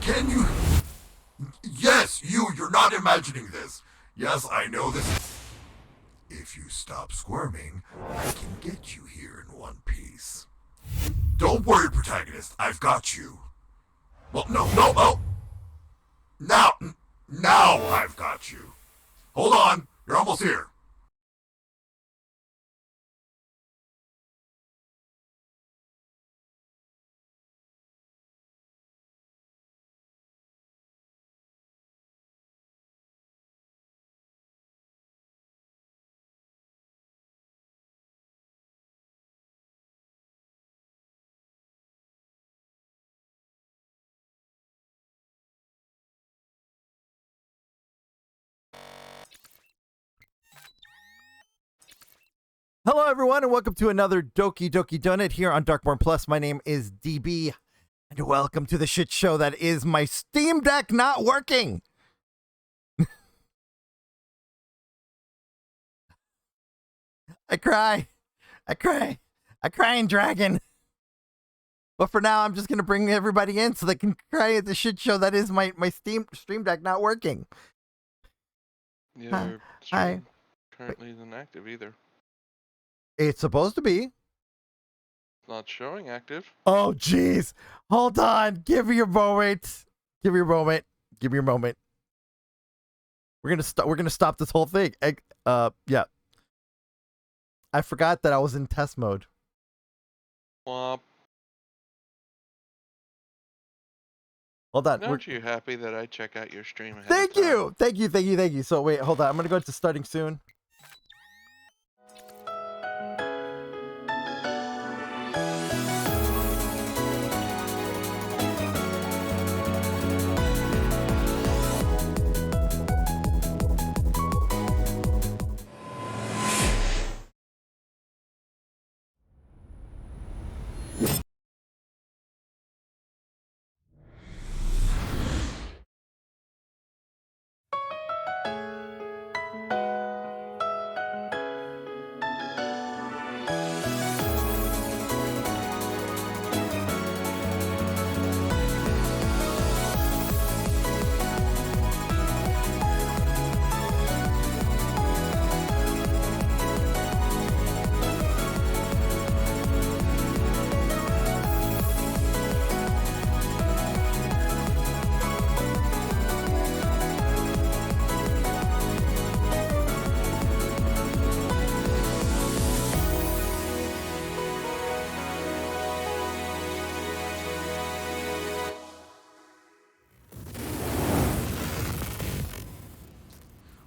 Can you... Yes, you're not imagining this. Yes, I know this. If you stop squirming, I can get you here in one piece. Don't worry, protagonist, I've got you. Well, no, oh! Now I've got you. Hold on, you're almost here. Hello, everyone, and welcome to another Doki Doki Donut here on Darkborne Plus. My name is DB, and welcome to the shit show that is my Steam Deck not working. I cry in dragon. But for now, I'm just going to bring everybody in so they can cry at the shit show that is my Stream Deck not working. Yeah, your stream currently isn't active either. It's supposed to be. It's not showing active. Oh, jeez. Hold on. Give me your moment. Give me your moment. Give me your moment. We're gonna stop this whole thing. Yeah. I forgot that I was in test mode. Womp. Hold on. Aren't you happy that I check out your stream ahead Thank of time? you. Thank you. Thank you. Thank you. So wait, hold on. I'm gonna go to starting soon.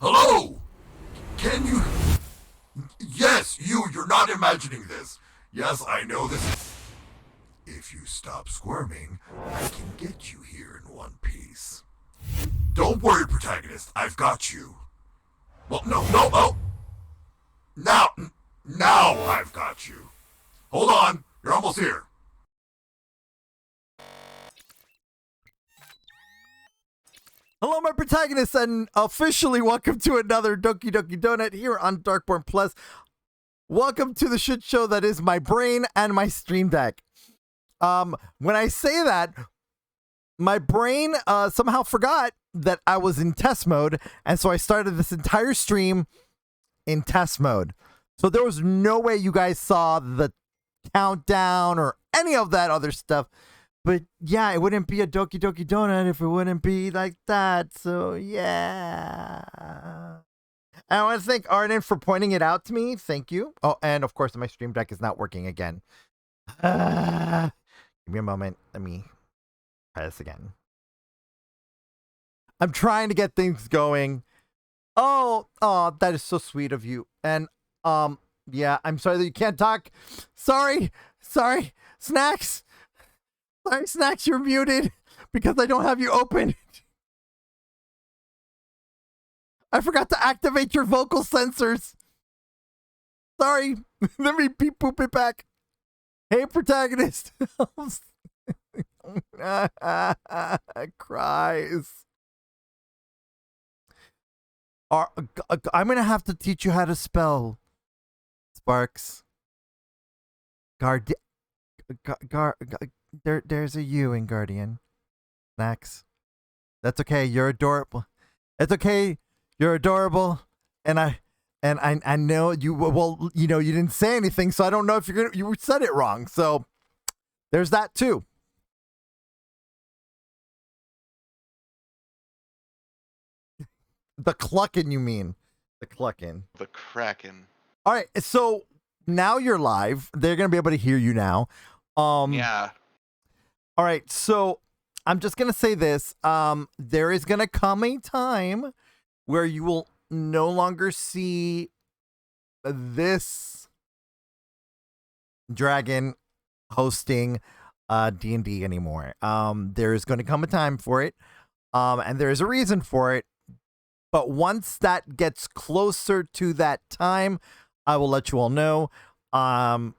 Hello? Can you... Yes, you're not imagining this. Yes, I know this. If you stop squirming, I can get you here in one piece. Don't worry, protagonist, I've got you. Well, no, oh! Now I've got you. Hold on, you're almost here. Hello, my protagonists, and officially welcome to another Doki Doki Donut here on Darkborne Plus. Welcome to the shit show that is my brain and my Stream Deck. When I say that, my brain somehow forgot that I was in test mode, and so I started this entire stream in test mode. So there was no way you guys saw the countdown or any of that other stuff. But yeah, it wouldn't be a Doki Doki Donut if it wouldn't be like that. So yeah. And I want to thank Arden for pointing it out to me. Thank you. Oh, and of course, my Stream Deck is not working again. Give me a moment. Let me try this again. I'm trying to get things going. Oh, that is so sweet of you. And yeah, I'm sorry that you can't talk. Sorry, Snacks. Sorry, Snacks, you're muted because I don't have you open. I forgot to activate your vocal sensors. Sorry. Let me poop it back. Hey, protagonist. Cries. I'm going to have to teach you how to spell. Sparks. There's a U in Guardian. Snacks. That's okay. You're adorable. It's okay. You're adorable. And I know you. Well, you know, you didn't say anything, so I don't know if you said it wrong. So there's that too. The Clucken, you mean? The Clucken. The Kraken. All right. So now you're live. They're gonna be able to hear you now. Yeah. All right. So I'm just gonna say this. There is gonna come a time where you will no longer see this dragon hosting D&D anymore. There is going to come a time for it, and there is a reason for it. But once that gets closer to that time, I will let you all know. But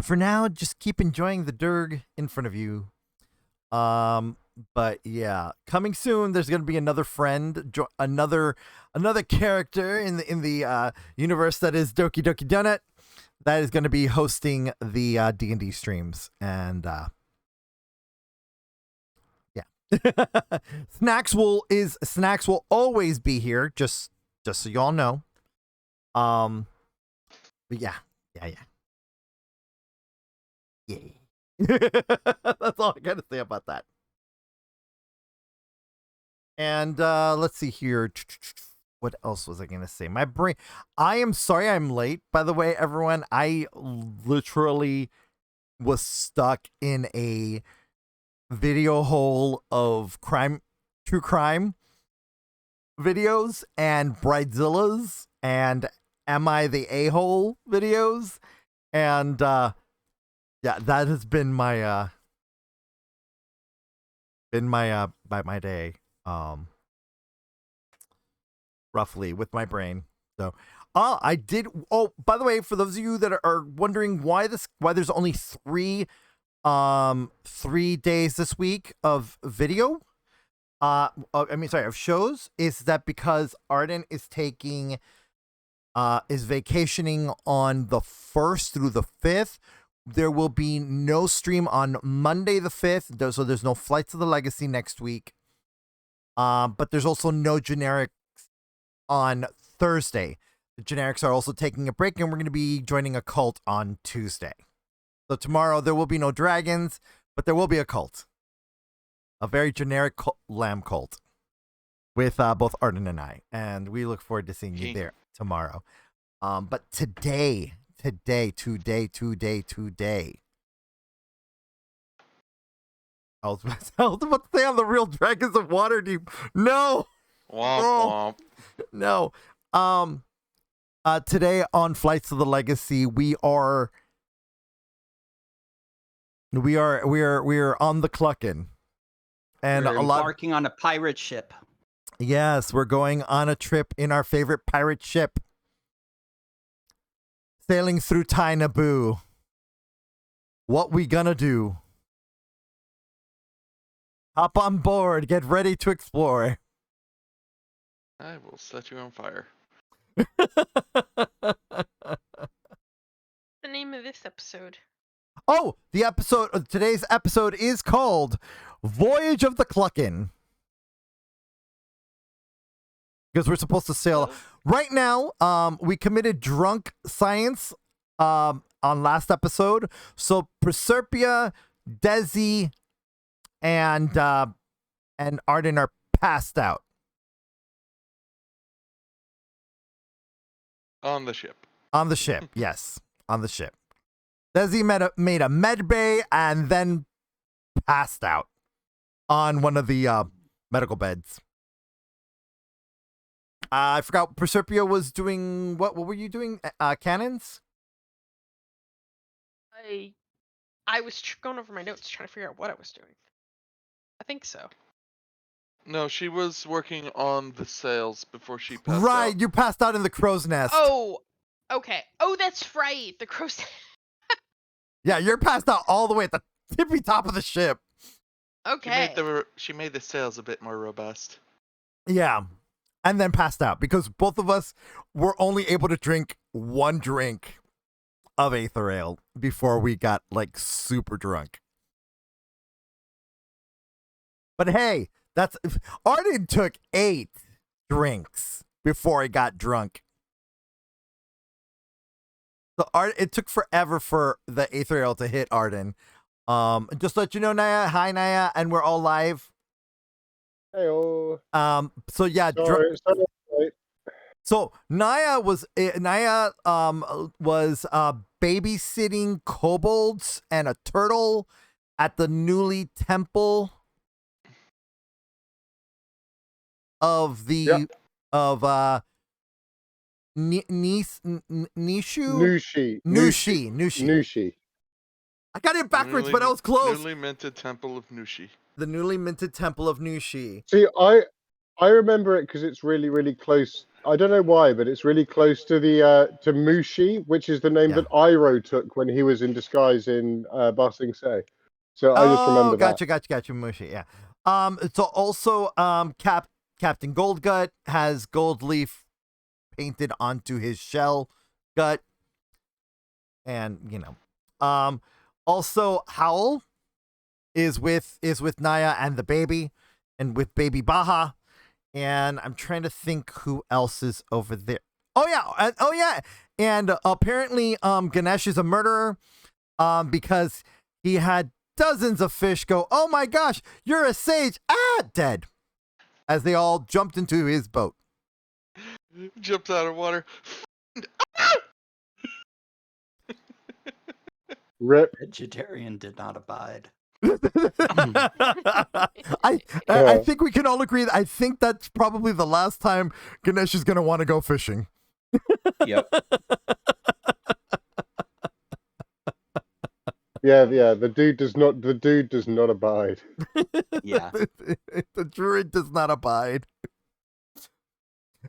for now, just keep enjoying the Durg in front of you. But yeah, coming soon. There's going to be another friend, another character in the universe that is Doki Doki Donut that is going to be hosting the D&D streams, and yeah, Snacks will always be here, just so y'all know. But yeah. That's all I got to say about that. And let's see here. What else was I going to say? My brain. I am sorry I'm late, by the way, everyone. I literally was stuck in a video hole of true crime videos and Bridezillas and Am I the A-hole videos. And yeah, that has been my day. Roughly with my brain. So I did. Oh, by the way, for those of you that are wondering why there's only three days this week of video, of shows, is that because Arden is vacationing on the 1st through the 5th. There will be no stream on Monday the 5th, so there's no Flights of the Legacy next week. But there's also no generics on Thursday. The generics are also taking a break, and we're going to be joining a cult on Tuesday. So tomorrow there will be no dragons, but there will be a cult. A very generic lamb cult with both Arden and I. And we look forward to seeing you there tomorrow. But today. I was about to say on the real Dragons of Waterdeep. No. Womp womp. No. Today on Flights of the Legacy, we are on the Clucken. And we're embarking on a pirate ship. Yes, we're going on a trip in our favorite pirate ship. Sailing through Thai-Naboo. What we gonna do? Hop on board. Get ready to explore. I will set you on fire. The name of this episode. Oh, today's episode is called Voyage of the Clucken. Because we're supposed to sail. Right now, we committed drunk science on last episode. So Proserpia, Desi, and Arden are passed out. On the ship. On the ship, yes. On the ship. Desi made a med bay and then passed out on one of the medical beds. I forgot. Proserpia was doing what? What were you doing? Cannons? I was going over my notes trying to figure out what I was doing. I think so. No, she was working on the sails before she passed out. Right, you passed out in the crow's nest. Oh, okay. Oh, that's right. The crow's nest. Yeah, you're passed out all the way at the tippy top of the ship. Okay. She made the sails a bit more robust. Yeah. And then passed out because both of us were only able to drink one drink of Aether Ale before we got like super drunk. But hey, Arden took 8 drinks before he got drunk. So it took forever for the Aetherial to hit Arden. Just to let you know, Naia. Hi, Naia, and we're all live. Heyo. So yeah, Sorry. so Naia was babysitting kobolds and a turtle at the newly temple of the Nushi. I got it backwards, but I was close. Newly minted temple of Nushi. The newly minted temple of Nushi. See, I remember it because it's really, really close. I don't know why, but it's really close to the to Mushi, which is the name that Iroh took when he was in disguise in Ba Sing Se. So I just remember that. Gotcha, Mushi. Yeah. So also, Captain Goldgut has gold leaf painted onto his shell gut, and also Howl is with Naia and the baby, and with baby Baha, and I'm trying to think who else is over there. Oh yeah, and apparently Ganesh is a murderer, because he had dozens of fish go, "Oh my gosh, you're a sage!" Dead, as they all jumped into his boat. Jumped out of water. Rip. Vegetarian did not abide. I think we can all agree that I think that's probably the last time Ganesh is gonna want to go fishing. Yep. Yeah. The dude does not abide. Yeah. The druid does not abide.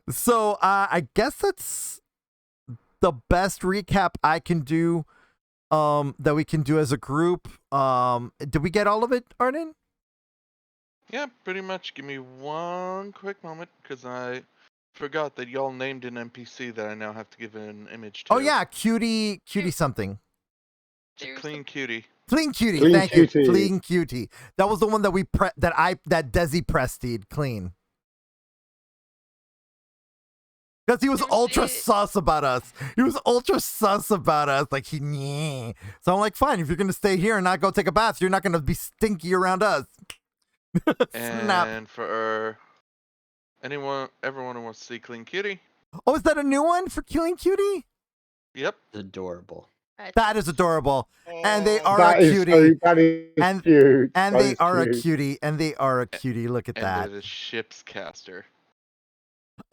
So I guess that's the best recap I can do, that we can do as a group. Did we get all of it, Arden? Yeah, pretty much. Give me one quick moment, because I forgot that y'all named an NPC that I now have to give an image to. Oh yeah, cutie something. Clean Cutie. Clean Cutie. Clean Thank Cutie. you. Clean Cutie. That was the one that that Desi prestied clean. Because he was ultra sus about us. Like, So I'm like, fine, if you're going to stay here and not go take a bath, you're not going to be stinky around us. Snap. And for everyone who wants to see Clean Cutie. Oh, is that a new one for Clean Cutie? Yep. Adorable. That is adorable. And they are That a is cutie. that is and cute. and That they is are cute. a cutie. And they are a cutie. Look at that. And the ship's caster.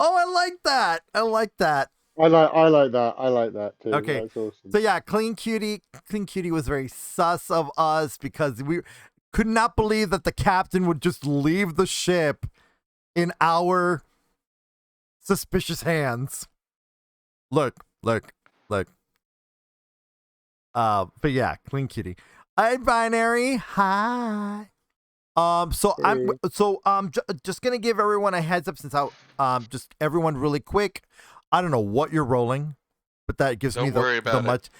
Oh, I like that. I like that. I like that too. Okay. That's awesome. So yeah, Clean Cutie was very sus of us because we could not believe that the captain would just leave the ship in our suspicious hands. Look. But yeah, Clean Cutie. Hi, Binary. Hi. Just gonna give everyone a heads up since just everyone really quick. I don't know what you're rolling, but that gives me the much.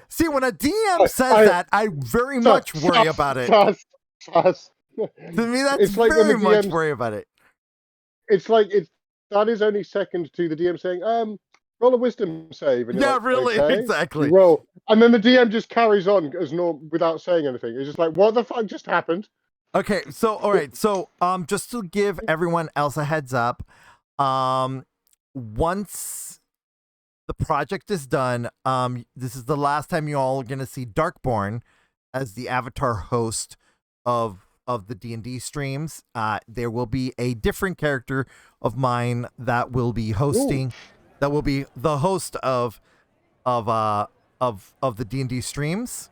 See, when a DM says that, I very much worry about it. To me, that's like very much worry about it. It's like that is only second to the DM saying, roll a wisdom save. And yeah, like, really, okay. exactly. You roll, and then the DM just carries on as normal without saying anything. It's just like, what the fuck just happened? Okay, so all right, so just to give everyone else a heads up, once the project is done, this is the last time you all are gonna see Darkborne as the avatar host of the D&D streams. There will be a different character of mine that will be hosting. Ooh. That will be the host of the D&D streams.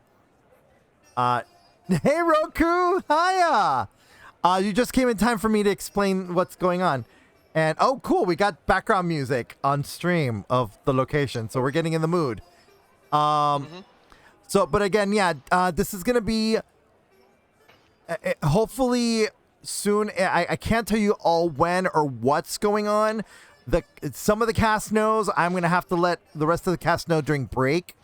Hey Roku, hiya! You just came in time for me to explain what's going on. And oh cool, we got background music on stream of the location, so we're getting in the mood. So but again, yeah, this is gonna be hopefully soon. I can't tell you all when or what's going on. Some of the cast knows. I'm gonna have to let the rest of the cast know during break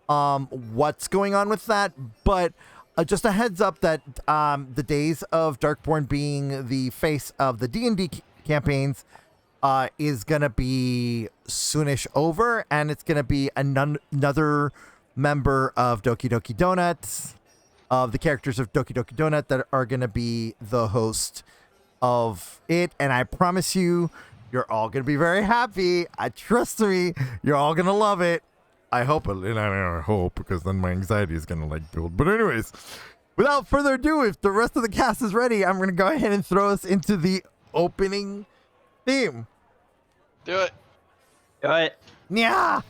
what's going on with that, but just a heads up that the days of Darkborne being the face of the D&D campaigns is going to be soonish over, and it's going to be another member of Doki Doki Donuts, of the characters of Doki Doki Donut that are going to be the host of it, and I promise you, you're all going to be very happy. Trust me, you're all going to love it. I hope, and I hope, because then my anxiety is going to build. But anyways, without further ado, if the rest of the cast is ready, I'm going to go ahead and throw us into the opening theme. Do it. Do it. Yeah.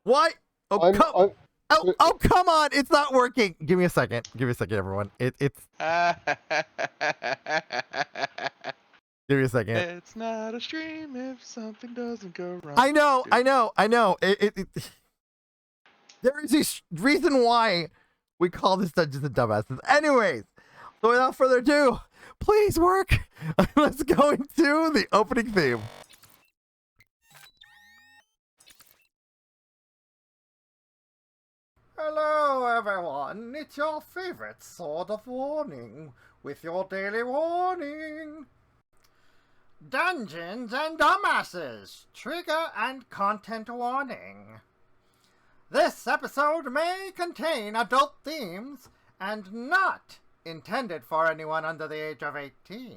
What? Oh, come on. It's not working. Give me a second. Everyone. It's. Give me a second. It's not a stream if something doesn't go wrong. I know. There is a reason why we call this Dungeons and Dumbasses. Anyways, so without further ado, please work. Let's go into the opening theme. Hello, everyone. It's your favorite Sword of Warning with your daily warning. Dungeons and Dumbasses, trigger and content warning. This episode may contain adult themes and not intended for anyone under the age of 18.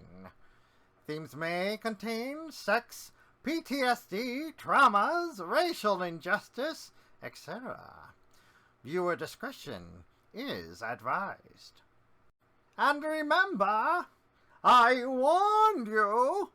Themes may contain sex, PTSD, traumas, racial injustice, etc. Viewer discretion is advised. And remember, I warned you!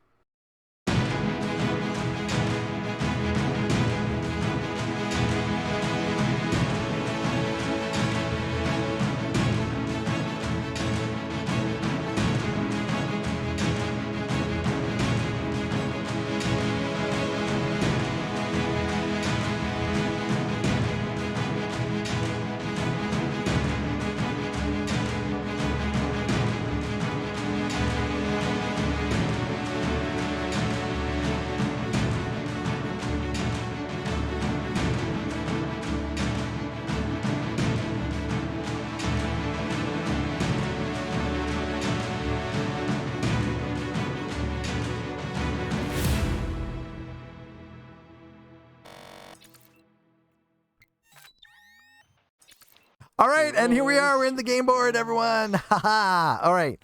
All right, and here we are. We're in the game board, everyone. Haha. All right.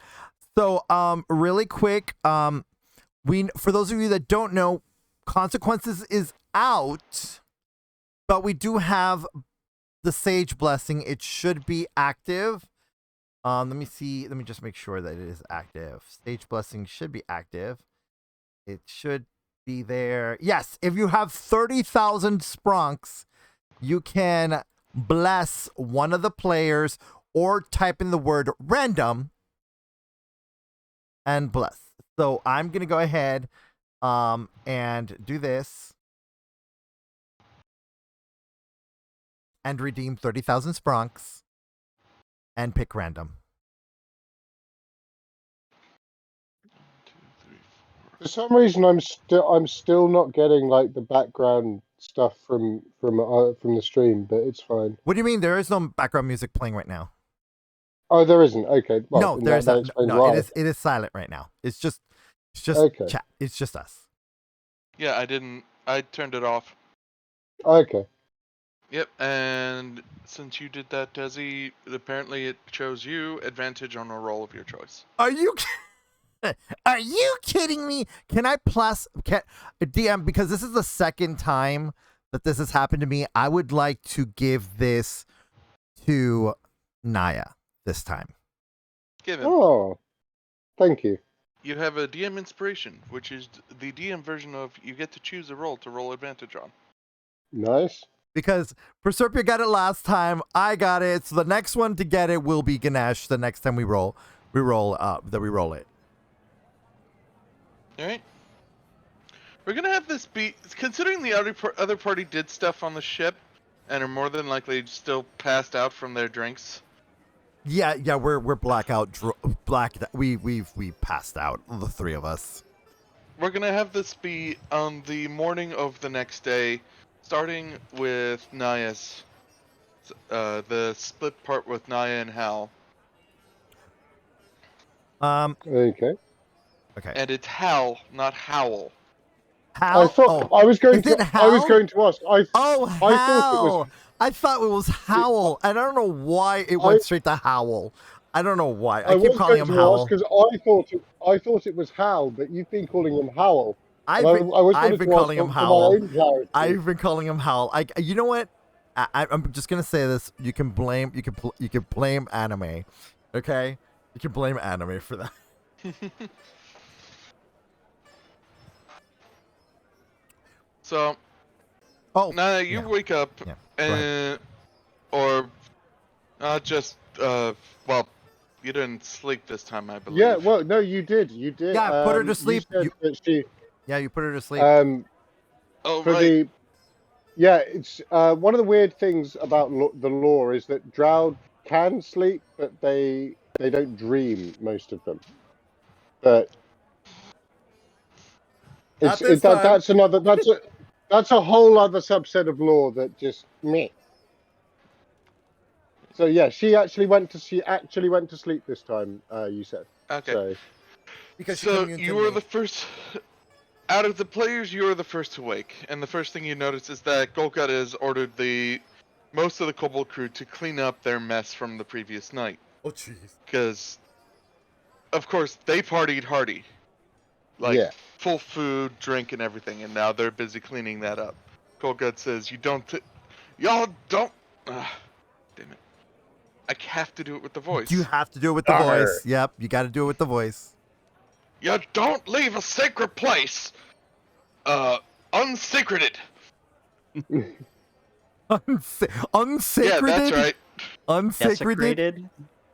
So, really quick, for those of you that don't know, Consequences is out, but we do have the Sage Blessing. It should be active. Let me see. Let me just make sure that it is active. Sage Blessing should be active. It should be there. Yes, if you have 30,000 sprunks, you can bless one of the players or type in the word random and bless. So I'm going to go ahead and do this and redeem 30,000 sprunks and pick random. 1, 2, 3, 4. For some reason, I'm still not getting the background stuff from the stream, but it's fine. What do you mean? There is no background music playing right now. Oh, there isn't. Okay. Well, No, there's that not. explains No, why. it is silent right now. It's just Okay. chat. It's just us. Yeah, I turned it off. Okay. Yep, and since you did that, Desi, apparently it shows you advantage on a roll of your choice. Are you kidding me? Can I DM, because this is the second time that this has happened to me, I would like to give this to Naia this time. Give him. Oh, thank you. You have a DM inspiration, which is the DM version of you get to choose a roll to roll advantage on. Nice. Because Proserpia got it last time, I got it, so the next one to get it will be Ganesh the next time we roll it. Alright. We're gonna have this be, considering the other party did stuff on the ship, and are more than likely still passed out from their drinks. Yeah, we're we passed out, the three of us. We're gonna have this be on the morning of the next day, starting with Naia's The split part with Naia and Hal. Okay. Okay. And it's Hal, not Howl. Hal. I thought I was going Is it to. I was Hal? going to ask. Oh, I thought it was. Hal. I thought it was Howl, and I don't know why it went straight to Howl. I don't know why. I keep was calling going him to ask Howl. because I thought it was Hal, but you've been calling him Howl. And I was I've wanted been to ask calling him for Howl. my own clarity. I've been calling him Howl. You know what? I'm just gonna say this. You can blame anime, okay? You can blame anime for that. So, Oh, now you yeah. wake up, Yeah, go and or just well, you didn't sleep this time, I believe. Yeah, well, no, you did. You did. Yeah, put her to sleep. You said that she. Yeah, you put her to sleep. Oh For right. the. Yeah, it's one of the weird things about the lore is that Drow can sleep, but they don't dream, most of them. But Not this time. that's a whole other subset of lore that just me. So yeah, she actually went to sleep this time. You said. Okay. So Because she So couldn't you were the intimidate. first. Out of the players, you were the first to wake, and the first thing you notice is that Golgut has ordered most of the Kobold crew to clean up their mess from the previous night. Oh jeez. Because, of course, they partied hardy. Like, yeah. full food, drink, and everything, and now they're busy cleaning that up. Golgut says, y'all don't... damn it. I have to do it with the voice. You have to do it with the Arr. voice. Yep, you got to do it with the voice. You don't leave a sacred place, unsacreded. Unsacreded? Yeah, that's right. Unsacreded? Desecrated?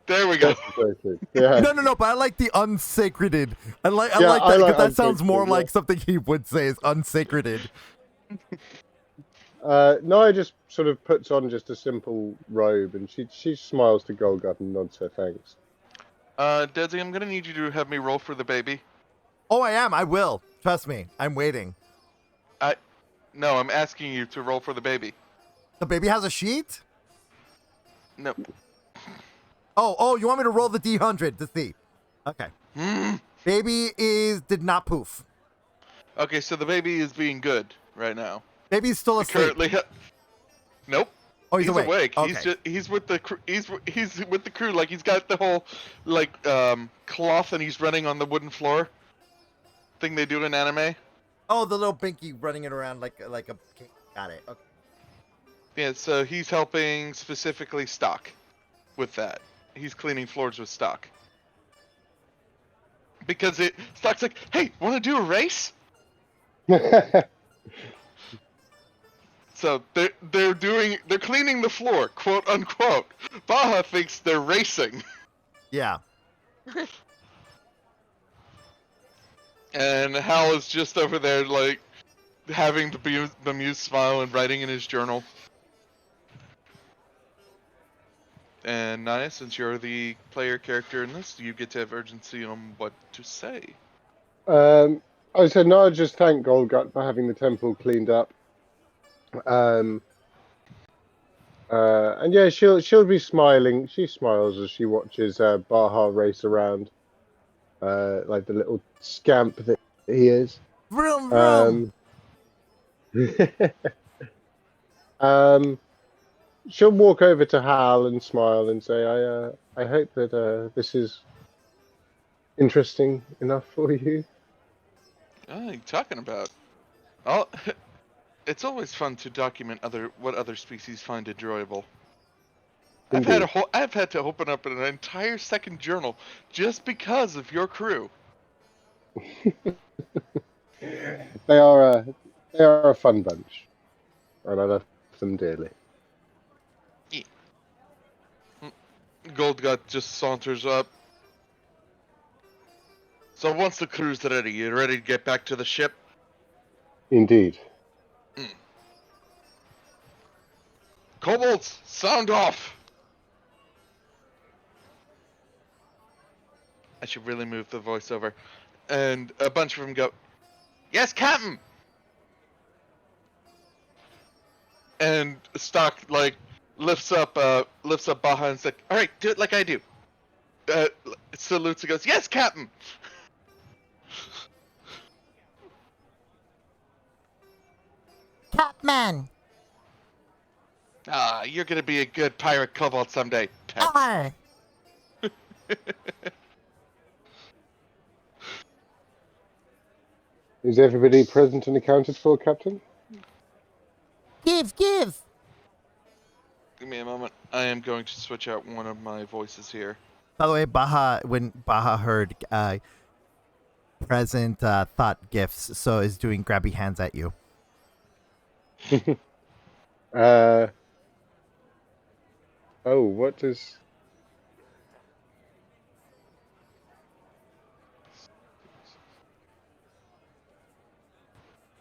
There we go. Exactly. Yeah. No, but I like the unsacreded. I like Yeah, that I like because that sounds more unsacreded, yeah. like something he would say is unsacreded. Naia just sort of puts on just a simple robe, and she smiles to Golgut and nods her thanks. Desi, I'm gonna need you to have me roll for the baby. Oh, I am. I will. Trust me. I'm waiting. No, I'm asking you to roll for the baby. The baby has a sheet? No. Oh, you want me to roll the D100 to see? Okay. Baby did not poof. Okay, so the baby is being good right now. Baby's still asleep. Currently, nope. Oh, he's awake. Okay. He's with the he's with the crew. Like he's got the whole cloth, and he's running on the wooden floor. Thing they do in anime. Oh, the little binky running it around like a king. Got it. Okay. Yeah, so he's helping specifically Stock with that. He's cleaning floors with Stock. Because Stock's like, hey, want to do a race? So they're cleaning the floor, quote unquote. Baja thinks they're racing. Yeah. And Hal is just over there, like, having the bemused smile and writing in his journal. And Naia, since you're the player character in this, you get to have urgency on what to say. I said no. I just thank Golgut for having the temple cleaned up. And yeah, she'll be smiling. She smiles as she watches Baja race around, like the little scamp that he is. Vroom, vroom. She'll walk over to Hal and smile and say, I hope that this is interesting enough for you. What are you talking about? Oh, it's always fun to document what other species find enjoyable. I've had to open up an entire second journal just because of your crew. They are a fun bunch, and I love them dearly. Goldgut just saunters up. So once the crew's ready, you ready to get back to the ship? Indeed. Kobolds, sound off! I should really move the voiceover. And a bunch of them go, yes, Captain! And Stock, like, lifts up Baha and's like, all right, do it like I do. Salutes and goes, yes, Captain. Catman! Ah, you're gonna be a good pirate kobold someday, pets. Arr! Is everybody present and accounted for, Captain? Give! Give me a moment. I am going to switch out one of my voices here. By the way, when Baha heard present thought gifts, so is doing grabby hands at you. Oh, what does...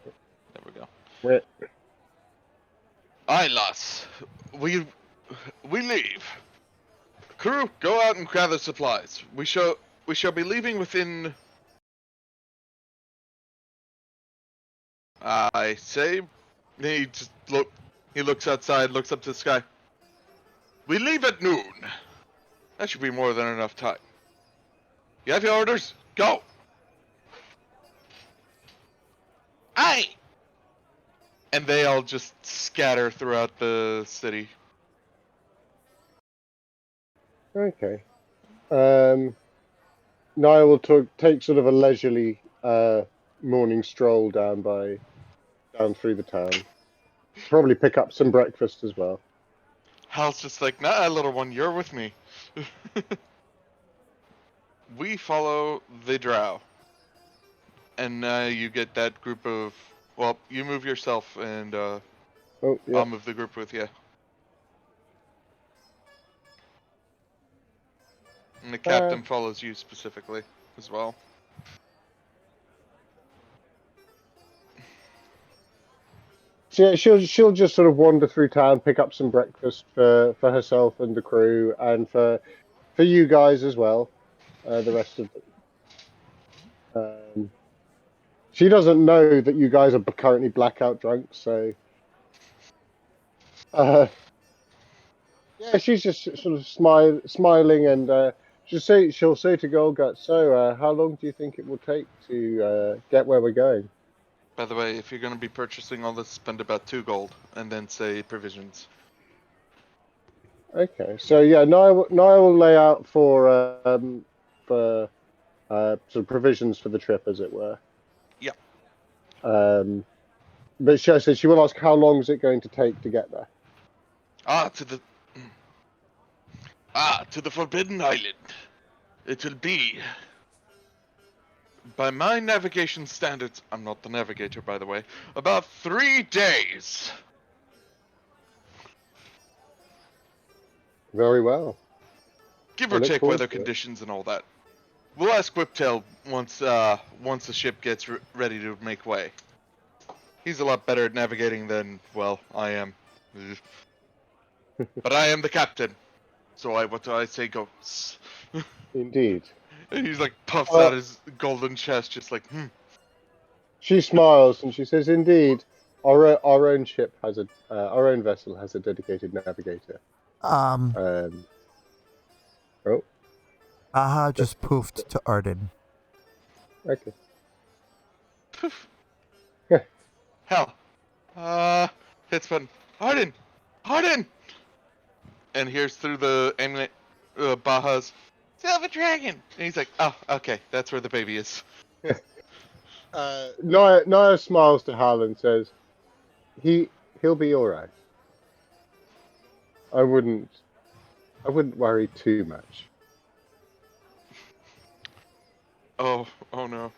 There we go. Where... Aye, lass. We leave. Crew, go out and gather supplies. We shall be leaving within. I say. He just look. He looks outside, looks up to the sky. We leave at noon. That should be more than enough time. You have your orders? Go. Aye. And they all just scatter throughout the city. Okay. Naia will take sort of a leisurely morning stroll down through the town. Probably pick up some breakfast as well. Hal's just like, nah, little one, you're with me. We follow the drow. And you get that group of... Well, you move yourself, and Oh, yeah. I'll move the group with you. And the captain follows you specifically, as well. So yeah, she'll just sort of wander through town, pick up some breakfast for herself and the crew, and for you guys as well. The rest of them. She doesn't know that you guys are currently blackout drunk, so yeah, she's just sort of smiling, and she'll say to Golgut, "So, how long do you think it will take to get where we're going?" By the way, if you're going to be purchasing all this, spend about 2 gold, and then say provisions. Okay, so yeah, Naia will lay out for sort of provisions for the trip, as it were. Yeah. But she will ask how long is it going to take to get there. To the Forbidden Island. It will be, by my navigation standards, I'm not the navigator, by the way, about 3 days. Very well. Give I or look take forward weather to it. conditions and all that. We'll ask Whiptail once the ship gets ready to make way. He's a lot better at navigating than, well, I am. But I am the captain. So what do I say goes. Indeed. And he's like puffs out his golden chest, just like, She smiles and she says, "Indeed, our own ship has our own vessel has a dedicated navigator." Oh, Baha just poofed to Arden. okay. poof. Hell. Hits button. Arden! And here's through the Baha's Silver Dragon! And he's like, oh, okay, that's where the baby is. Naia smiles to Hal and says, "He'll be all right. I wouldn't worry too much." Oh no.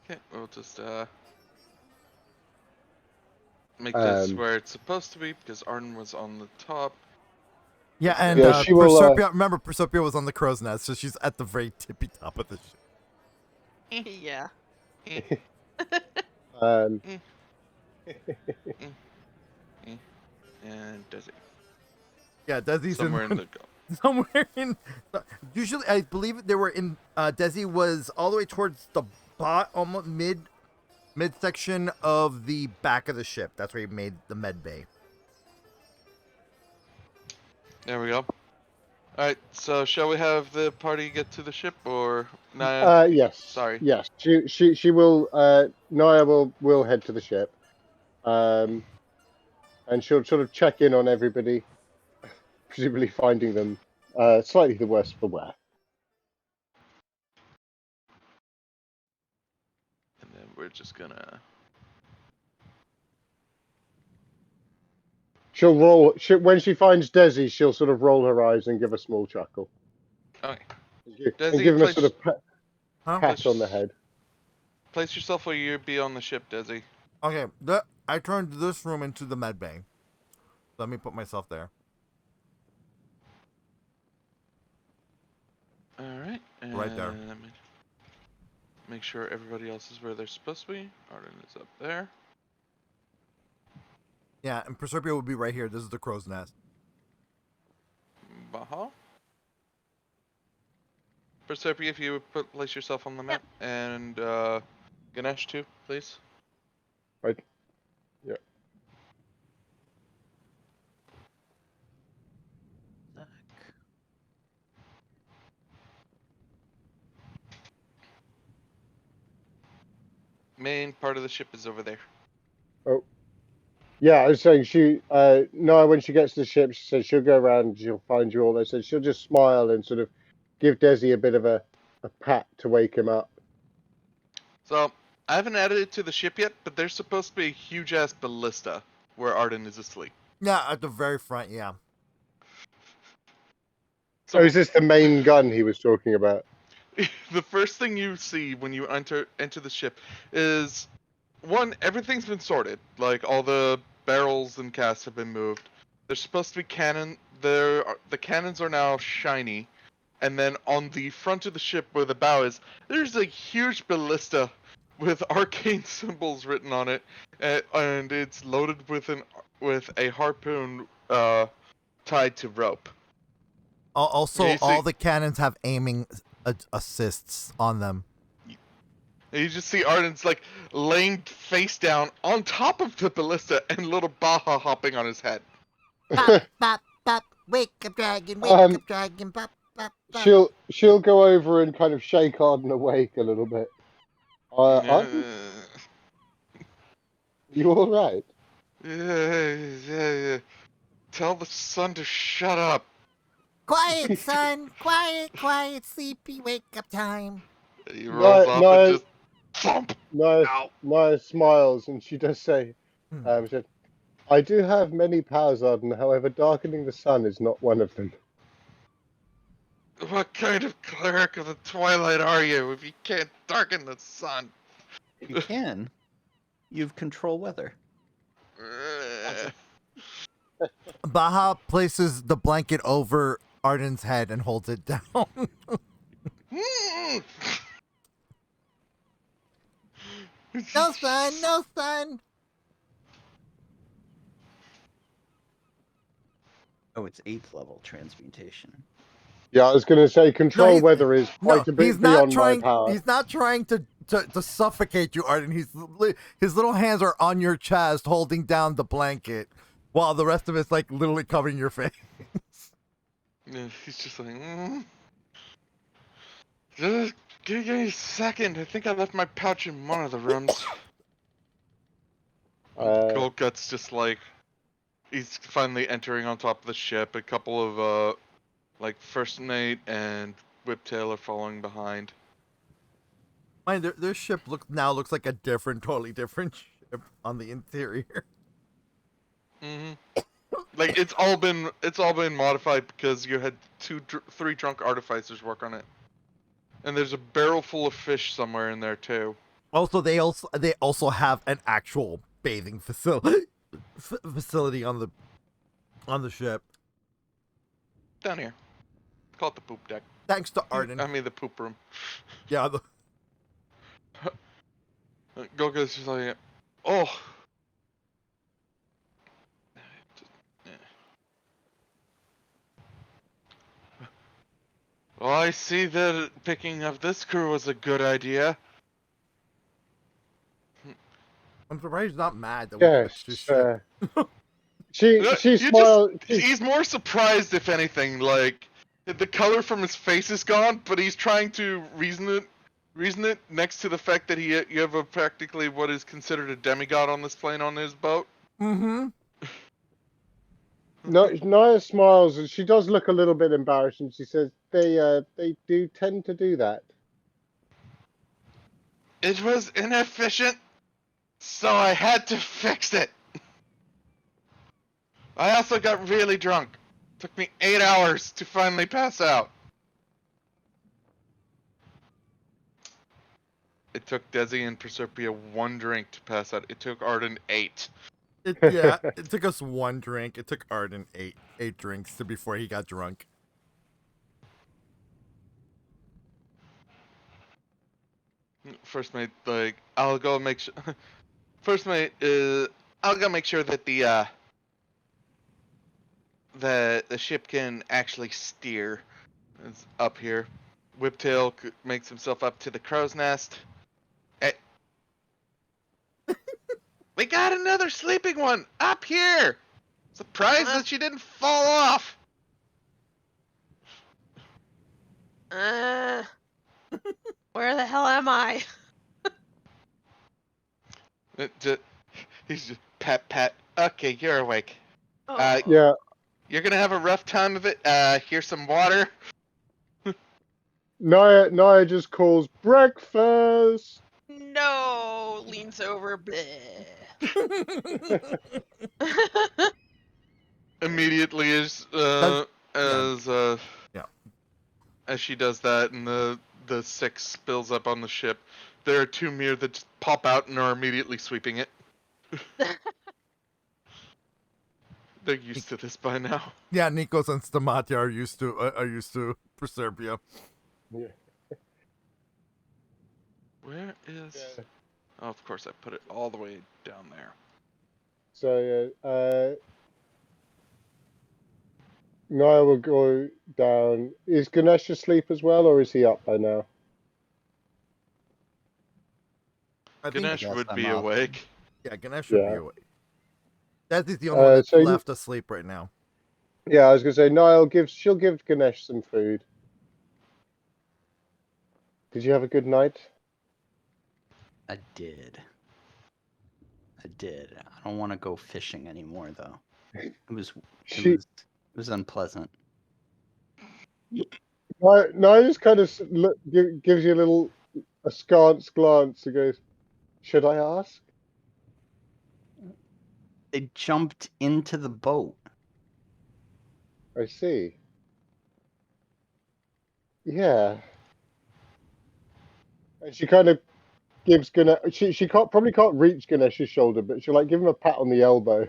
Okay, we'll just make this where it's supposed to be, because Arden was on the top. Yeah, and Yeah, she will, Proserpia, remember, Proserpia was on the crow's nest, so she's at the very tippy top of the ship. Yeah. Um, And Desi. Yeah, Desi's Somewhere in the somewhere in. Usually, I believe they were in. Desi was all the way towards the almost midsection of the back of the ship. That's where he made the med bay. There we go. Alright, so shall we have the party get to the ship, or Naia? Yes, Sorry. yes. She will. Naia will head to the ship. And she'll sort of check in on everybody, presumably finding them slightly the worse for wear. And then we're just gonna... She'll roll. When she finds Desi, she'll sort of roll her eyes and give a small chuckle. Okay. And give Desi, him a sort of Huh? pat on the head. Place yourself where you be on the ship, Desi. Okay, I turned this room into the med bay. Let me put myself there. Alright, and Right there. let me make sure everybody else is where they're supposed to be. Arden is up there. Yeah, and Proserpia would be right here. This is the crow's nest. Baha. Proserpia, if you would place yourself on the map. And Ganesh too, please. Right. Yeah. Main part of the ship is over there. Oh. Yeah, I was saying Naia, when she gets to the ship, she says she'll go around and she'll find you all there. So she'll just smile and sort of give Desi a bit of a pat to wake him up. So, I haven't added it to the ship yet, but there's supposed to be a huge-ass ballista where Arden is asleep. Yeah, at the very front, yeah. So, Oh, is this the main gun he was talking about? the first thing you see when you enter the ship is, one, everything's been sorted. Like, all the barrels and casks have been moved. There's supposed to be cannon. The cannons are now shiny. And then on the front of the ship where the bow is, there's a huge ballista with arcane symbols written on it, and it's loaded with a harpoon tied to rope. Also, You see- all the cannons have aiming assists on them. And you just see Arden's like laying face down on top of the ballista, and little Baha hopping on his head. Bop, bop, bop. Wake up, dragon. Wake Um, up, dragon. Bop, bop, bop. she'll go over and kind of shake Arden awake a little bit. Arden, you all right? Yeah. Tell the sun to shut up. Quiet, son. Quiet, quiet, sleepy. Wake up time. He rolls off and just thump. Ow. Naia smiles and she does say, Hmm. she said, I do have many powers, Arden. However, darkening the sun is not one of them. What kind of cleric of the twilight are you if you can't darken the sun? You can. You've control weather. Baha places the blanket over Arden's head and holds it down. No, son. No, son. Oh, it's 8th level transmutation. Yeah, I was going to say control he's- weather is quite a bit he's not beyond trying. my power. He's not trying to suffocate you, Arden. His little hands are on your chest, holding down the blanket, while the rest of it's like literally covering your face. Yeah, he's just like, just give me a second. I think I left my pouch in one of the rooms. Golgut's just like, he's finally entering on top of the ship. A couple of like First Mate and Whiptail are following behind. Mind their ship looks like a totally different ship on the interior. Like it's all been modified because you had three drunk artificers work on it, and there's a barrel full of fish somewhere in there too. Also, they also have an actual bathing facility on the ship. Down here, call it the poop deck. Thanks to Arden. I mean the poop room. Yeah. Golgut's just like, oh. Well, I see that picking up this crew was a good idea. I'm surprised he's not mad that we Yes. touched his ship. She You smiles. he's more surprised, if anything. Like, the color from his face is gone, but he's trying to reason it next to the fact that you have a practically what is considered a demigod on this plane on his boat. Mm-hmm. No, Naia smiles and she does look a little bit embarrassed, and she says, "They do tend to do that." It was inefficient, so I had to fix it. I also got really drunk. Took me 8 hours to finally pass out. It took Desi and Proserpia 1 drink to pass out. It took Arden 8. It took us 1 drink. It took Arden eight drinks before he got drunk. First mate, like, I'll go make sure. First mate, I'll go make sure that the ship can actually steer. It's up here. Whiptail makes himself up to the crow's nest. We got another sleeping one up here. Surprised that she didn't fall off. Where the hell am I? He's just pat. Okay, you're awake. Oh. Yeah. You're gonna have a rough time of it. Here's some water. Naia just calls breakfast. No, leans over. Bleh. Immediately as she does that, and the 6 spills up on the ship, there are 2 mirror that just pop out and are immediately sweeping it. They're used to this by now. Yeah, Nikos and Stamatia are used to Proserpia. Yeah. Where is? Oh, of course I put it all the way down there. So Naia will go down. Is Ganesh asleep as well, or is he up by now? I think, Ganesh Yes, would I'm be up. awake. yeah, Ganesh should be Yeah. awake. That's the only one that's so you- left asleep right now. Yeah, I was gonna say Naia she'll give Ganesh some food. Did you have a good night? I did. I don't want to go fishing anymore, though. It was unpleasant. Naia just kind of gives you a askance glance and goes, "Should I ask?" They jumped into the boat. I see. Yeah. And she kind of gives Ganesh. She probably can't reach Ganesh's shoulder, but she'll like give him a pat on the elbow.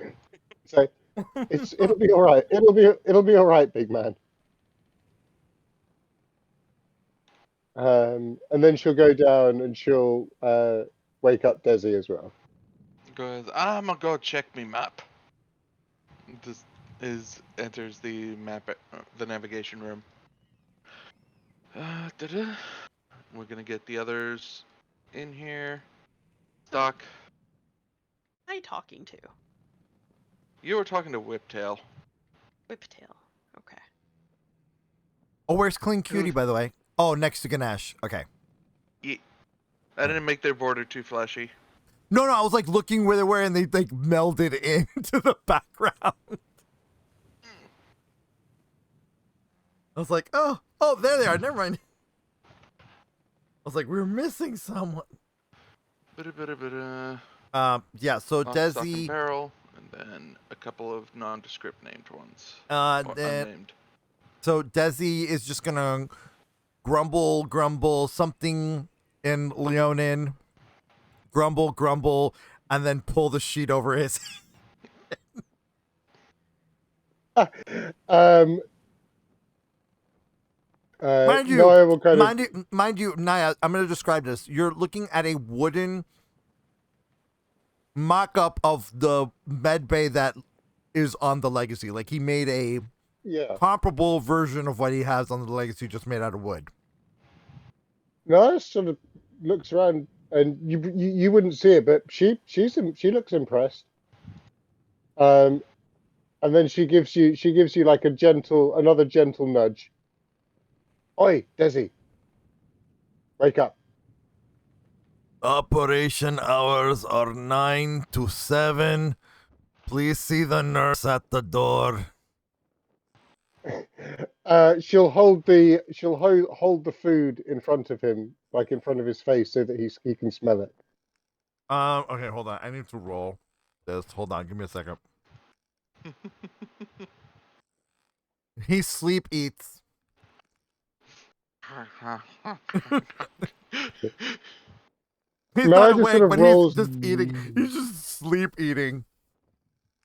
Say, it'll be all right. It'll be all right, big man. And then she'll go down and she'll wake up Desi as well. Goes, I'm gonna go check me map. Enters the map, the navigation room. We're gonna get the others in here. Doc, Who are you talking to? you were talking to Whiptail. Whiptail. Okay. Oh, where's Clean Cutie, by the way? Oh, next to Ganesh. Okay. I didn't make their border too flashy. No, I was like looking where they were, and they like melded into the background. I was like, oh, there they are. Never mind. I was like, we're missing someone. Yeah. So Lock, stock, and Desi. barrel, and then a couple of nondescript named ones. Then Unnamed. so Desi is just gonna grumble something in Leonin. Grumble, and then pull the sheet over his. Mind you, Naia will kind of mind you, Naia, I'm going to describe this. You're looking at a wooden mock-up of the med bay that is on the Legacy. Like, he made a comparable version of what he has on the Legacy, just made out of wood. Naia sort of looks around, and you wouldn't see it, but she looks impressed. And then she gives you like another gentle nudge. Oi, Desi, wake up. Operation hours are 9 to 7. Please see the nurse at the door. She'll hold the food in front of him, like in front of his face, so that he can smell it. Okay, hold on. I need to roll this. Hold on, give me a second. He sleep eats. He's Naia not just sort awake, of but he's rolls. just eating. He's just sleep eating.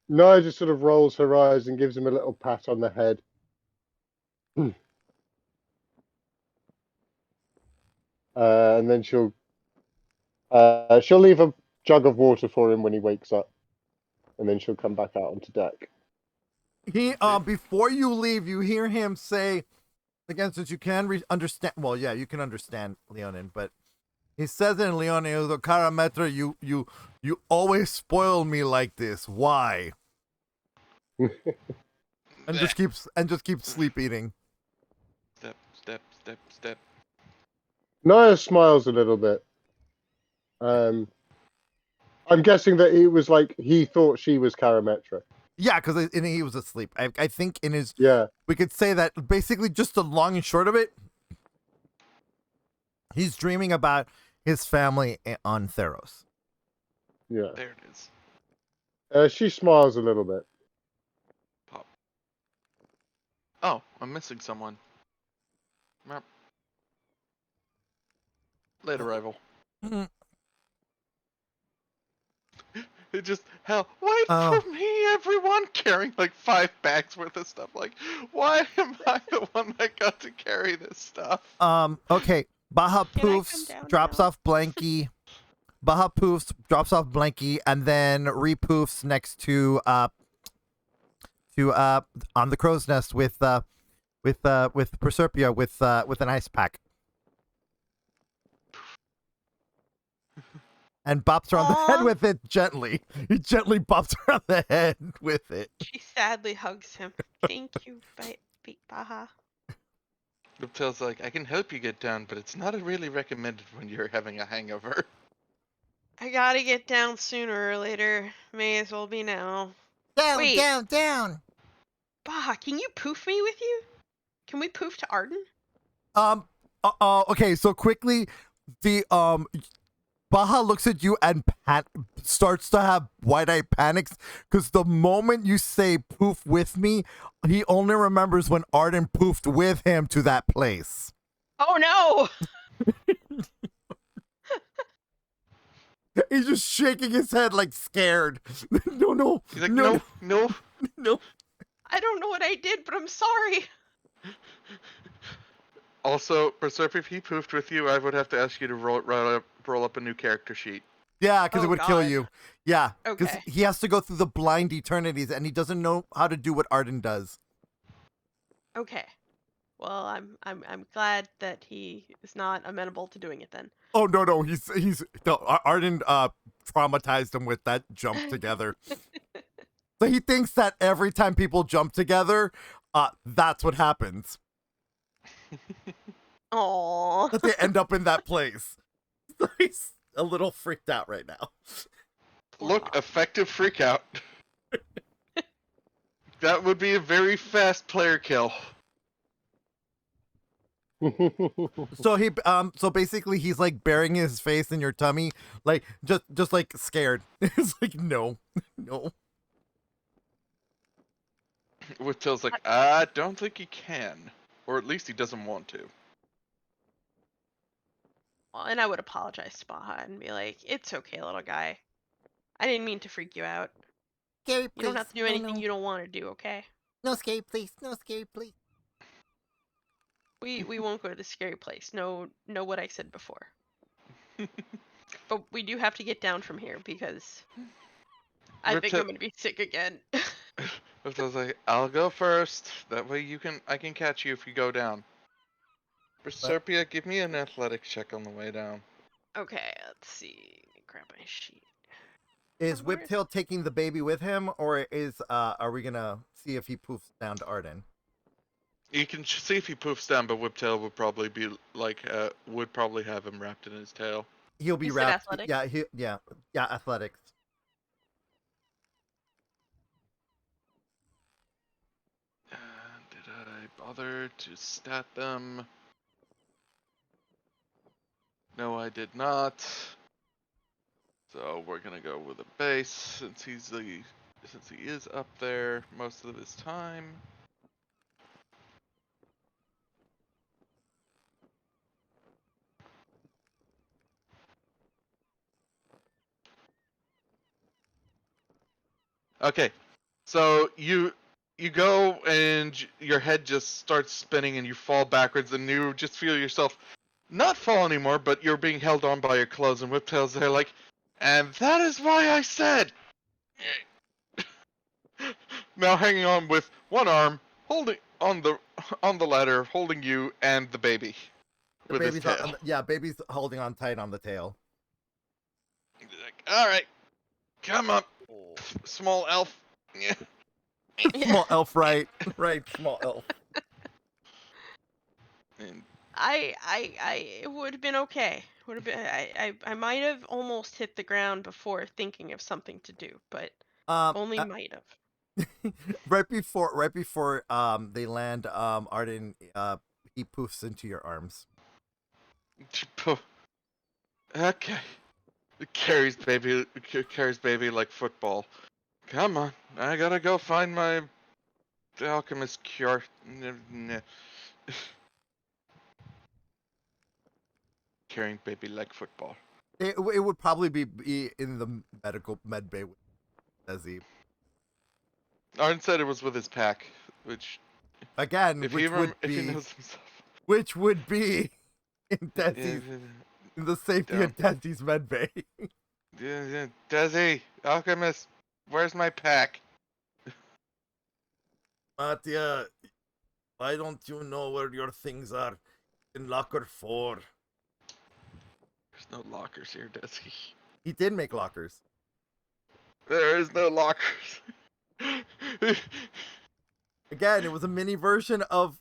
Naia just sort of rolls her eyes and gives him a little pat on the head. And then she'll leave a jug of water for him when he wakes up, and then she'll come back out onto deck. He before you leave, you hear him say, again, since you can understand. Well, yeah, you can understand Leonin, but he says in Leonin, Karametra, you always spoil me like this. Why? and just keeps sleep eating. Step. Naia smiles a little bit. I'm guessing that it was like he thought she was Karametra. Yeah, because he was asleep. I think in his. Yeah. We could say that basically just the long and short of it, he's dreaming about his family on Theros. Yeah. There it is. She smiles a little bit. Pop. Oh, I'm missing someone. Merp. Late arrival. It just hell. Why for me, everyone carrying like 5 bags worth of stuff? Like, why am I the one that got to carry this stuff? Okay. Baja Can I come poofs, down drops now? off Blanky. Baja poofs, drops off Blanky, and then repoofs next to on the crow's nest with Proserpia with an ice pack. And bops her on the head Aw. with it gently. He gently bops her on the head with it. She sadly hugs him. Thank you, Baha. Riptail's like, I can help you get down, but it's not really recommended when you're having a hangover. I gotta get down sooner or later. May as well be now. Down, Wait. down. Baha, can you poof me with you? Can we poof to Arden? Okay, so quickly, the Baha looks at you and starts to have wide-eyed panics because the moment you say poof with me, he only remembers when Arden poofed with him to that place. Oh no! He's just shaking his head like scared. No. He's like, no. I don't know what I did, but I'm sorry. Also, Proserpia, if he poofed with you, I would have to ask you to roll up a new character sheet. Yeah, because it would kill God. you. Yeah, because Okay. he has to go through the blind eternities, and he doesn't know how to do what Arden does. Okay. Well, I'm glad that he is not amenable to doing it then. Oh no, Arden traumatized him with that jump together. So he thinks that every time people jump together, that's what happens. Aww. That they end up in that place. So he's a little freaked out right now. Look, effective freak out. That would be a very fast player kill. So basically he's like burying his face in your tummy, like just like scared. It's like no. Whittail's like, I don't think he can. Or at least he doesn't want to. Well, and I would apologize to Baha and be like, it's okay, little guy. I didn't mean to freak you out. Scary, You please. don't have to do anything No. you don't want to do, okay? No scary, please. No scary, please. We won't go to the scary place. Know what I said before. But we do have to get down from here because I think I'm gonna be sick again. Whittail's like, I'll go first. That way I can catch you if you go down. Proserpia, give me an athletics check on the way down. Okay, let's see. Let me grab my sheet. Is Where is- Whiptail taking the baby with him, or are we gonna see if he poofs down to Arden? You can see if he poofs down, but Whiptail would probably be like, would probably have him wrapped in his tail. He'll be You said wrapped. athletics? Yeah, athletics. Did I bother to stat them? No, I did not. So we're gonna go with a base since he is up there most of his time. Okay, so you go and your head just starts spinning and you fall backwards and you just feel yourself not fall anymore, but you're being held on by your clothes and Whiptail's there like, and that is why I said. Now hanging on with one arm, holding on the ladder, holding you and the baby The with his baby's tail. baby's holding on tight on the tail. Like, all right, come up, small elf. Yeah. Small elf, right, small elf. And it would have been okay. Would have been. I might have almost hit the ground before thinking of something to do, but only might have. right before they land, Arden he poofs into your arms. Okay. Carries baby like football. Come on, I gotta go find my alchemist cure. Carrying baby like football. It would probably be in the med bay with Desi. Arden said it was with his pack, which Again, if which he knows himself. would be in Desi's in the safety of Desi's med bay. Yeah, Desi, alchemist, where's my pack? Mattia, why don't you know where your things are? In locker 4. There's no lockers here, Desi. He did make lockers. There is no lockers. Again, it was a mini version of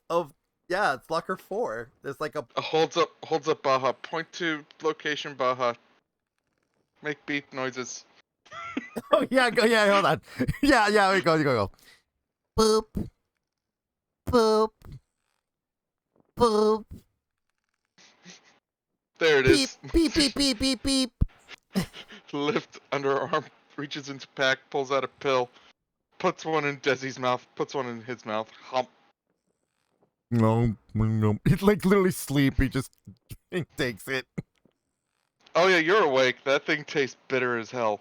yeah, it's locker 4. There's like a Holds up Baja. Point to location Baja. Make beep noises. oh yeah, hold on. Yeah, go. Boop. Boop. Boop. There it Beep, is. beep, beep, beep, beep, beep. Lift underarm, reaches into pack, pulls out a pill, puts one in Desi's mouth, puts one in his mouth. Hump. No. He's like literally sleepy, just takes it. Oh yeah, you're awake. That thing tastes bitter as hell.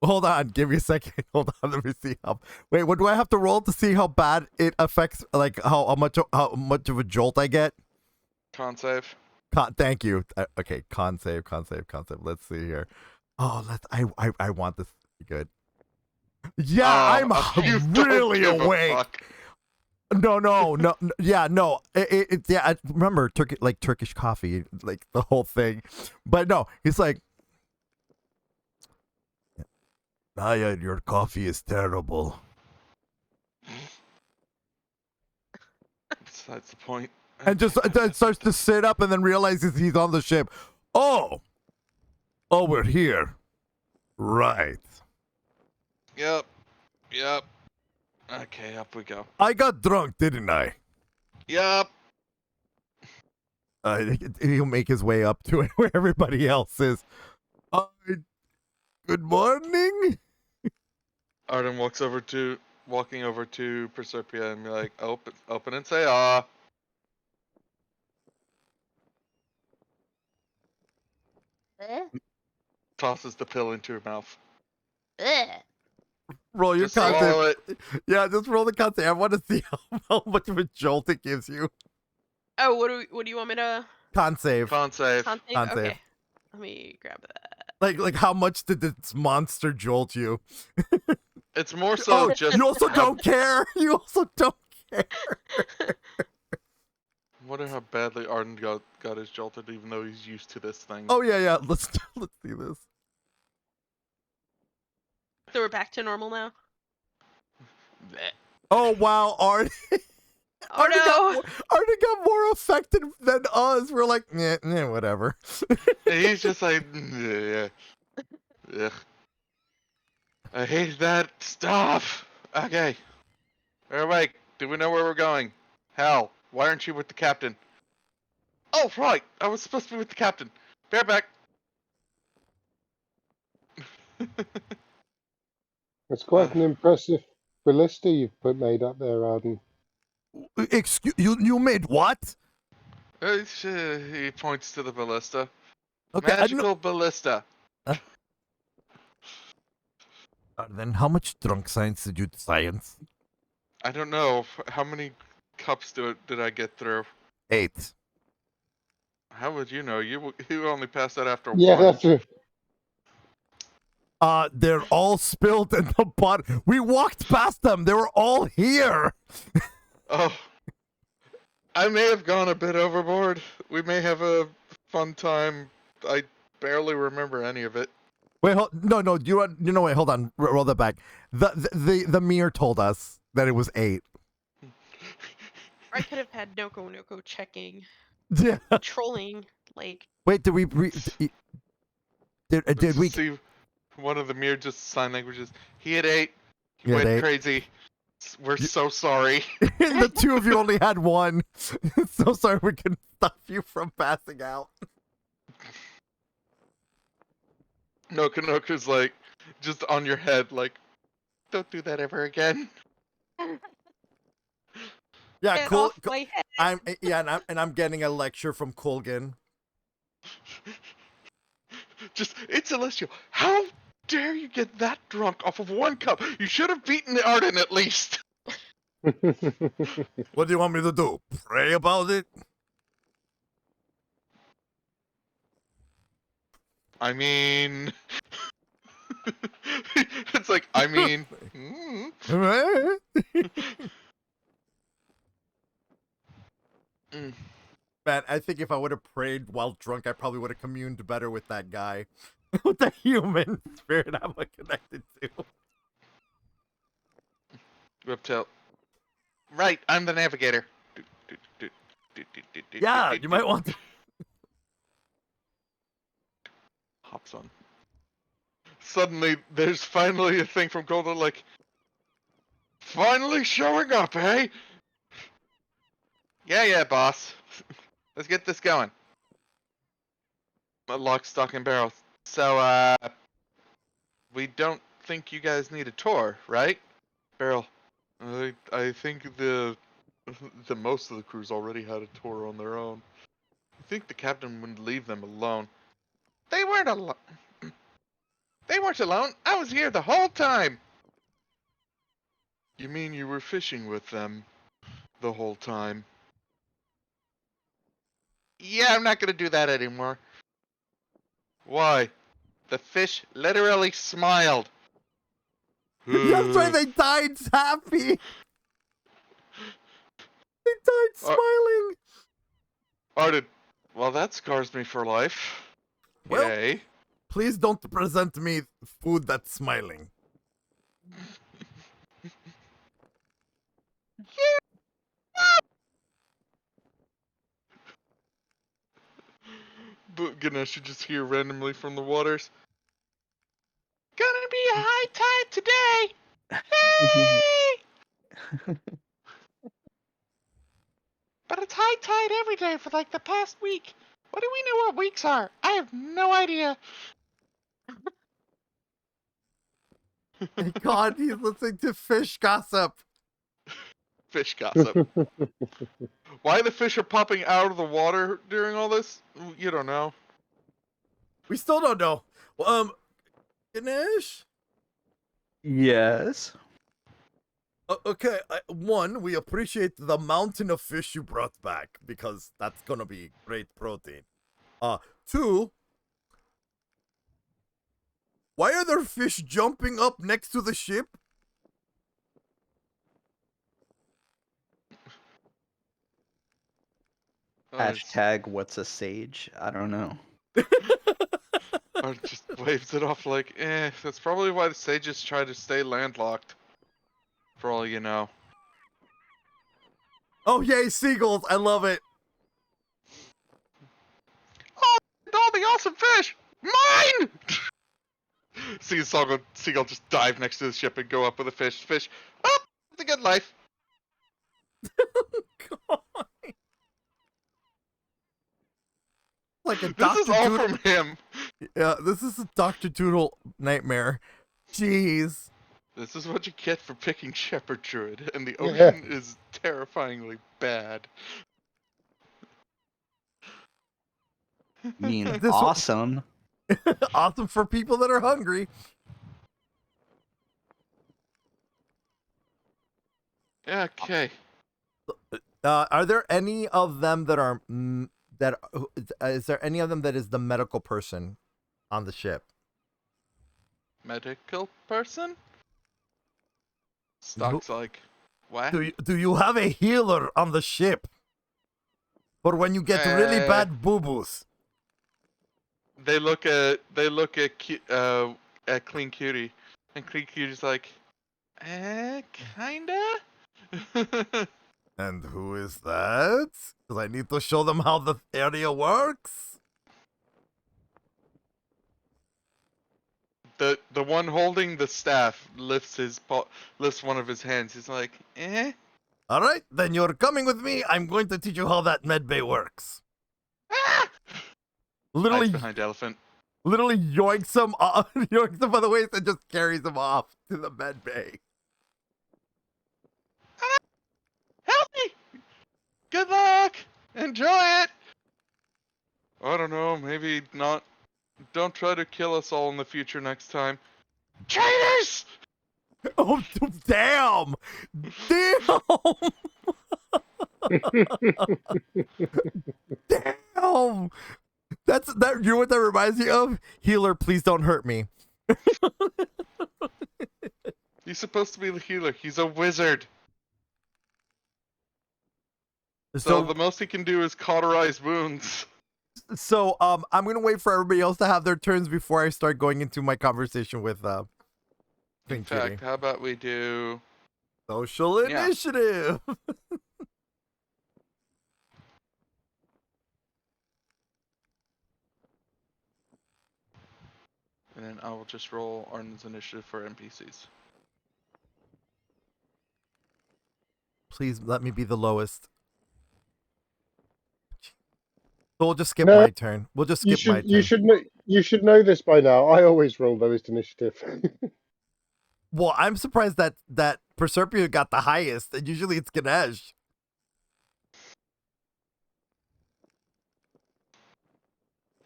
Hold on, give me a second. Hold on, let me see how. Wait, what do I have to roll to see how bad it affects? Like how much of a jolt I get? Con save. Thank you. Okay, con save. Let's see here. Oh, I want this to be good. Yeah, You I'm don't really give a awake. fuck. No. Yeah, no. I remember Turkish coffee, like the whole thing. But no, he's like, Naia, your coffee is terrible. That's the point. And just then starts to sit up and then realizes he's on the ship. Oh, we're here. Right. Yep. Okay, up we go. I got drunk, didn't I? Yep. He'll make his way up to it where everybody else is. Good morning. Arden walking over to Proserpia and be like, open and say ah. Tosses the pill into her mouth. Roll your Just swallow concept. it. Yeah, just roll the concept. I want to see how much of a jolt it gives you. Oh, what do you want me to? Con save. Con save. Con save? Con save. Okay. Let me grab that. Like how much did this monster jolt you? It's more so just. You also don't care. You also don't care. Wonder how badly Arden got his jolted, even though he's used to this thing. Oh yeah. Let's see this. So we're back to normal now. Oh wow, Arden Oh no! got more affected than us. We're like, yeah, whatever. He's just like, yeah. Ugh. I hate that stuff. Okay. Everybody, do we know where we're going? Hal, why aren't you with the captain? Oh, right. I was supposed to be with the captain. Bear back. It's quite an impressive ballista you've made up there, Arden. Excuse you made what? He points to the ballista. Okay, Magical ballista. then how much drunk science did you science? I don't know. How many cups did I get through? 8. How would you know? You only passed that after Yeah, one. that's it. They're all spilled in the pot. We walked past them. They were all here. Oh. I may have gone a bit overboard. We may have a fun time. I barely remember any of it. Wait, no, you know, wait, hold on, roll that back. The mirror told us that it was 8. I could have had Noko checking, Yeah. trolling, like. Wait, did we? Did we? See one of the mirror just sign languages? He had 8. He You had went 8. crazy. We're so sorry. The two of you only had 1. So sorry we couldn't stop you from passing out. Noko's like just on your head, like, don't do that ever again. Yeah, Get cool. off my head. I'm getting a lecture from Colgan. Just, it's Celestial. How dare you get that drunk off of 1 cup? You should have beaten the Arden at least. What do you want me to do? Pray about it? I mean, it's like, I mean, Man, I think if I would have prayed while drunk, I probably would have communed better with that guy. With the human spirit I'm connected to. Reptile. Right, I'm the navigator. Yeah, you might want to. Hops on. Suddenly, there's finally a thing from Golden, like, finally showing up, eh? Yeah, boss. Let's get this going. Lock, stock, and barrel. So, we don't think you guys need a tour, right? Barrel. I think the most of the crews already had a tour on their own. I think the captain wouldn't leave them alone. They weren't alone. They weren't alone. I was here the whole time. You mean you were fishing with them the whole time? Yeah, I'm not gonna do that anymore. Why? The fish literally smiled. That's why they died happy. They died smiling. Arden, well, that scars me for life. Well, Yay. please don't present me food that's smiling. But Ganesh, you just hear randomly from the waters. Gonna be a high tide today! Hey! But it's high tide every day for like the past week. What do we know what weeks are? I have no idea. Thank God he's listening to fish gossip. Fish gossip. Why the fish are popping out of the water during all this? You don't know. We still don't know. Well, Ganesh? Yes. Okay, one, we appreciate the mountain of fish you brought back because that's gonna be great protein. Two, why are there fish jumping up next to the ship? Hashtag what's a sage? I don't know. Or just waves it off like, that's probably why the sages try to stay landlocked. For all you know. Oh, yay, seagulls. I love it. Oh, all the awesome fish! Mine! Seagull just dive next to the ship and go up with a fish. Fish, oh, it's a good life. Like a This is Dr. all Doodle. from him. Yeah, this is a Dr. Doodle nightmare. Jeez. This is what you get for picking Shepherd Druid, and the ocean is terrifyingly bad. I mean, This one- awesome. Awesome for people that are hungry. Yeah, okay. Are there any of them that are is there any of them that is the medical person on the ship? Medical person? Stock's like, what? Do you have a healer on the ship for when you get really bad boo-boos? They look at Clean Cutie, and Clean Cutie's like, kinda. And who is that? Because I need to show them how the area works. The one holding the staff lifts one of his hands. He's like, All right, then you're coming with me. I'm going to teach you how that med bay works. ah! Literally, Hides behind elephant. literally yoinks him off, yoinks him by the waist, and just carries him off to the med bay. Help me! Good luck! Enjoy it! I don't know, maybe not. Don't try to kill us all in the future next time. Traitors! Oh, damn! Damn! Damn! That. You know what that reminds me of? Healer, please don't hurt me. He's supposed to be the healer. He's a wizard. So the most he can do is cauterize wounds. So I'm gonna wait for everybody else to have their turns before I start going into my conversation with In fact, how about we do social initiative? And then I will just roll Arden's initiative for NPCs. Please let me be the lowest. So we'll just skip No, my turn. We'll just skip my turn. You should know this by now. I always roll lowest initiative. Well, I'm surprised that Proserpia got the highest, and usually it's Ganesh.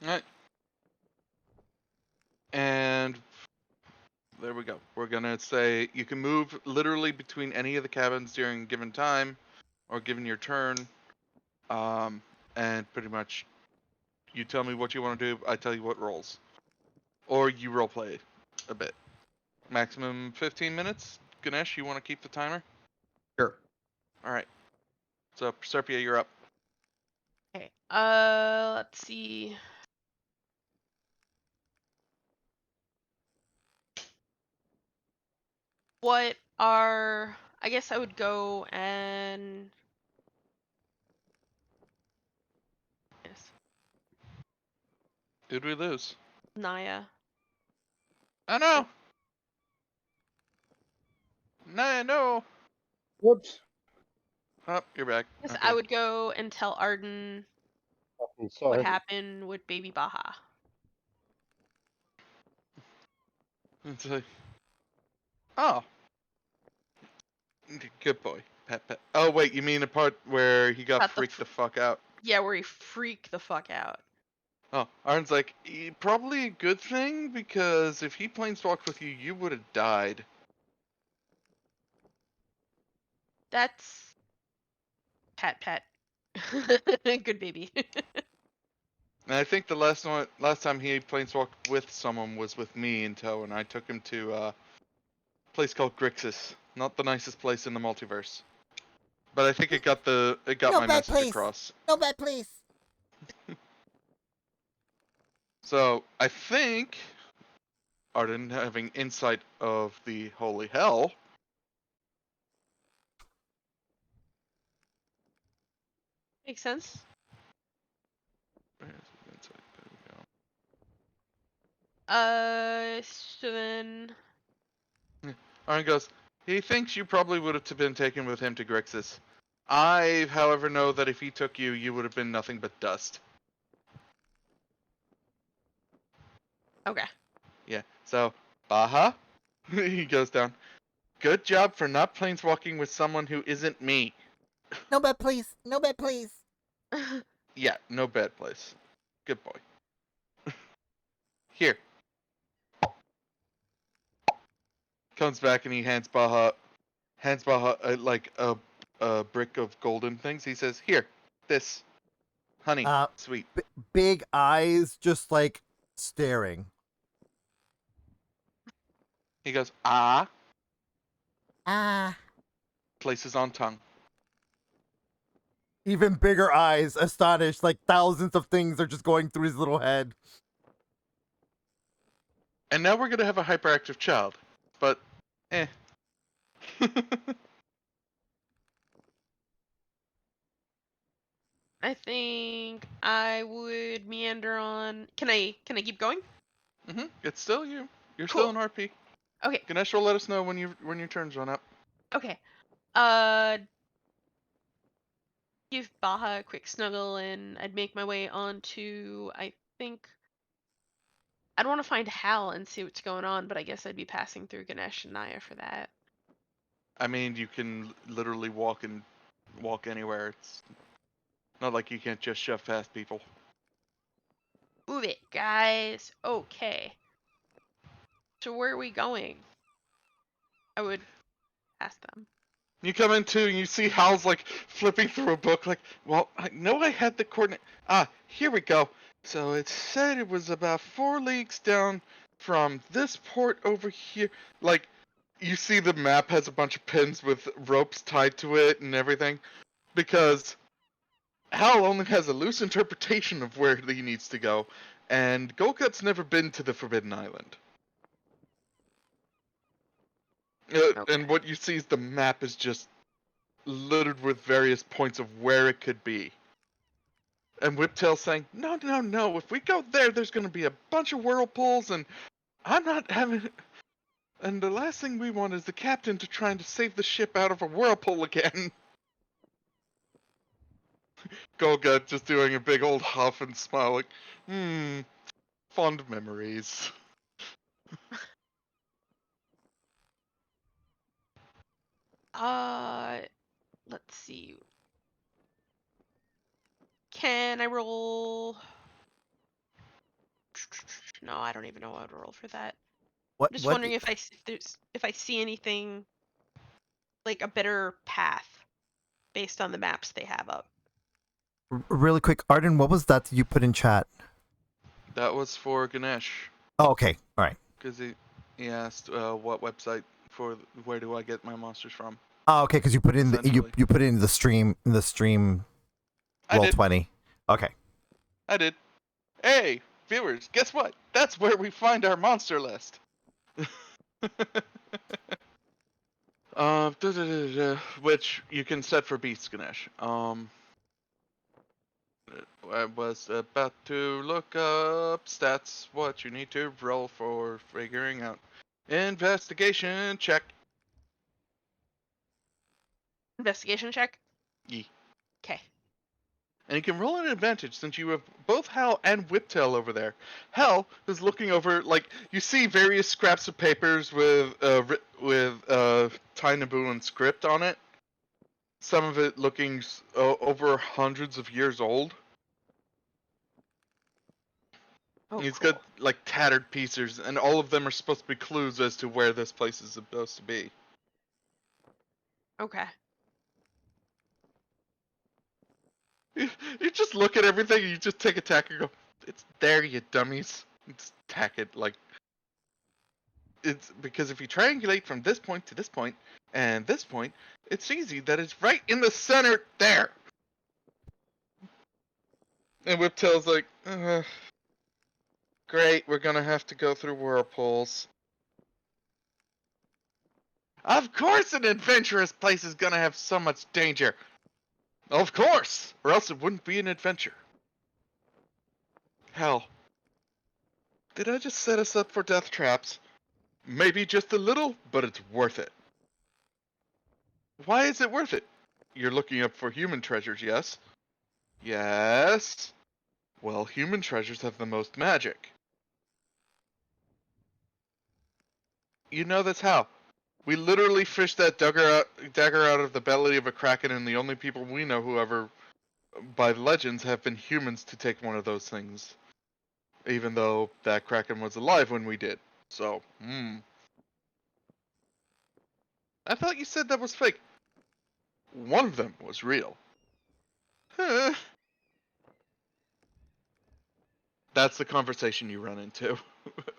Alright. And there we go. We're gonna say you can move literally between any of the cabins during a given time or given your turn. And pretty much you tell me what you want to do, I tell you what rolls. Or you roleplay a bit. Maximum 15 minutes. Ganesh, you want to keep the timer? Sure. Alright. So, Proserpia, you're up. Okay. Let's see. I guess I would go and. Yes. Who'd we lose? Naia. Oh no! Naia, no! Whoops. Oh, you're back. Yes, Okay. I would go and tell Arden I'm what sorry. happened with Baby Baja. It's like, oh. Good boy. Pat. Oh, wait, you mean the part where he got freaked the fuck out? Yeah, where he freaked the fuck out. Oh, Arden's like, probably a good thing, because if he planeswalked with you, you would have died. That's pat. Good baby. And I think the last time he planeswalked with someone was with me in tow, and I took him to a place called Grixis. Not the nicest place in the multiverse. But I think it got my message across. No bad, please. So I think Arden, having insight of the holy hell, Makes sense. where is the insight? There we go. So then, Arden goes, he thinks you probably would have been taken with him to Grixis. I, however, know that if he took you, you would have been nothing but dust. okay. Yeah, so, Baha? He goes down. Good job for not planeswalking with someone who isn't me. No bet, please. No bet, please. Yeah, no bad place. Good boy. Here. Comes back and he hands Baha like a brick of golden things. He says, "Here, this, honey, Uh, sweet." Big eyes, just like staring. He goes, "Ah," Ah. places on tongue. Even bigger eyes, astonished, like thousands of things are just going through his little head. And now we're gonna have a hyperactive child, but, eh. I think I would meander on. Can I keep going? It's still you. You're Cool. still an RP. Okay. Ganesh will let us know when your turns run up. Okay. Give Baha a quick snuggle, and I'd make my way onto. I think I'd want to find Hal and see what's going on, but I guess I'd be passing through Ganesh and Naia for that. I mean, you can literally walk anywhere. It's not like you can't just shove past people. Move it, guys. Okay. So where are we going? I would ask them. You come in too, and you see Hal's like flipping through a book, like, well, I know I had the coordinate. Ah, here we go. So it said it was about 4 leagues down from this port over here. Like, you see the map has a bunch of pins with ropes tied to it and everything, because Hal only has a loose interpretation of where he needs to go, and Golgut's never been to the Forbidden Island. Okay. And what you see is the map is just littered with various points of where it could be. And Whiptail saying, no, no, no, if we go there, there's going to be a bunch of whirlpools, and I'm not having... And the last thing we want is the captain to trying to save the ship out of a whirlpool again. Golgut just doing a big old huff and smile like, fond memories. Let's see. Can I roll? No, I don't even know how to roll for that. What? I'm just What? wondering if I see anything like a better path based on the maps they have up. Really quick, Arden, what was that you put in chat? That was for Ganesh, Oh, okay. All right. because he asked what website for where do I get my monsters from. Oh, okay, because you put in the Essentially. you put it in the stream I roll did. 20. Okay. I did. Hey, viewers, guess what? That's where we find our monster list. Which you can set for beasts, Ganesh. I was about to look up stats. What you need to roll for figuring out. Investigation check. Investigation check. Yee. Okay. And you can roll an advantage since you have both Hal and Whiptail over there. Hal is looking over, like, you see various scraps of papers with Thai-Naboo and script on it. Some of it looking over hundreds of years old. Oh, He's cool. got like tattered pieces, and all of them are supposed to be clues as to where this place is supposed to be. Okay. You just look at everything, and you just take a tack and go, "It's there, you dummies." And just tack it like it's because if you triangulate from this point to this point and this point, it's easy that it's right in the center there. And Whiptail's like, Great, we're gonna have to go through whirlpools. Of course an adventurous place is gonna have so much danger. Of course, or else it wouldn't be an adventure. Hell, did I just set us up for death traps? Maybe just a little, but it's worth it. Why is it worth it? You're looking up for human treasures, yes? Yes. Well, human treasures have the most magic. You know that's how. We literally fished that dagger out of the belly of a kraken, and the only people we know who ever, by legends, have been humans to take one of those things. Even though that kraken was alive when we did. So, I thought you said that was fake. One of them was real. Huh. That's the conversation you run into.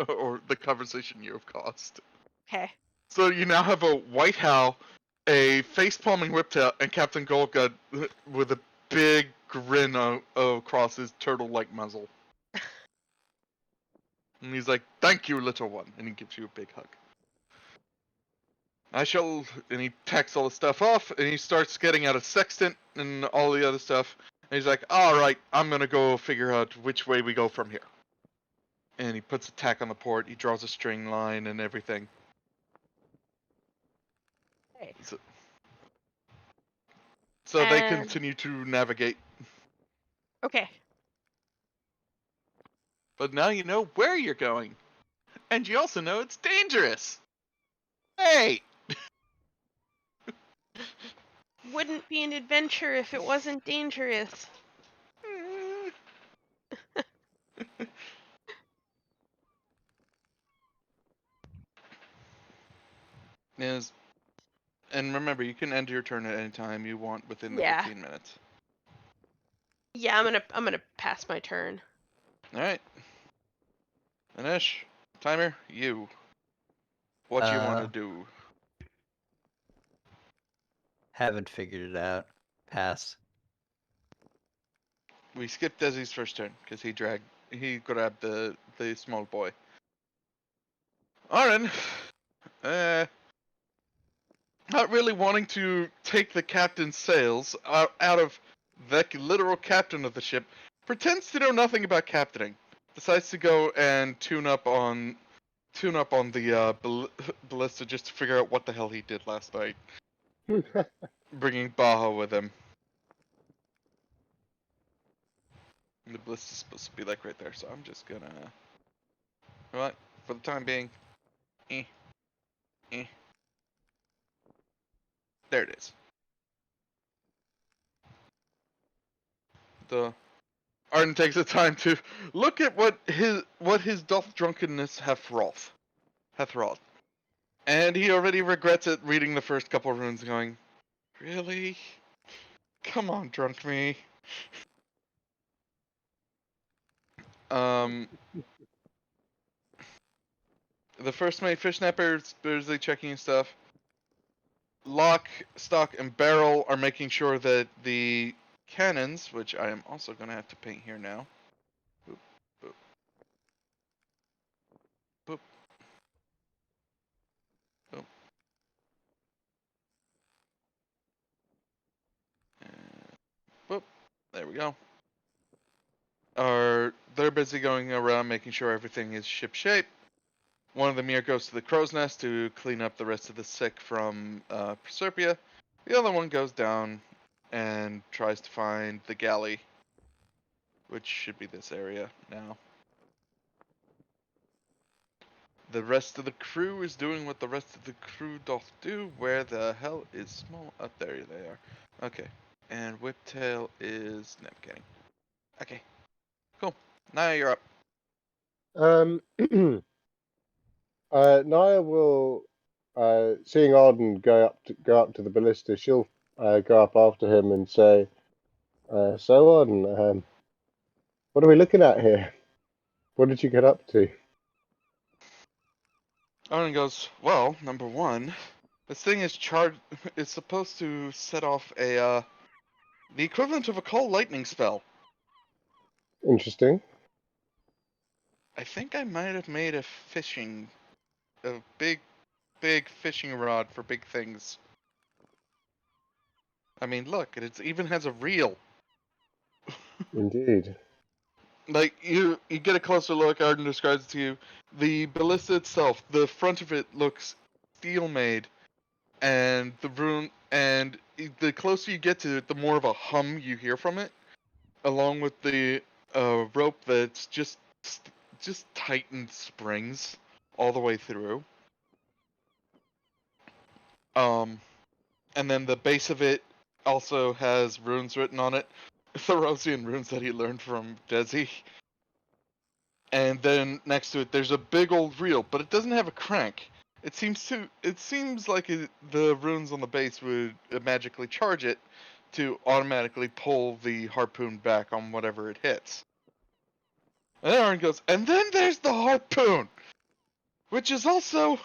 Or the conversation you have caused. Okay. So you now have a white Hal, a face-palming Whiptail, and Captain Goldgut with a big grin across his turtle-like muzzle. And he's like, "Thank you, little one," and he gives you a big hug. And he tacks all the stuff off, and he starts getting out a sextant and all the other stuff. And he's like, "Alright, I'm gonna go figure out which way we go from here." And he puts a tack on the port, he draws a string line and everything. Hey. So they And- continue to navigate. Okay. But now you know where you're going. And you also know it's dangerous. Hey! Wouldn't be an adventure if it wasn't dangerous. Yes. And remember, you can end your turn at any time you want within the Yeah. 15 minutes. Yeah, I'm gonna pass my turn. Alright. Ganesh, timer, you. What you want to do? Haven't figured it out. Pass. We skipped Desi's first turn, because he grabbed the small boy. Arden, not really wanting to take the captain's sails out of the literal captain of the ship, pretends to know nothing about captaining. Decides to go and tune up on the ballista just to figure out what the hell he did last night, bringing Baja with him. And the ballista's supposed to be like right there, so I'm just gonna, you know what? For the time being, there it is. The Arden takes the time to look at what his doth drunkenness hath wrought. And he already regrets it reading the first couple of runes going, really? Come on, drunk me. The first mate fish snappers busy checking stuff. Lock, stock, and barrel are making sure that the cannons, which I am also going to have to paint here now. Boop, boop, boop, boop. And boop. There we go. They're busy going around making sure everything is ship shape. One of them here goes to the crow's nest to clean up the rest of the sick from Proserpia. The other one goes down and tries to find the galley, which should be this area now. The rest of the crew is doing what the rest of the crew doth do. Where the hell is small? Oh, there they are. Okay. And Whiptail is navigating. Okay. Cool. Now you're up. Naia will, seeing Arden go up to the ballista, she'll go up after him and say, "So Arden, what are we looking at here? What did you get up to?" Arden goes, well, number one, this thing is charged. It's supposed to set off the equivalent of a cold lightning spell. Interesting. I think I might have made a big fishing rod for big things. I mean, look, it even has a reel. Indeed. Like, you get a closer look, Arden describes it to you. The ballista itself, the front of it looks steel-made, and the closer you get to it, the more of a hum you hear from it, along with the rope that's just tightened springs all the way through. And then the base of it also has runes written on it, Therosian runes that he learned from Desi. And then next to it, there's a big old reel, but it doesn't have a crank. It seems like the runes on the base would magically charge it to automatically pull the harpoon back on whatever it hits. And then Arden goes, and then there's the harpoon, which is also,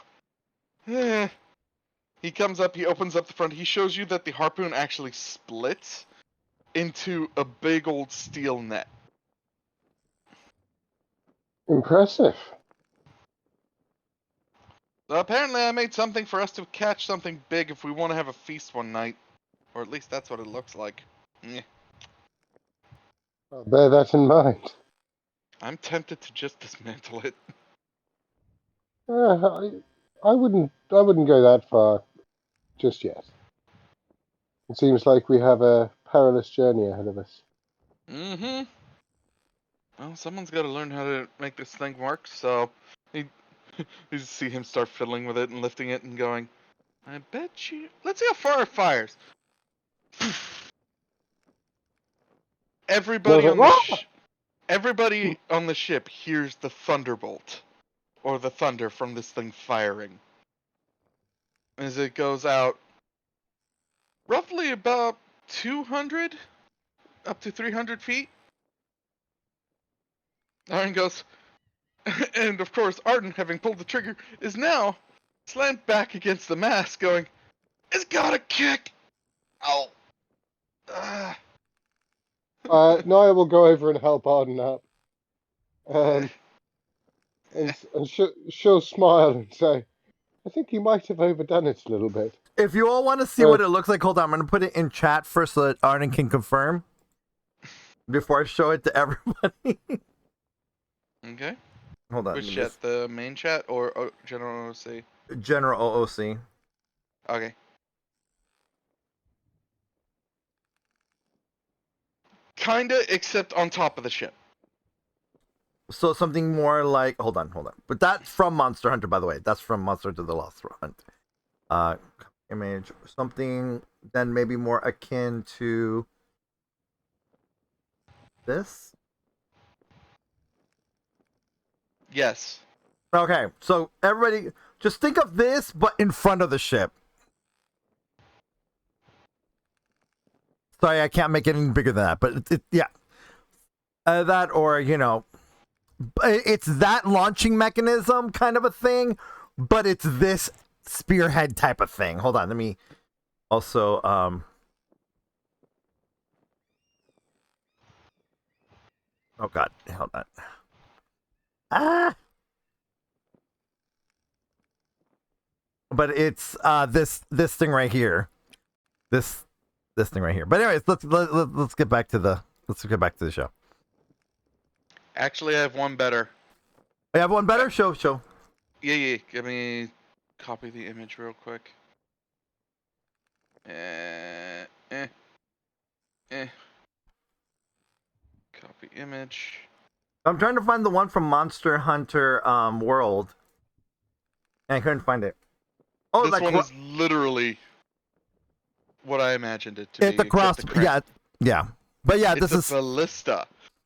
He comes up, he opens up the front, he shows you that the harpoon actually splits into a big old steel net. Impressive. So apparently I made something for us to catch something big if we want to have a feast one night. Or at least that's what it looks like. I'll bear that in mind. I'm tempted to just dismantle it. I wouldn't go that far just yet. It seems like we have a perilous journey ahead of us. Mm-hmm. Well, someone's got to learn how to make this thing work, so you just see him start fiddling with it and lifting it and going, I bet you... Let's see how far it fires. Everybody on the everybody on the ship hears the thunderbolt, or the thunder from this thing firing, as it goes out roughly about 200 up to 300 feet. Arden goes, and of course Arden, having pulled the trigger, is now slammed back against the mast going, it's got a kick! Oh! Naia will go over and help Arden up. And she'll smile and say, I think you might have overdone it a little bit. If you all want to see what it looks like, hold on. I'm going to put it in chat first so that Arden can confirm before I show it to everybody. Okay. Hold on. Which chat? The main chat or General OOC? General OOC. Okay. Kinda, except on top of the ship. So something more like, hold on. But that's from Monster Hunter, by the way. That's from Monster Hunter: The Lost Hunt. Image, something then maybe more akin to this. Yes. Okay, so everybody, just think of this, but in front of the ship. Sorry, I can't make it any bigger than that, but yeah. That, or, it's that launching mechanism kind of a thing, but it's this spearhead type of thing. Hold on, let me also, oh god, hold on. But it's this thing right here. This thing right here. But anyways, let's get back to the show. Actually, I have one better. I have one better? Show. Yeah. Let me copy the image real quick. Copy image. I'm trying to find the one from Monster Hunter World. And I couldn't find it. Oh, this one is literally what I imagined it to be. It's a cross. Yeah. But yeah, this is ballista.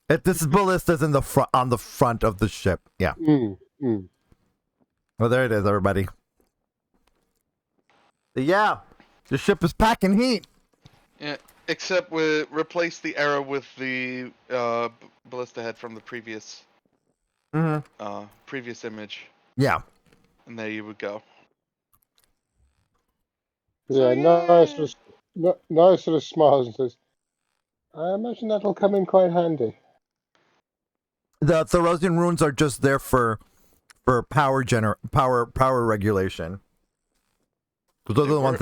This is ballistas in the front, on the front of the ship. Yeah. Well, there it is, everybody. Yeah, the ship is packing heat. Yeah, except replace the arrow with the ballista head from the previous previous image. Yeah. And there you would go. Yeah, Naia sort of smiles and says, I imagine that'll come in quite handy. The Therosian runes are just there for power regulation. Because those are the ones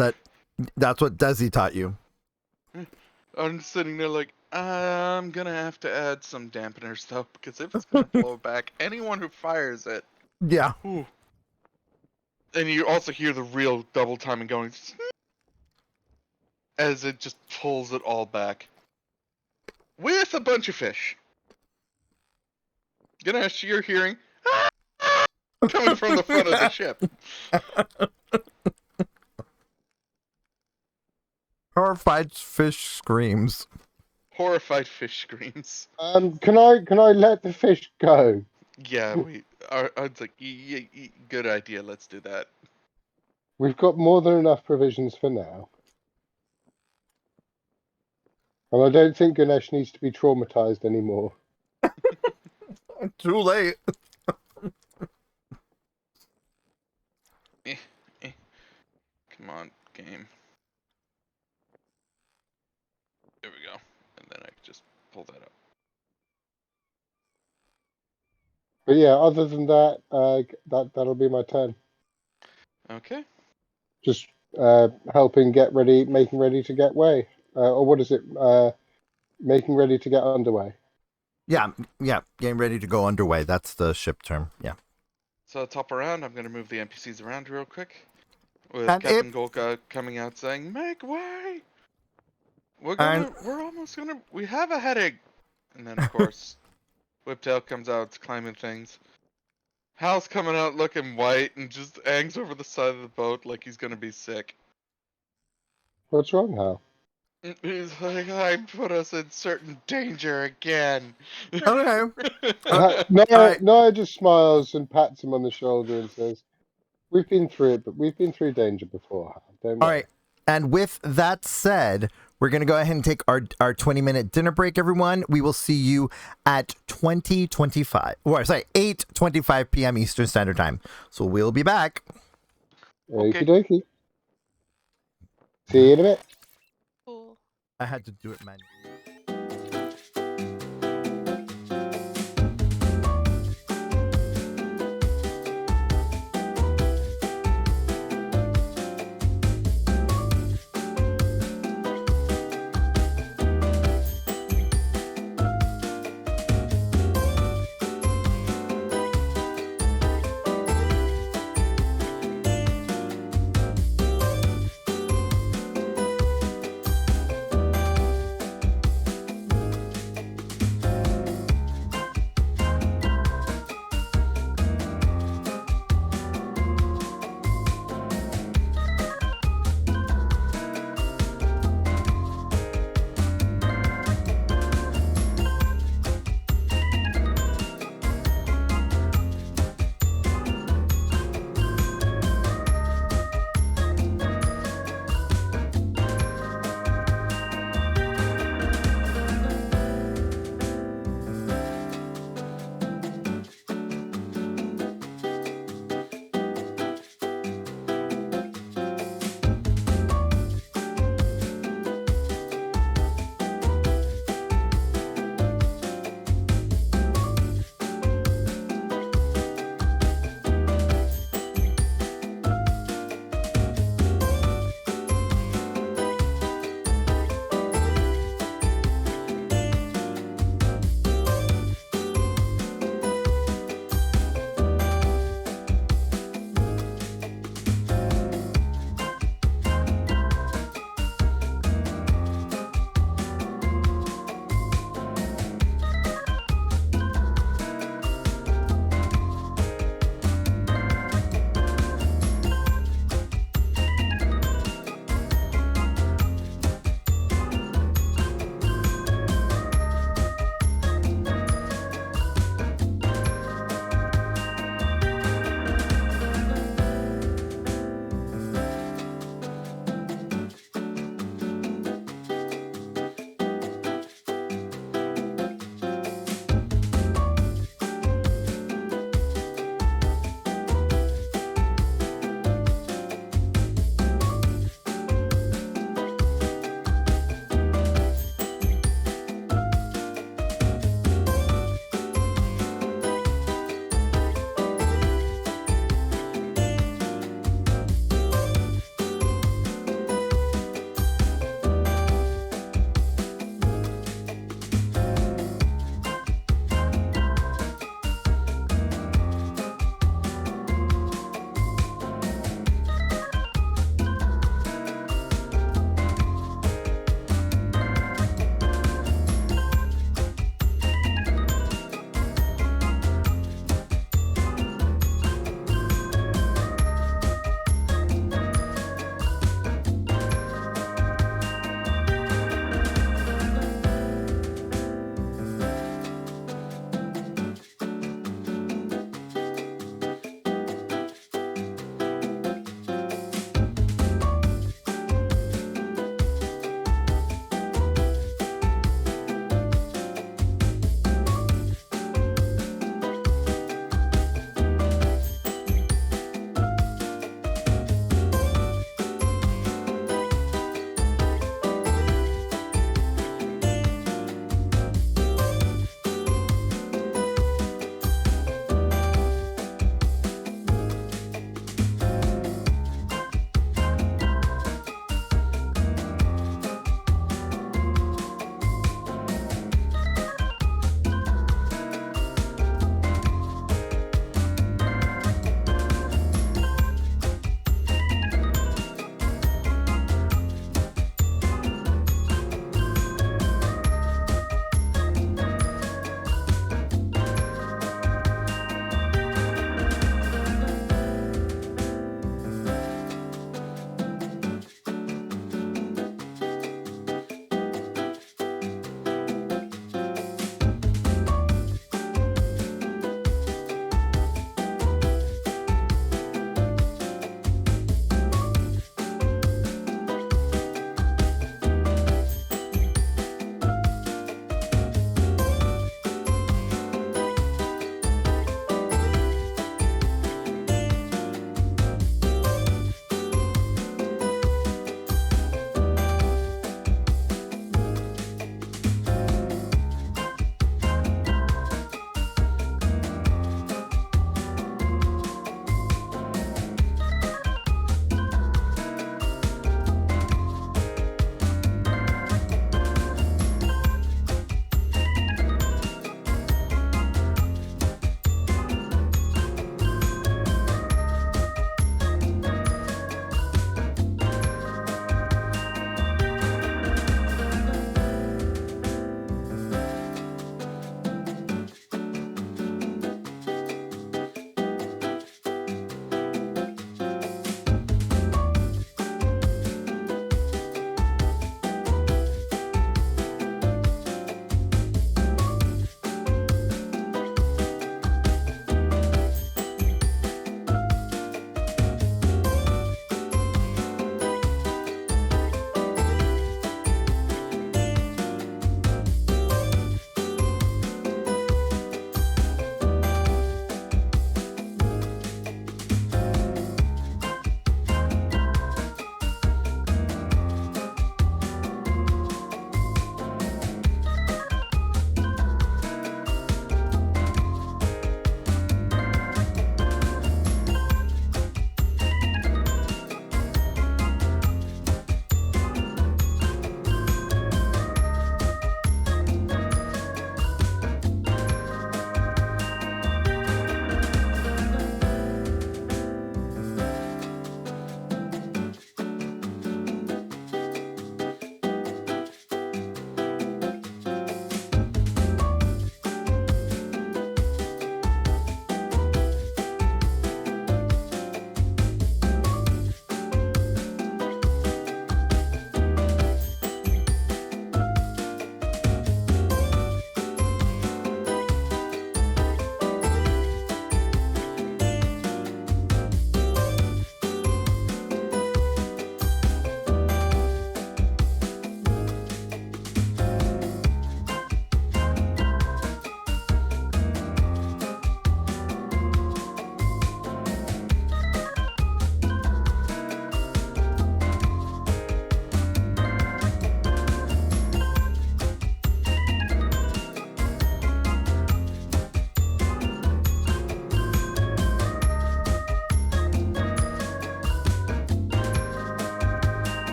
that's what Desi taught you. I'm sitting there like, I'm gonna have to add some dampeners though, because if it's gonna blow back anyone who fires it, Yeah. whew. And you also hear the real double timing going as it just pulls it all back. With a bunch of fish. Ganesh, you're hearing coming from the front of the ship. Horrified fish screams. Horrified fish screams. Can I let the fish go? Yeah, I'd like, good idea, let's do that. We've got more than enough provisions for now. And I don't think Ganesh needs to be traumatized anymore. Too late. Come on, game. There we go. And then I can just pull that up. But yeah, other than that, that'll be my turn. Okay. Just helping making ready to get way. Or what is it? Making ready to get underway. Yeah, getting ready to go underway. That's the ship term. Yeah. So I'll top around. I'm going to move the NPCs around real quick. With And Captain Golka coming out saying, make way! We're almost gonna, we have a headache! And then, of course, Whiptail comes out climbing things. Hal's coming out looking white and just hangs over the side of the boat like he's gonna be sick. What's wrong, Hal? He's like, I put us in certain danger again. Okay. Naia just smiles and pats him on the shoulder and says, "We've been through it, but we've been through danger before, Hal. Don't All worry." right. And with that said, we're going to go ahead and take our 20-minute dinner break, everyone. We will see you at 8:25 p.m. Eastern Standard Time. So we'll be back. Okay. Okie dokie. See you in a bit. Cool. I had to do it manually.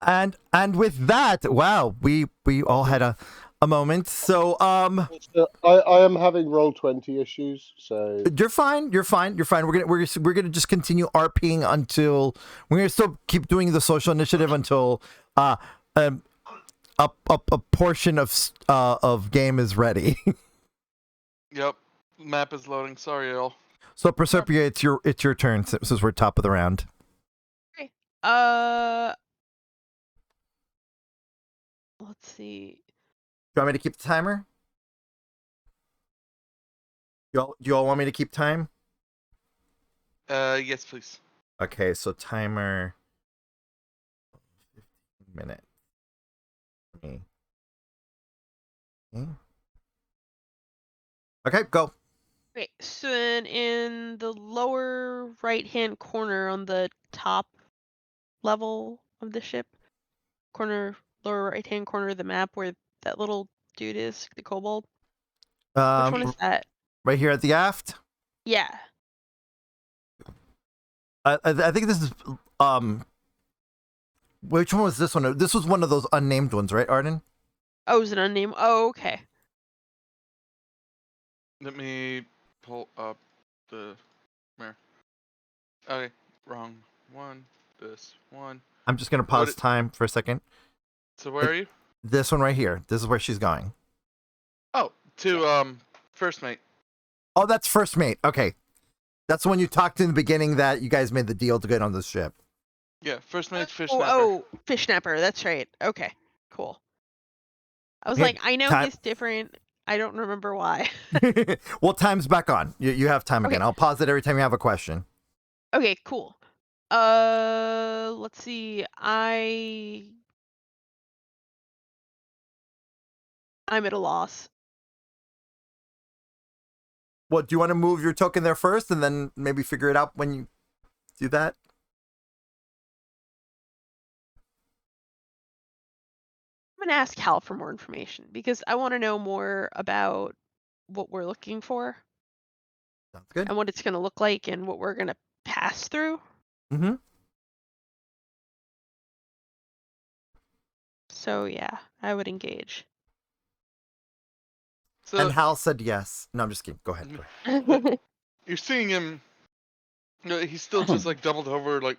And with that, wow, we all had a moment. So I am having Roll20 issues, so you're fine. You're fine. We're gonna just continue RPing until we're gonna still keep doing the social initiative until a portion of game is ready. Yep. Map is loading. Sorry, y'all. So Proserpia, it's your turn since we're top of the round. Okay. Let's see. Do you want me to keep the timer? Do you all want me to keep time? Yes, please. Okay, so timer 15 minutes. Okay, go. Okay, so then in the lower right-hand corner on the top level of the ship, lower right-hand corner of the map where that little dude is, the kobold. Which one is that? Right here at the aft. Yeah. I think this is which one was this one? This was one of those unnamed ones, right, Arden? Oh, is it unnamed? Oh, okay. Let me pull up the mirror. Okay, wrong one. This one. I'm just gonna pause time for a second. So where are you? This one right here. This is where she's going. Oh, to first mate. Oh, that's first mate. Okay, that's when you talked in the beginning that you guys made the deal to get on the ship. Yeah, first mate's fish snapper. Oh, fish snapper. That's right. Okay, cool. I was like, I know he's different. I don't remember why. Well, time's back on. You have time again. Okay. I'll pause it every time you have a question. Okay, cool. Let's see. I'm at a loss. What, do you want to move your token there first and then maybe figure it out when you do that? I'm gonna ask Hal for more information because I want to know more about what we're looking for. Sounds good. And what it's gonna look like and what we're gonna pass through. Mm-hmm. So yeah, I would engage. So, and Hal said yes. No, I'm just kidding. Go ahead. You're seeing him. He's still just like doubled over, like.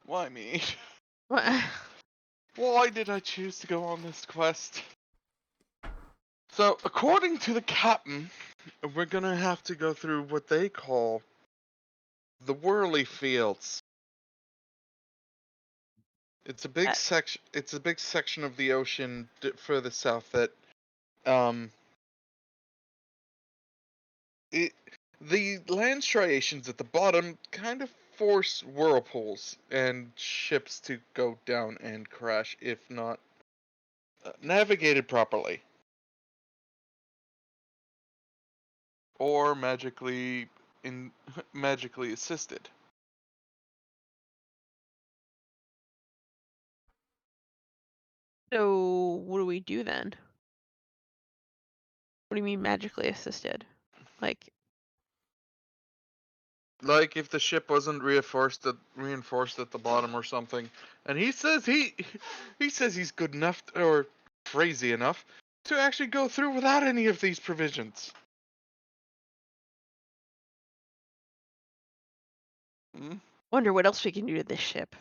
Why me? Why did I choose to go on this quest? So, according to the captain, we're gonna have to go through what they call the whirly fields. It's a big section. It's a big section of the ocean further south that, the land striations at the bottom kind of force whirlpools and ships to go down and crash if not navigated properly. Or magically assisted. So what do we do then? What do you mean magically assisted? Like if the ship wasn't reinforced at the bottom or something, and he says he's good enough or crazy enough to actually go through without any of these provisions. Wonder what else we can do to this ship.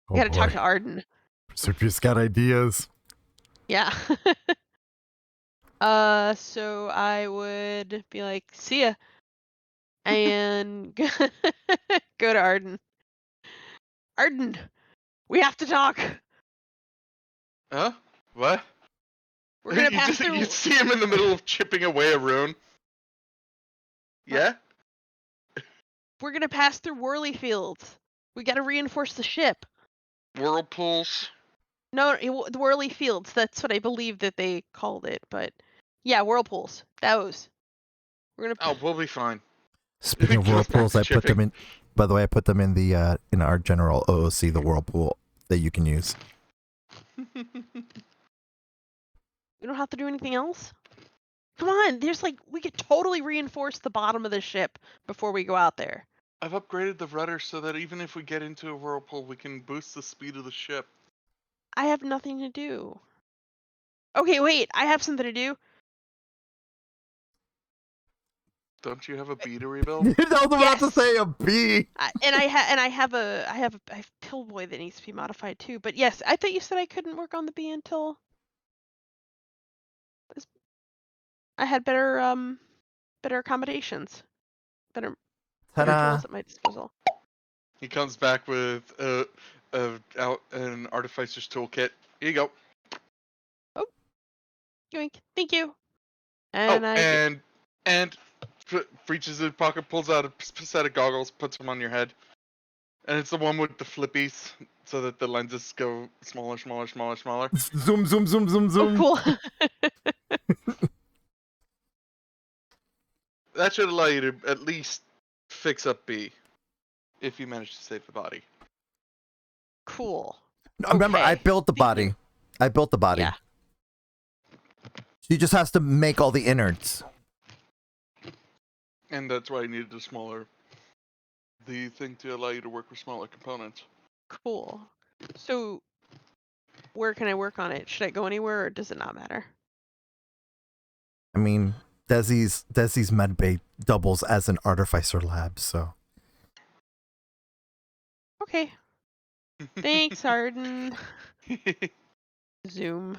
We gotta talk to Arden. Proserpia's got ideas. Yeah. So I would be like, see ya. And go to Arden. Arden, we have to talk. Huh? What? We're gonna pass through. You see him in the middle of chipping away a rune. Yeah? We're gonna pass through whirly fields. We gotta reinforce the ship. Whirlpools? No, the whirly fields. That's what I believe that they called it. But yeah, whirlpools. Those. We're gonna. Oh, we'll be fine. Speaking of Goes back whirlpools, to I put them chipping. in. By the way, I put them in the in our general OOC, the whirlpool that you can use. We don't have to do anything else. Come on, we could totally reinforce the bottom of the ship before we go out there. I've upgraded the rudder so that even if we get into a whirlpool, we can boost the speed of the ship. I have nothing to do. Okay, wait. I have something to do. Don't you have a bee to rebuild? I was about to Yes! say a bee. I have Pillboy that needs to be modified too. But yes, I thought you said I couldn't work on the bee until I had better accommodations, better Ta-da. tools at my disposal. He comes back with an artificer's toolkit. Here you go. Yoink. Thank you. Oh, And and reaches in his pocket, pulls out a set of goggles, puts them on your head, and it's the one with the flippies, so that the lenses go smaller, smaller, smaller, smaller. Zoom, zoom, zoom, zoom, zoom. cool. That should allow you to at least fix up B, if you manage to save the body. Cool. Remember, I Okay. built the Thank you. body. I built the body. Yeah. She just has to make all the innards. And that's why I needed the thing to allow you to work with smaller components. Cool. So, where can I work on it? Should I go anywhere, or does it not matter? I mean, Desi's medbay doubles as an artificer lab, so. Okay. Thanks, Arden. Zoom.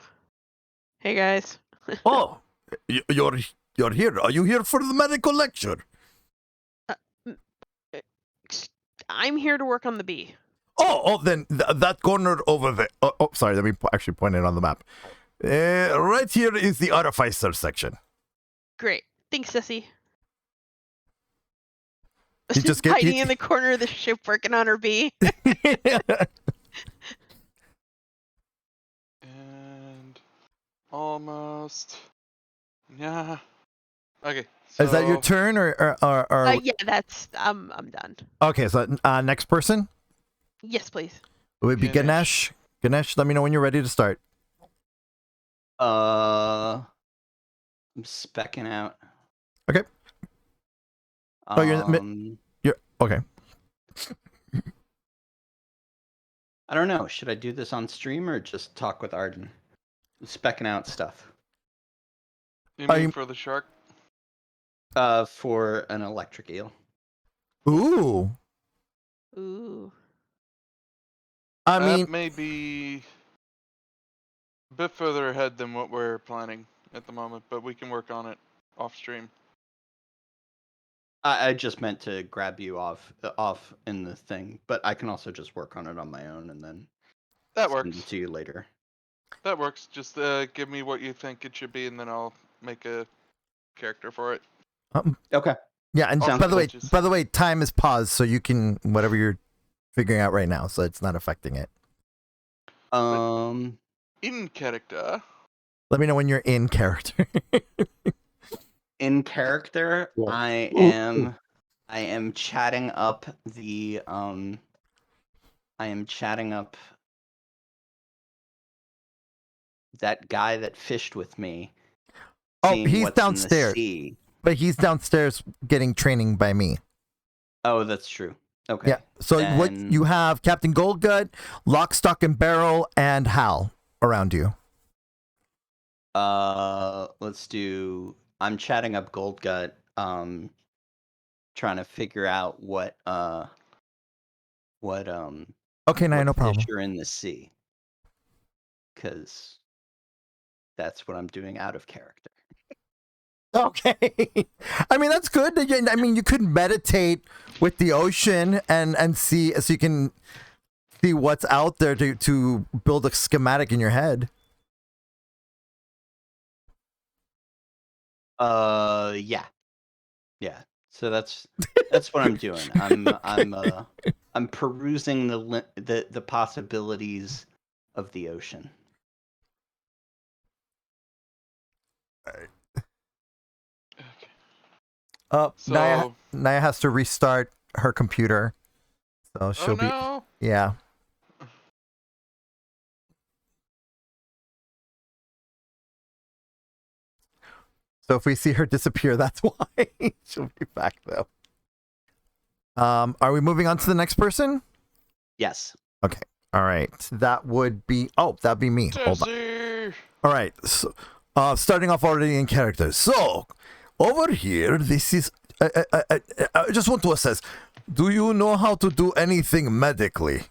Hey guys. Oh, you're here. Are you here for the medical lecture? I'm here to work on the bee. Oh, then that corner over there. Oh, sorry. Let me actually point it on the map. Right here is the artificer section. Great. Thanks, Desi. You just get hiding in the corner of the ship working on her bee. And almost. Yeah. Okay. So, Is that your turn, or Yeah, that's I'm done. Okay, so next person Yes, please. it would be Ganesh. Ganesh, let me know when you're ready to start. I'm specking out. Okay. Oh, you're okay. I don't know. Should I do this on stream or just talk with Arden? I'm specking out stuff. You mean for the shark? For an electric eel. Ooh. Ooh. I mean, that may be a bit further ahead than what we're planning at the moment, but we can work on it off stream. I just meant to grab you off in the thing, but I can also just work on it on my own and then That send works. it to you later. That works. Just give me what you think it should be, and then I'll make a character for it. Okay. yeah, and Sounds by the way, time is paused, so you can whatever you're figuring out right now, so it's not affecting it. In character. Let me know when you're in character. In character, Yeah. I am chatting up the that guy that fished with me. Oh, seeing he's what's in the downstairs. sea. But he's downstairs getting training by me. Oh, that's true. Okay. Yeah. So what then- you have Captain Goldgut, Lock, Stock, and Barrel, and Hal around you. Let's do. I'm chatting up Goldgut. Trying to figure out what Okay, Naia, no problem. fish are in the sea. Because that's what I'm doing out of character. Okay. I mean, that's good. I mean, you could meditate with the ocean and see, so you can see what's out there to build a schematic in your head. Yeah. So that's what I'm doing. I'm perusing the possibilities of the ocean. So, Naia has to restart her computer, so she'll be. Yeah. So if we see her disappear, that's why. She'll be back though. Are we moving on to the next person? Yes. Okay. All right. That would be. Oh, that'd be me. Hold on. Desi! All right. So, starting off already in characters. So, over here, this is. I just want to assess. Do you know how to do anything medically?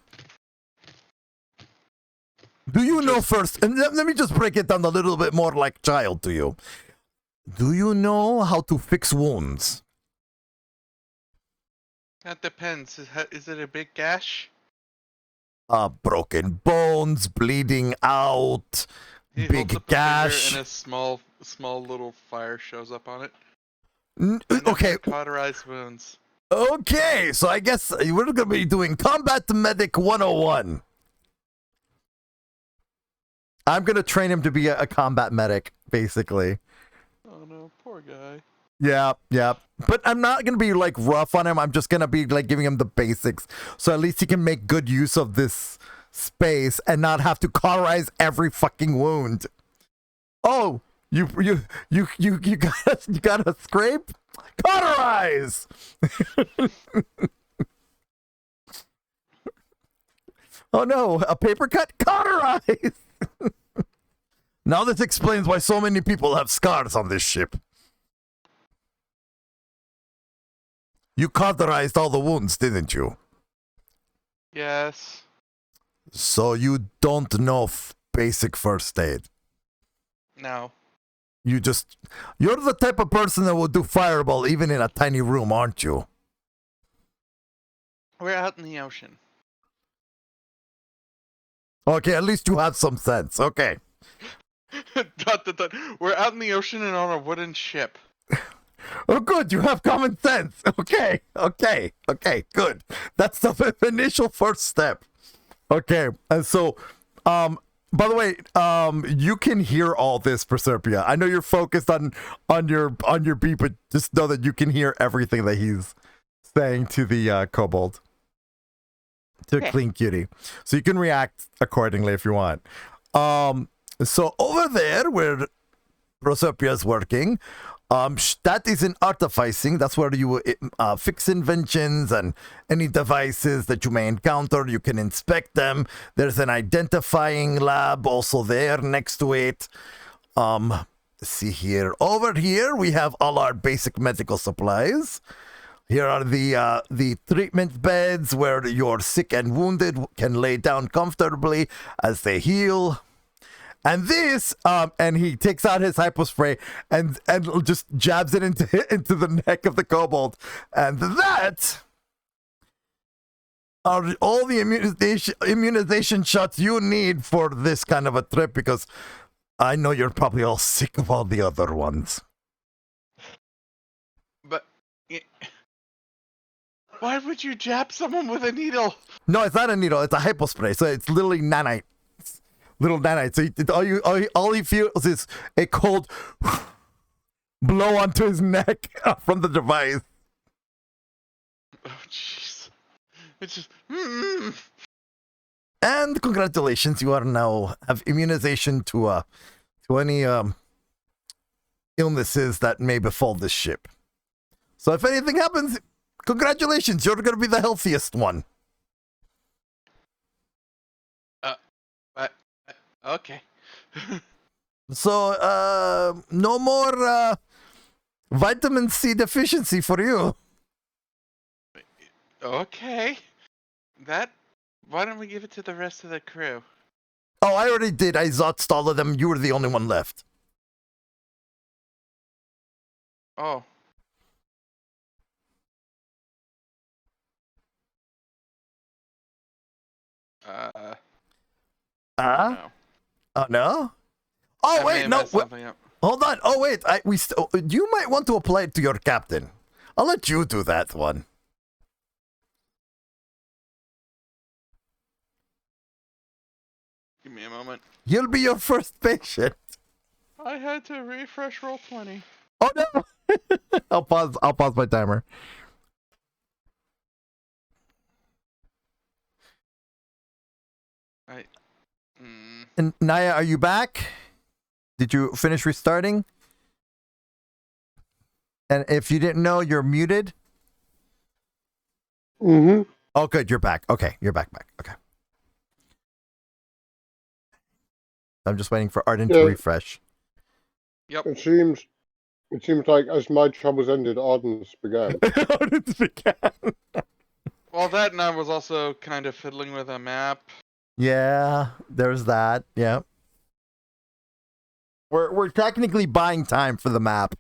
Do you know first? And let me just break it down a little bit more like child to you. Do you know how to fix wounds? That depends. Is it a big gash? Broken bones, bleeding out, He holds big up a finger gash. and a small little fire shows up on it. Okay. Cauterized wounds. Okay, so I guess we're going to be doing Combat Medic 101. I'm going to train him to be a combat medic, basically. Oh no, poor guy. Yeah. But I'm not going to be, like, rough on him. I'm just going to be, like, giving him the basics. So at least he can make good use of this space and not have to cauterize every fucking wound. Oh, you got a scrape? Cauterize! Oh no, a paper cut? Cauterize! Now this explains why so many people have scars on this ship. You cauterized all the wounds, didn't you? Yes. So you don't know basic first aid. No. You're the type of person that will do fireball even in a tiny room, aren't you? We're out in the ocean. Okay, at least you have some sense. Okay. We're out in the ocean and on a wooden ship. Oh, good. You have common sense. Okay, good. That's the initial first step. Okay, and so, by the way, you can hear all this, Proserpia. I know you're focused on your beat, but just know that you can hear everything that he's saying to the kobold, to Clean Cutie. So you can react accordingly if you want. So over there, where Proserpia is working, that is in artificing. That's where you fix inventions and any devices that you may encounter. You can inspect them. There's an identifying lab also there next to it. See here. Over here, we have all our basic medical supplies. Here are the treatment beds where your sick and wounded can lay down comfortably as they heal. And this, and he takes out his hypospray and just jabs it into the neck of the kobold. And that are all the immunization shots you need for this kind of a trip, because I know you're probably all sick of all the other ones. But why would you jab someone with a needle? No, it's not a needle. It's a hypospray. So it's literally nanite. Little nanite. So all he feels is a cold blow onto his neck from the device. Oh, jeez. It's just... And congratulations, you are now have immunization to any illnesses that may befall this ship. So if anything happens, congratulations, you're going to be the healthiest one. Okay. So, no more vitamin C deficiency for you. Okay. Why don't we give it to the rest of the crew? Oh, I already did. I zotzed all of them. You were the only one left. Oh. No. Oh, no? Oh, wait, no. Hold on. Oh, wait. You might want to apply it to your captain. I'll let you do that one. Give me a moment. You'll be your first patient. I had to refresh Roll20. Oh, no. I'll pause my timer. And Naia, are you back? Did you finish restarting? And if you didn't know, you're muted. Mm-hmm. Oh, good. You're back. Okay, you're back. Okay. I'm just waiting for Arden to Yeah, refresh. Yep. it seems like as my troubles ended, Arden's began. Arden's began. Well, that and I was also kind of fiddling with a map. Yeah, there's that. Yeah. We're technically buying time for the map.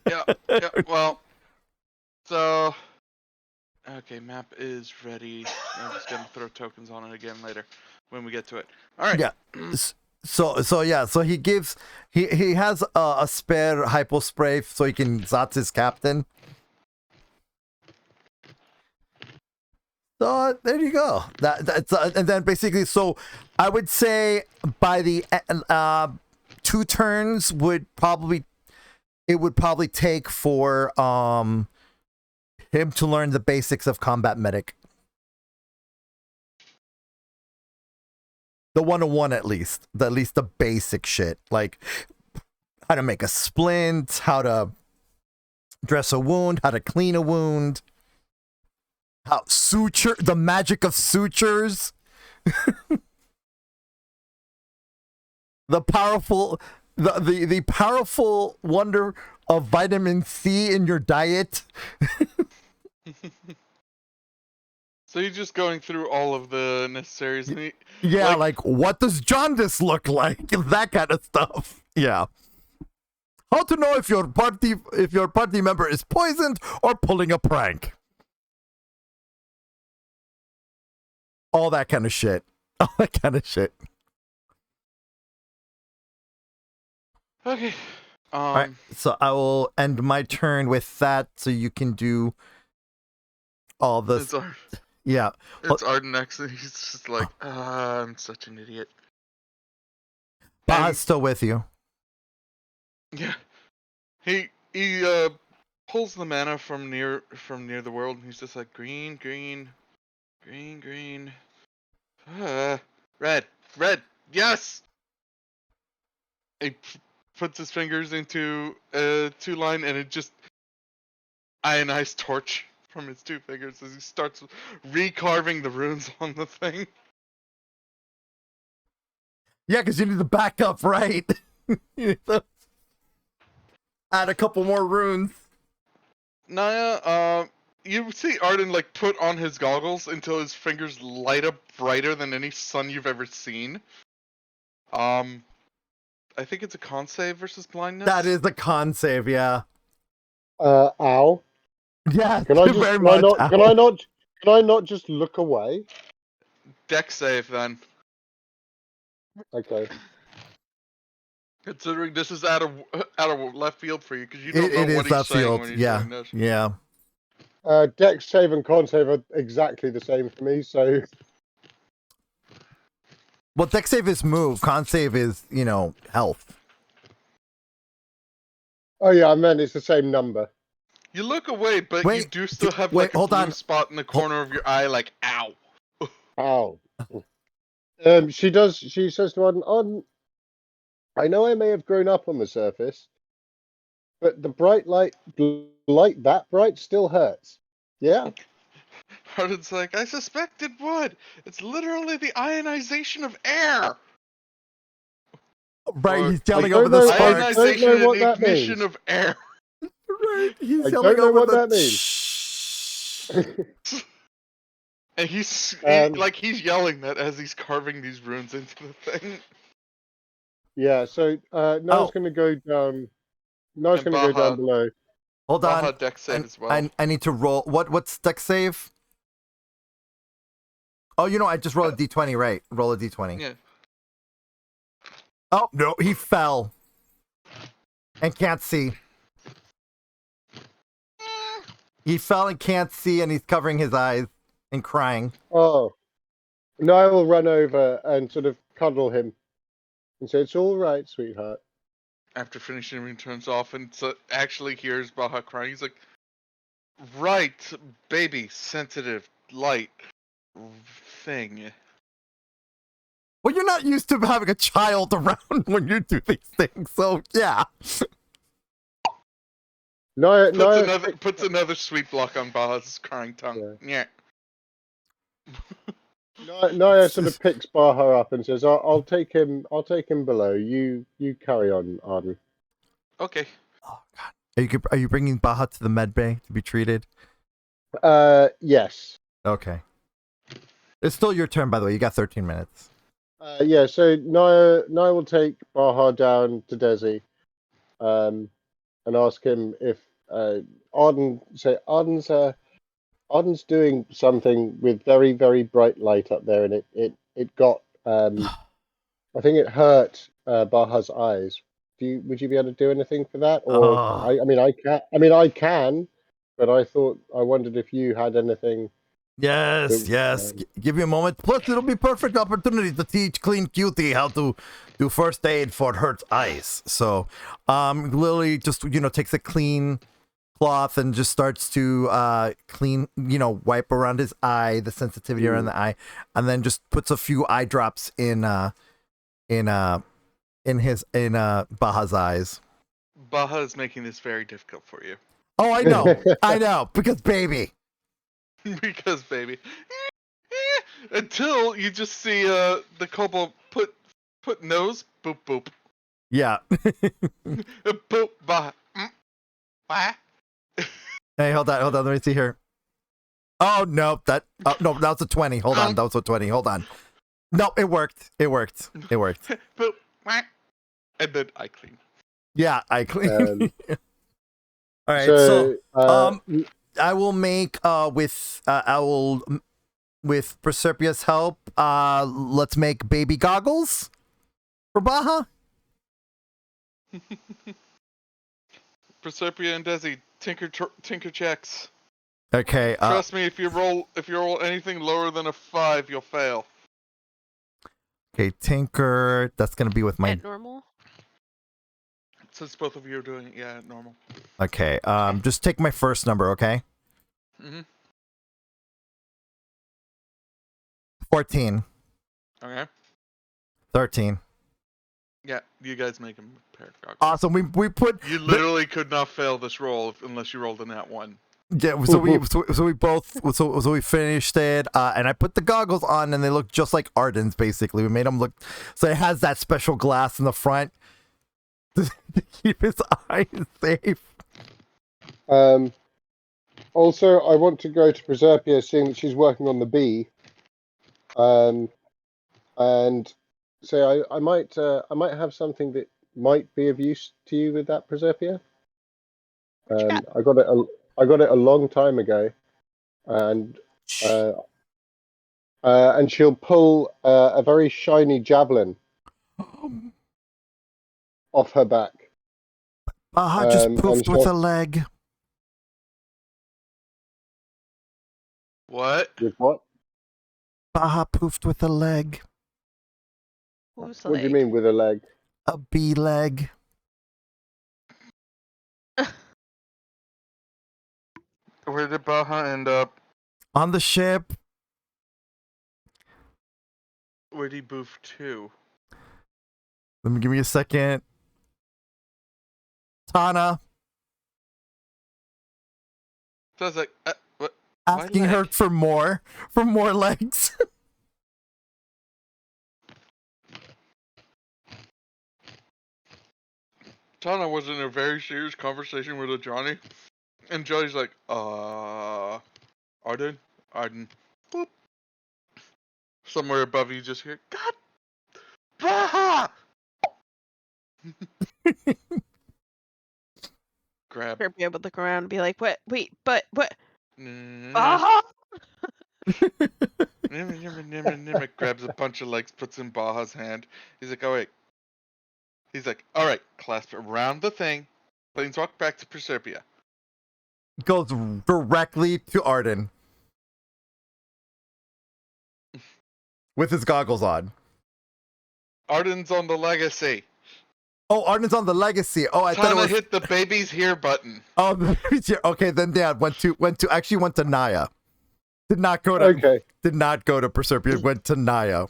Yeah. Well, so okay, map is ready. I'm just gonna throw tokens on it again later when we get to it. All right. Yeah. So he gives he has a spare hypo spray so he can Zats his captain. So there you go. That's and then basically, so I would say by the 2 turns would probably take for him to learn the basics of combat medic. The 101 at least the basic shit, like how to make a splint, how to dress a wound, how to clean a wound, how suture, the magic of sutures, the powerful wonder of vitamin C in your diet. So you're just going through all of the necessaries. And Yeah, like what does jaundice look like? That kind of stuff. Yeah. How to know if your party member is poisoned or pulling a prank. All that kind of shit. All that kind of shit. Okay. All right. So I will end my turn with that so you can do all this. Yeah. It's Arden next, and he's just like, I'm such an idiot. Baha's still with you. Yeah. He pulls the mana from near the world, and he's just like green. Red, yes. He puts his fingers into a 2-line, and it just ionized torch from his 2 fingers as he starts recarving the runes on the thing. Yeah, because you need to back up, right? You need to add a couple more runes. Naia, you see Arden like put on his goggles until his fingers light up brighter than any sun you've ever seen. I think it's a con save versus blindness. That is the con save, yeah. Ow. Yeah, Can I not just look away? Deck save then. Okay. Considering this is out of left field for you, because you don't know what he's saying when he's doing this. Yeah. Deck save and con save are exactly the same for me, so... Well, deck save is move. Con save is, health. Oh yeah, I meant it's the same number. You look away, but you do still have like a blue spot in the corner of your eye, like, ow. Ow. She says to Arden, I know I may have grown up on the surface, but the bright light that bright still hurts. Yeah? Arden's like, I suspect it would. It's literally the ionization of air. Right, he's yelling over the sparks. Ionization and the ignition of air. Right, he's I yelling don't know over what the... that means. And he's yelling that as he's carving these runes into the thing. Yeah, so Noah's going to go down. Noah's going to go down below. Hold on. Deck save as well. I need to roll. What's deck save? Oh, I just rolled a d20, right? Roll a d20. Yeah. Oh, no, he fell. And can't see. He fell and can't see, and he's covering his eyes and crying. Oh. Noah will run over and sort of cuddle him and say, it's all right, sweetheart. After finishing, he turns off and actually hears Baha crying. He's like, right, baby, sensitive, light thing. Well, you're not used to having a child around when you do these things, so yeah. Naya puts another sweet block on Baja's crying tongue. Yeah. Naya sort of picks Baja up and says, I'll take him below. You carry on, Arden." Okay. Oh God. Are you bringing Baja to the med bay to be treated? Yes. Okay. It's still your turn, by the way. You got 13 minutes. Yeah, so Naya will take Baja down to Desi, and ask him if Arden's doing something with very, very bright light up there, and it got I think it hurt Baja's eyes. Would you be able to do anything for that? Or Oh. I can, but I wondered if you had anything. Yes. Give me a moment. Plus, it'll be perfect opportunity to teach Clean Cutie how to do first aid for hurt eyes. So, Lily just takes a clean cloth and just starts to clean, wipe around his eye, the sensitivity around the eye, and then just puts a few eye drops in Baja's eyes. Baja is making this very difficult for you. Oh, I know, because baby. Because baby. Until you just see the kobold put nose, boop boop. Yeah. Boop Baja. Baja. Hey, hold on. Let me see here. Oh no, no, that was a 20. Hold on, that was a 20. Hold on. No, it worked. Boop. And then I clean. Yeah, I clean. All right, so I will make with Proserpia's help. Let's make baby goggles for Baja. Proserpia and Desi, tinker checks. Okay. Trust me, if you roll anything lower than a 5, you'll fail. Okay, tinker. That's gonna be with my At normal. Since both of you are doing it, yeah, normal. Okay. Just take my first number, okay? 14. Okay. 13. Yeah, you guys make him a pair of goggles. Awesome. We put. You literally could not fail this roll unless you rolled a nat 1. Yeah. So we finished it, and I put the goggles on, and they look just like Arden's. Basically, we made them look. So it has that special glass in the front to keep his eyes safe. Also, I want to go to Proserpia, seeing that she's working on the bee. And say I might have something that might be of use to you with that, Proserpia. I got it a long time ago, and she'll pull a very shiny javelin off her back. Baja just poofed with a leg. What? With what? Baja poofed with a leg. Who's the What do you leg? mean with a leg? A bee leg. Where did Baja end up? On the ship. Where'd he boof to? Give me a second. Tana. So I was like, what? Asking her for more legs. Tana was in a very serious conversation with a Johnny, and Johnny's like, Arden, boop. Somewhere above you, just hear, God, Baja! Grab. Be able to look around and be like, what? Wait, but what? Baja! Grabs a bunch of legs, puts in Baja's hand. He's like, oh wait. He's like, all right, clasp around the thing. Planeswalk back to Proserpia. Goes directly to Arden. With his goggles on. Arden's on the legacy. Oh, Arden's on the legacy. Oh, I thought it was... hit the baby's here button. Oh, the baby's here. Okay, then Dad went to Naia. Did not go to Proserpia. Went to Naia.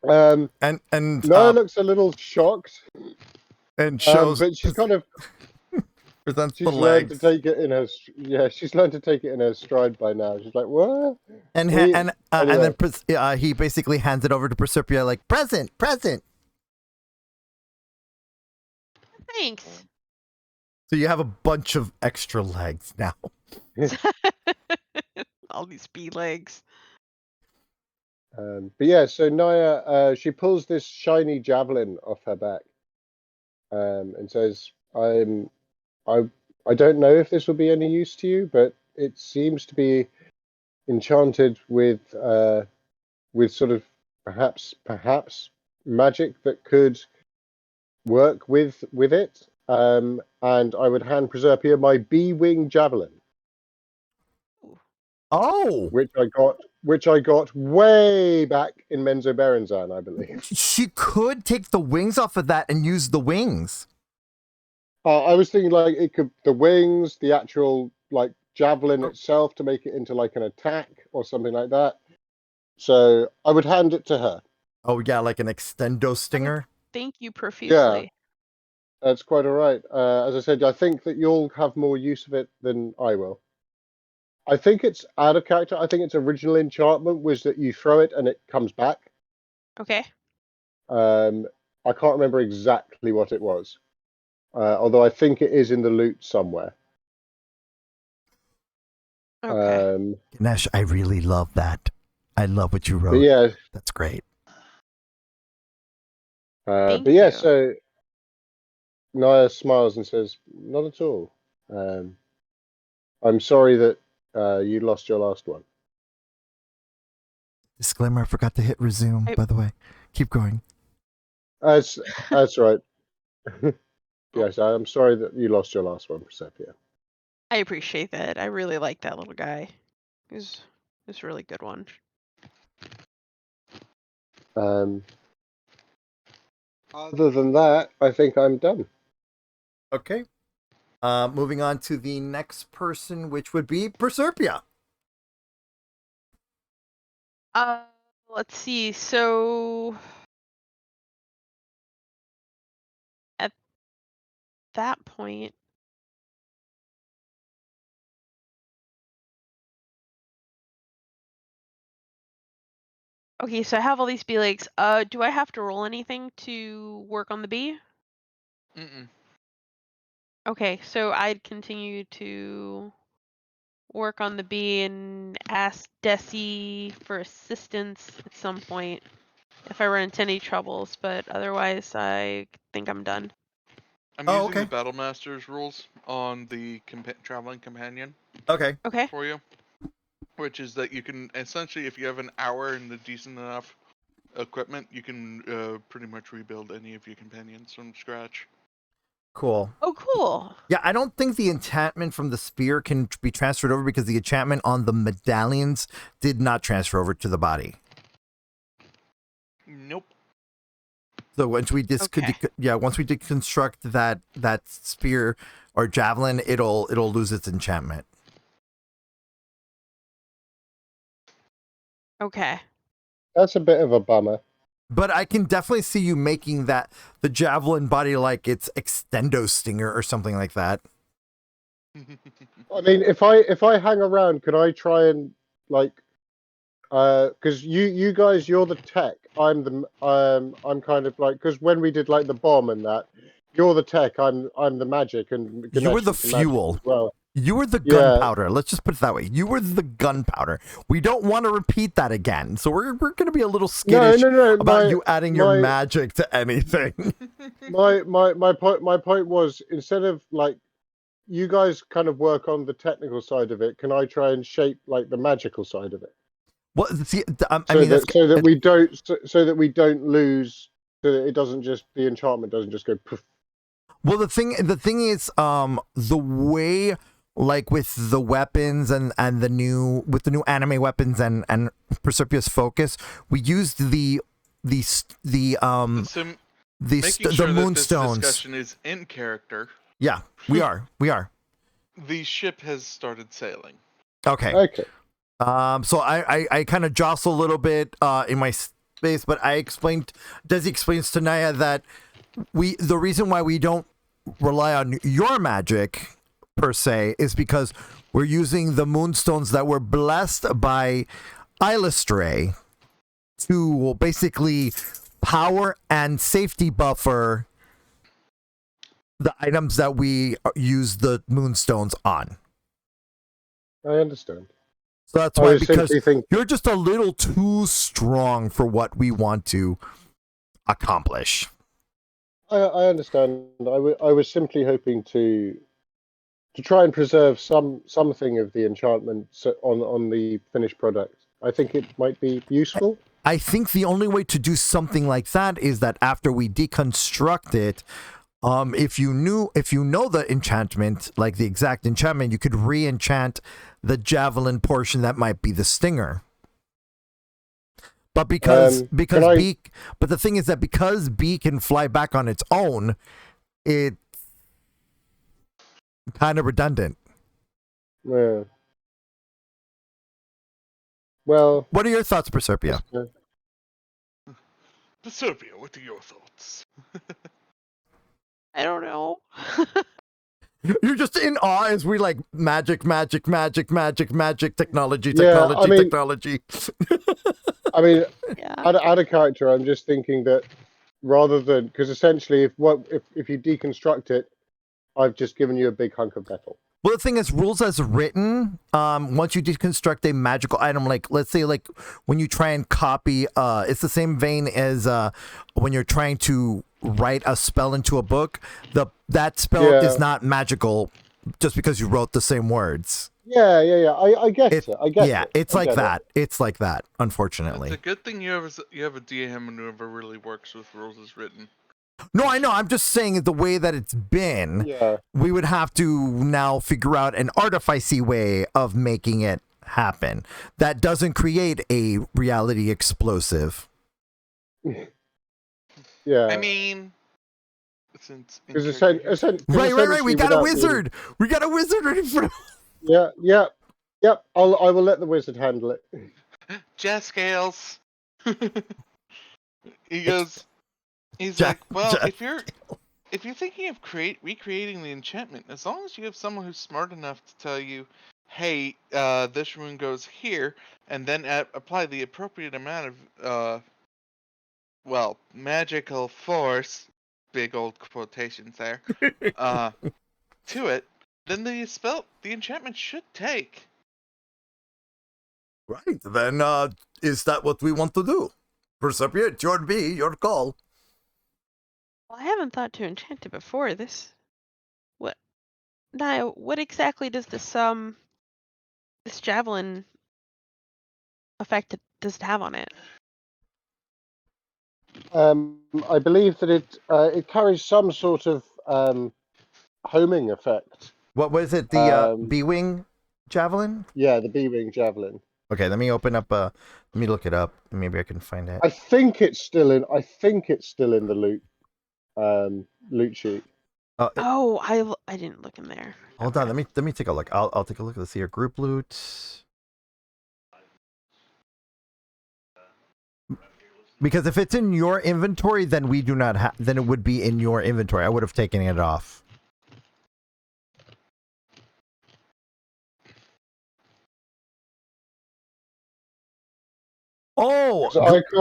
And Naia looks a little shocked. And shows, but she kind of Presents the She's learned to legs. take it in her. She's learned to take it in her stride by now. She's like, what? And Anyway. then he basically hands it over to Proserpia like, present. Thanks. So you have a bunch of extra legs now. All these bee legs. But yeah, so Naia, she pulls this shiny javelin off her back, and says, I don't know if this will be any use to you, but it seems to be enchanted with sort of perhaps magic that could work with it. And I would hand Proserpia my bee-wing javelin. Oh, which I got way back in Menzo Berenzan, I believe. she could take the wings off of that and use the wings. I was thinking like it could the wings, the actual like javelin itself to make it into like an attack or something like that. So I would hand it to her. Oh yeah, like an extendo stinger. Thank you profusely. That's quite all right. As I said, I think that you'll have more use of it than I will. I think it's out of character. I think its original enchantment was that you throw it and it comes back. Okay. I can't remember exactly what it was. Although I think it is in the loot somewhere. Okay. Ganesh, I really love that. I love what you wrote. But yeah. That's great. Thank But yeah, you. so Naia smiles and says, not at all. I'm sorry that you lost your last one. Disclaimer, I forgot to hit resume, by the way. Keep going. That's right. Yes, I'm sorry that you lost your last one, Proserpia. I appreciate that. I really like that little guy. He's a really good one. Other than that, I think I'm done. Okay. Moving on to the next person, which would be Proserpia. Let's see. So at that point, okay, so I have all these bee legs. Do I have to roll anything to work on the bee? Mm-mm. Okay, so I'd continue to work on the bee and ask Desi for assistance at some point if I run into any troubles, but otherwise I think I'm done. I'm Oh, using okay. the Battle Master's rules on the traveling companion Okay. Okay. for you, which is that you can essentially, if you have an hour and the decent enough equipment, you can pretty much rebuild any of your companions from scratch. Cool. Oh, cool. Yeah, I don't think the enchantment from the spear can be transferred over because the enchantment on the medallions did not transfer over to the body. Nope. So once we once we deconstruct that spear or javelin, it'll lose its enchantment. Okay. That's a bit of a bummer. But I can definitely see you making the javelin body like it's extendo stinger or something like that. I mean, if I hang around, could I try and like, because you guys, you're the tech. I'm kind of like, because when we did like the bomb and that, you're the tech. I'm the magic, and Ganesh You were the is magic fuel. as well. You were the Yeah. gunpowder. Let's just put it that way. You were the gunpowder. We don't want to repeat that again. So we're going to be a little skittish about you adding your magic to anything. my point was, instead of like you guys kind of work on the technical side of it, can I try and shape like the magical side of it? Well, see, I So mean, that we don't lose, so that it doesn't just, the enchantment doesn't just go poof. Well, the thing is, the way, like with the weapons and the new anime weapons and Proserpia's focus, we used the moonstones. This discussion is in character. Yeah, we are. The ship has started sailing. Okay. So I kind of jostle a little bit in my space, but Desi explains to Naia that the reason why we don't rely on your magic per se, is because we're using the moonstones that were blessed by s3e8 to basically power and safety buffer the items that we use the moonstones on. I understand. So that's I why, was because simply think you're just a little too strong for what we want to accomplish. I understand. I was simply hoping to try and preserve something of the enchantment on the finished product. I think it might be useful. I think the only way to do something like that is that after we deconstruct it, if you know the enchantment, like the exact enchantment, you could re-enchant the javelin portion that might be the stinger. But because but the thing is that because B can fly back on its own, it's kind of redundant. Yeah. Well, what are your thoughts, Proserpia? Proserpia, what are your thoughts? I don't know. You're just in awe as we like magic, technology. Yeah, technology. I mean, Yeah. Add a character. I'm just thinking that rather than, because essentially, if you deconstruct it, I've just given you a big hunk of metal. Well, the thing is, rules as written, once you deconstruct a magical item, like, let's say, like, when you try and copy, it's the same vein as when you're trying to write a spell into a book. That spell is not magical just because you wrote the same words. Yeah. I get it. I get it. Yeah, it's like that. It's like that, unfortunately. It's a good thing you have a DM maneuver really works with rules as written. No, I know. I'm just saying the way that it's been, we would have to now figure out an artificey way of making it happen that doesn't create a reality explosive. Yeah. I mean, because right. We got a wizard. We got a wizard ready for. Yep. I will let the wizard handle it. Jazz scales. He's like, well, if you're thinking of recreating the enchantment, as long as you have someone who's smart enough to tell you, hey, this rune goes here, and then apply the appropriate amount of magical force, big old quotations there, to it, then the enchantment should take. Right, then is that what we want to do? Proserpia, it's your call. Well, I haven't thought to enchant it before. Naia, what exactly does this javelin effect does it have on it? I believe that it carries some sort of homing effect. What was it? The B-wing javelin? Yeah, the B-wing javelin. Okay, let me open up. Let me look it up. Maybe I can find it. I think it's still in the loot sheet. I didn't look in there. Hold on, let me take a look. I'll take a look. Let's see your group loot. Because if it's in your inventory, then we do not have. Then it would be in your inventory. I would have taken it off. Oh,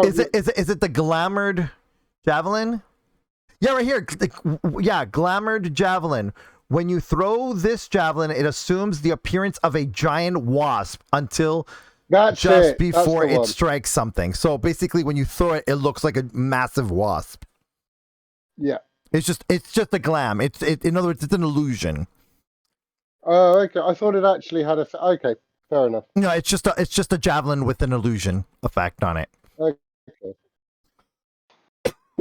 is it the glamored javelin? Yeah, right here. Yeah, glamored javelin. When you throw this javelin, it assumes the appearance of a giant wasp until before it strikes something. So basically, when you throw it, it looks like a massive wasp. Yeah. It's just a glam. In other words, it's an illusion. Oh, okay. I thought it actually had a. Okay, fair enough. No, it's just a javelin with an illusion effect on it. Okay.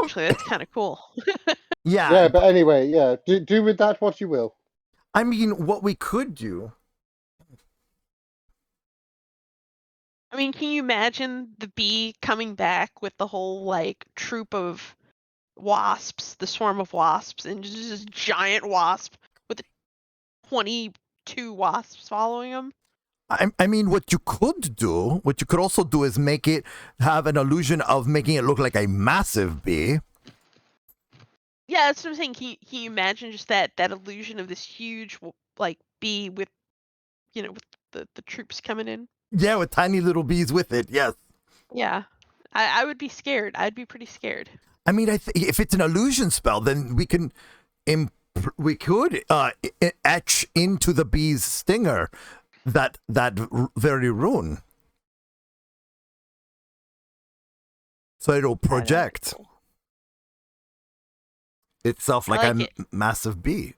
Actually, that's kind of cool. Yeah. Yeah, but anyway, yeah. Do with that what you will. I mean, what we could do. I mean, can you imagine the bee coming back with the whole like troop of wasps, the swarm of wasps, and just this giant wasp with 22 wasps following him? I mean, what you could also do is make it have an illusion of making it look like a massive bee. Yeah, that's what I'm saying. Can you imagine just that illusion of this huge like bee with, with the troops coming in. Yeah, with tiny little bees with it. Yes. Yeah, I would be scared. I'd be pretty scared. I mean, if it's an illusion spell, then we can, we could etch into the bee's stinger that very rune, so it'll project Cool. itself like I a like it. massive bee.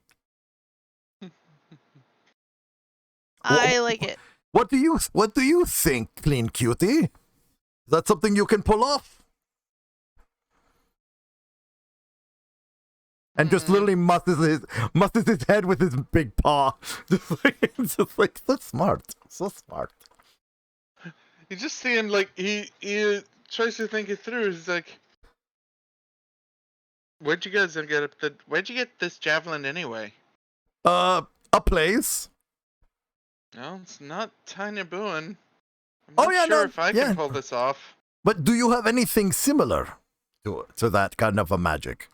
I like it. What do you think, Clean Cutie? Is that something you can pull off? And just literally musses his head with his big paw. Just like so smart. So smart. You just see him like he tries to think it through. He's like, where'd you get this javelin anyway? A place. No, it's not Thai-Naboo. I'm Oh, not yeah, sure no, if I yeah. can pull this off. But do you have anything similar to that kind of a magic?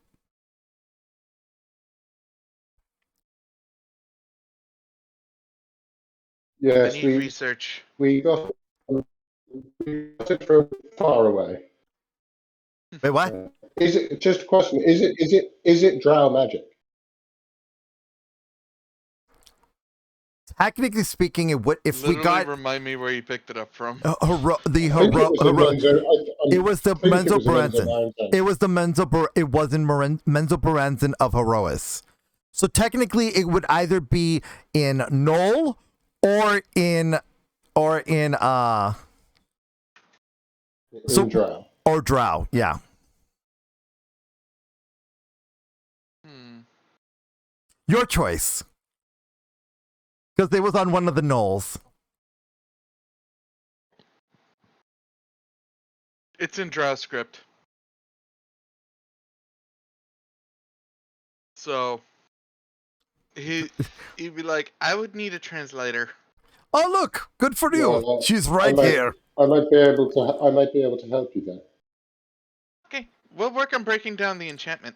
I Yes, need research. we got it from far away. Wait, what? Is it just a question? Is it drow magic? Technically speaking, it would if Literally we got remind me where you picked it up from. I think it was the Menzo Baranzan. Baranzan. It was the it was in Menzo Baranzan of Herois. So technically, it would either be in Knoll or in Drow. or Drow. Yeah. Your choice. Because it was on one of the knolls. It's in Drow script. So he'd be like, I would need a translator. Oh, look, good for you. Well, She's right here. I might be able to help you there. Okay, we'll work on breaking down the enchantment.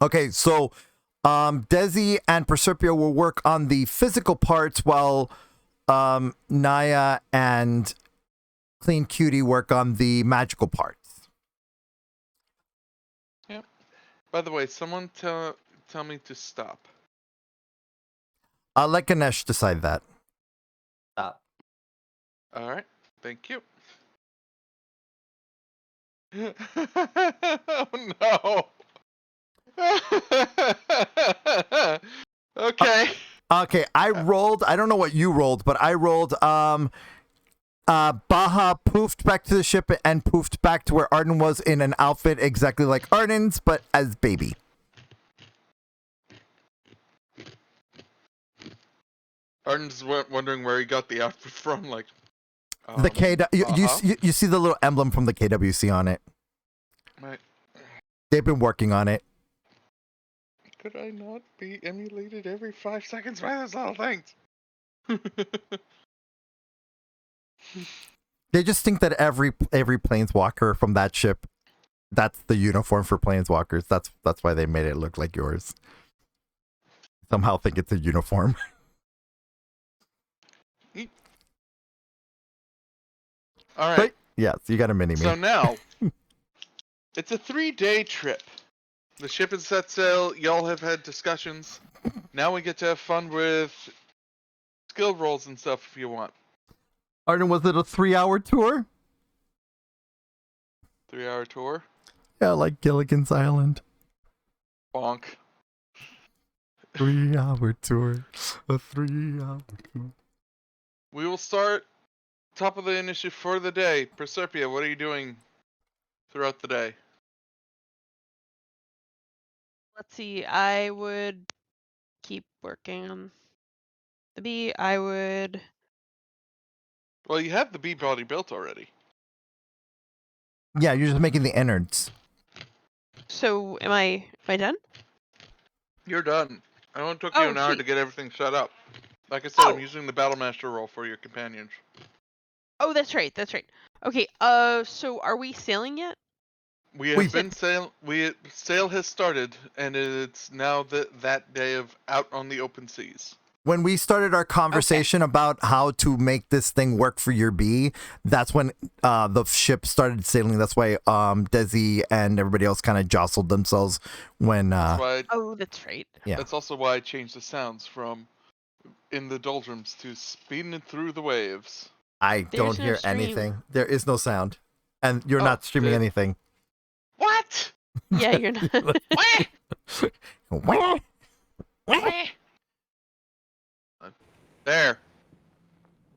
Okay, so Desi and Proserpia will work on the physical parts while Naia and Clean Cutie work on the magical parts. Yep. By the way, someone tell me to stop. I'll let Ganesh decide that. Stop. All right. Thank you. Oh no. Okay. Okay, I rolled. I don't know what you rolled, but I rolled. Baha poofed back to the ship and poofed back to where Arden was in an outfit exactly like Arden's, but as baby. Arden's wondering where he got the outfit from. Like The you see the little emblem from the KWC on it. Right. They've been working on it. Could I not be emulated every 5 seconds by those little things? They just think that every planeswalker from that ship, that's the uniform for planeswalkers. That's why they made it look like yours. Somehow think it's a uniform. All right. But, yes, you got a mini me. So now, it's a 3-day trip. The ship is set sail. Y'all have had discussions. Now we get to have fun with skill rolls and stuff if you want. Arden, was it a 3-hour tour? 3-hour tour. Yeah, like Gilligan's Island. Bonk. 3-hour tour. A 3-hour tour. We will start top of the initiative for the day. Proserpia, what are you doing throughout the day? Let's see. I would keep working on the bee. I would. Well, you have the bee body built already. Yeah, you're just making the innards. So am I done? You're done. It only took you an hour sweet. to get everything set up. Like I said, I'm Oh. using the Battlemaster roll for your companions. Oh, that's right. That's right. Okay. So are we sailing yet? We have been sail has started, and it's now that day of out on the open seas. When we started our conversation about how to make this thing work for your bee, that's when the ship started sailing. That's why Desi and everybody else kind of jostled themselves when. That's why. Oh, that's right. Yeah. That's also why I changed the sounds from in the doldrums to speeding it through the waves. I There's don't no hear stream. anything. There is no sound, and you're Oh, not streaming the- anything. What? Yeah, you're not. Wah! Wah! There.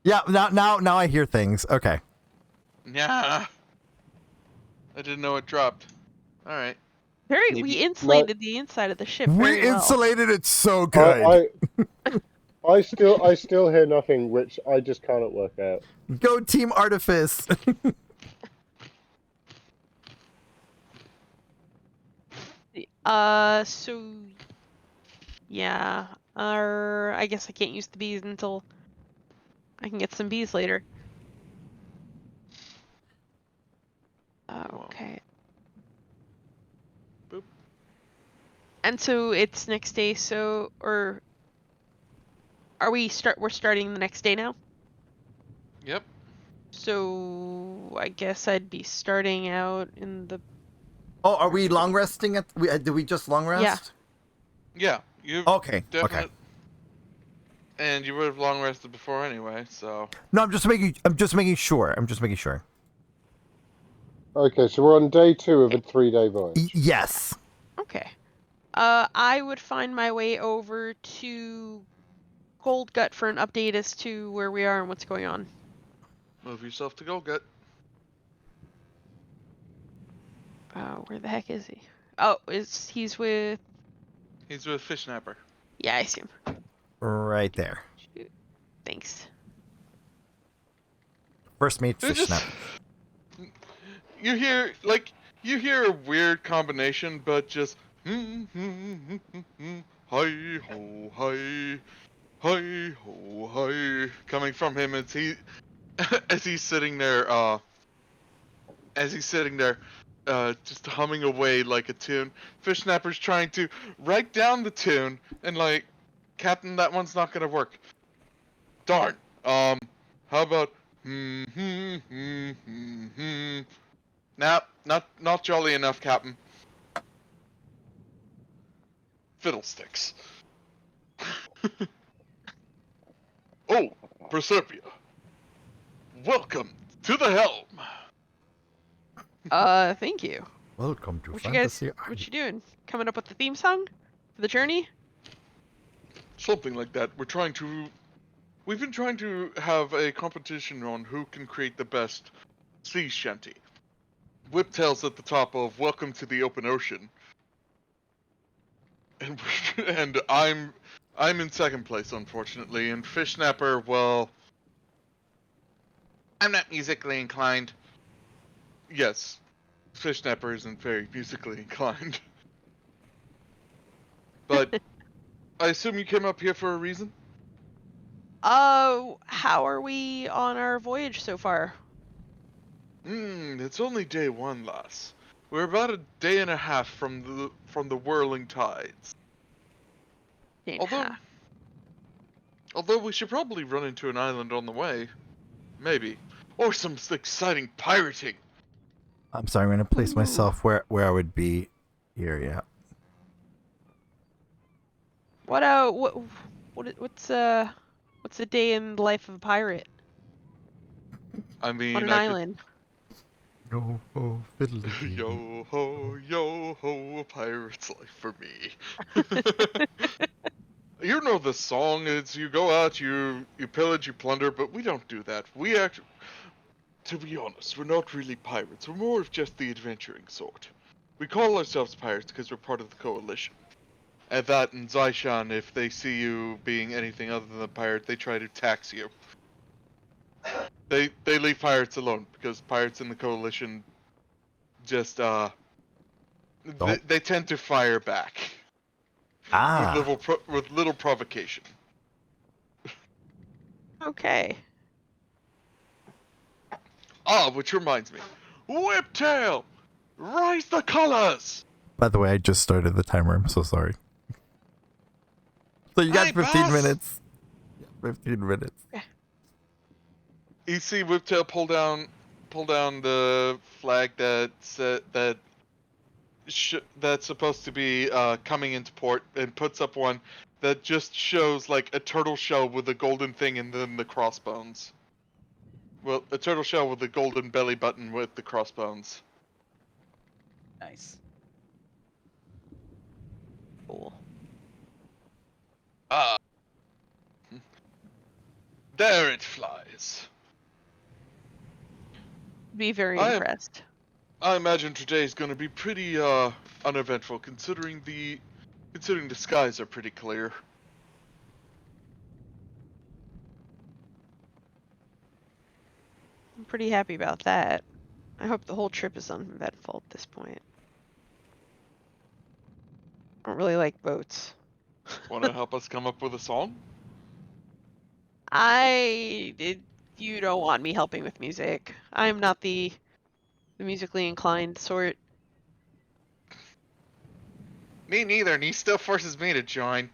Yeah, now I hear things. Okay. Yeah. I didn't know it dropped. All right. We insulated the inside of the ship very We well. insulated it so good. I still hear nothing, which I just cannot work out. Go Team Artifice. So yeah, I guess I can't use the bees until I can get some bees later. Okay. Boop. And so it's next day, or are we're starting the next day now? Yep. So I guess I'd be starting out in the Oh, are we long resting? Did we just long rest? Yeah. You. Okay. Definitely. Okay. And you would have long rested before anyway, so. No, I'm just making sure. Okay, so we're on day 2 of a 3-day voyage. Yes. Okay. I would find my way over to Gold Gut for an update as to where we are and what's going on. Move yourself to Golgut. Where the heck is he? Oh, he's with... He's with Fish Snapper. Yeah, I see him. Right there. Shoot. Thanks. First mate They're fish just- snap. You hear a weird combination, but just hi ho hi ho hi coming from him as he's sitting there just humming away like a tune. Fish Snapper's trying to write down the tune and like, Captain, that one's not gonna work. Darn. How about Nah, not jolly enough, Captain. Fiddlesticks. Oh, Proserpia. Welcome to the helm. Thank you. Welcome to What Fantasy you doing? Coming up with the theme song for the journey? Something like that. We've been trying to have a competition on who can create the best sea shanty. Whiptail's at the top of Welcome to the Open Ocean. And I'm in second place, unfortunately, and Fish Snapper, well, I'm not musically inclined. Yes, Fish Snapper isn't very musically inclined. But I assume you came up here for a reason? How are we on our voyage so far? It's only day 1, lass. We're about a day and a half from the whirling tides. Day and a half. Although we should probably run into an island on the way. Maybe. Or some exciting pirating. I'm sorry, I'm gonna place myself where I would be here, yeah. What's a day in the life of a pirate I mean, on an island? Yo ho, fiddly. Yo ho, a pirate's life for me. You know the song. It's you go out, you pillage, you plunder, but we don't do that. To be honest, we're not really pirates. We're more of just the adventuring sort. We call ourselves pirates because we're part of the coalition. At that and Zyshan, if they see you being anything other than a pirate, they try to tax you. They leave pirates alone because pirates in the coalition just they tend to fire back. With little provocation. Okay. Which reminds me, Whiptail, rise the colors. By the way, I just started the timer. I'm so sorry. So you got Hey, 15 boss. minutes. 15 minutes. You see Whiptail pull down the flag that's supposed to be coming into port, and puts up one that just shows like a turtle shell with a golden thing and then the crossbones. Well, a turtle shell with a golden belly button with the crossbones. Nice. Cool. Ah. There it flies. Be very I am- impressed. I imagine today's going to be pretty uneventful, considering the skies are pretty clear. I'm pretty happy about that. I hope the whole trip is uneventful at this point. I don't really like boats. Want to help us come up with a song? You don't want me helping with music. I'm not the musically inclined sort. Me neither, and he still forces me to join.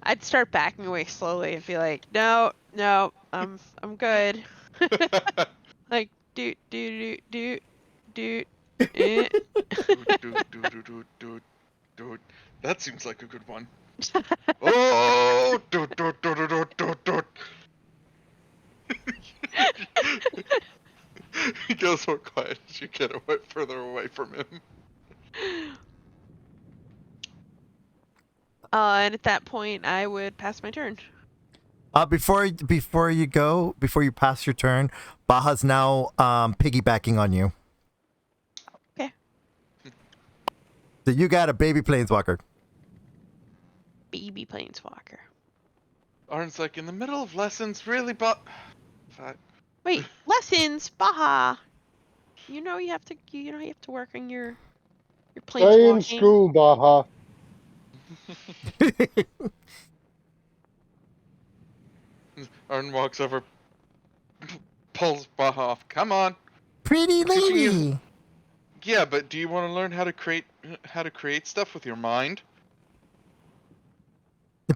I'd start backing away slowly and be like, no, I'm good. Like, do. Eh. That seems like a good one. Oh! He goes more quiet as you get further away from him. And at that point, I would pass my turn. Before you pass your turn, Baja's now piggybacking on you. Okay. So you got a baby planeswalker. Baby Planeswalker. Arden's like, in the middle of lessons, really, but... Wait, lessons, Baja. You know you have to work on your Stay in planeswalking. school, Baja. Arden walks over, pulls Baja off. Come on. Pretty Teaching you- lady. Yeah, but do you want to learn how to create stuff with your mind?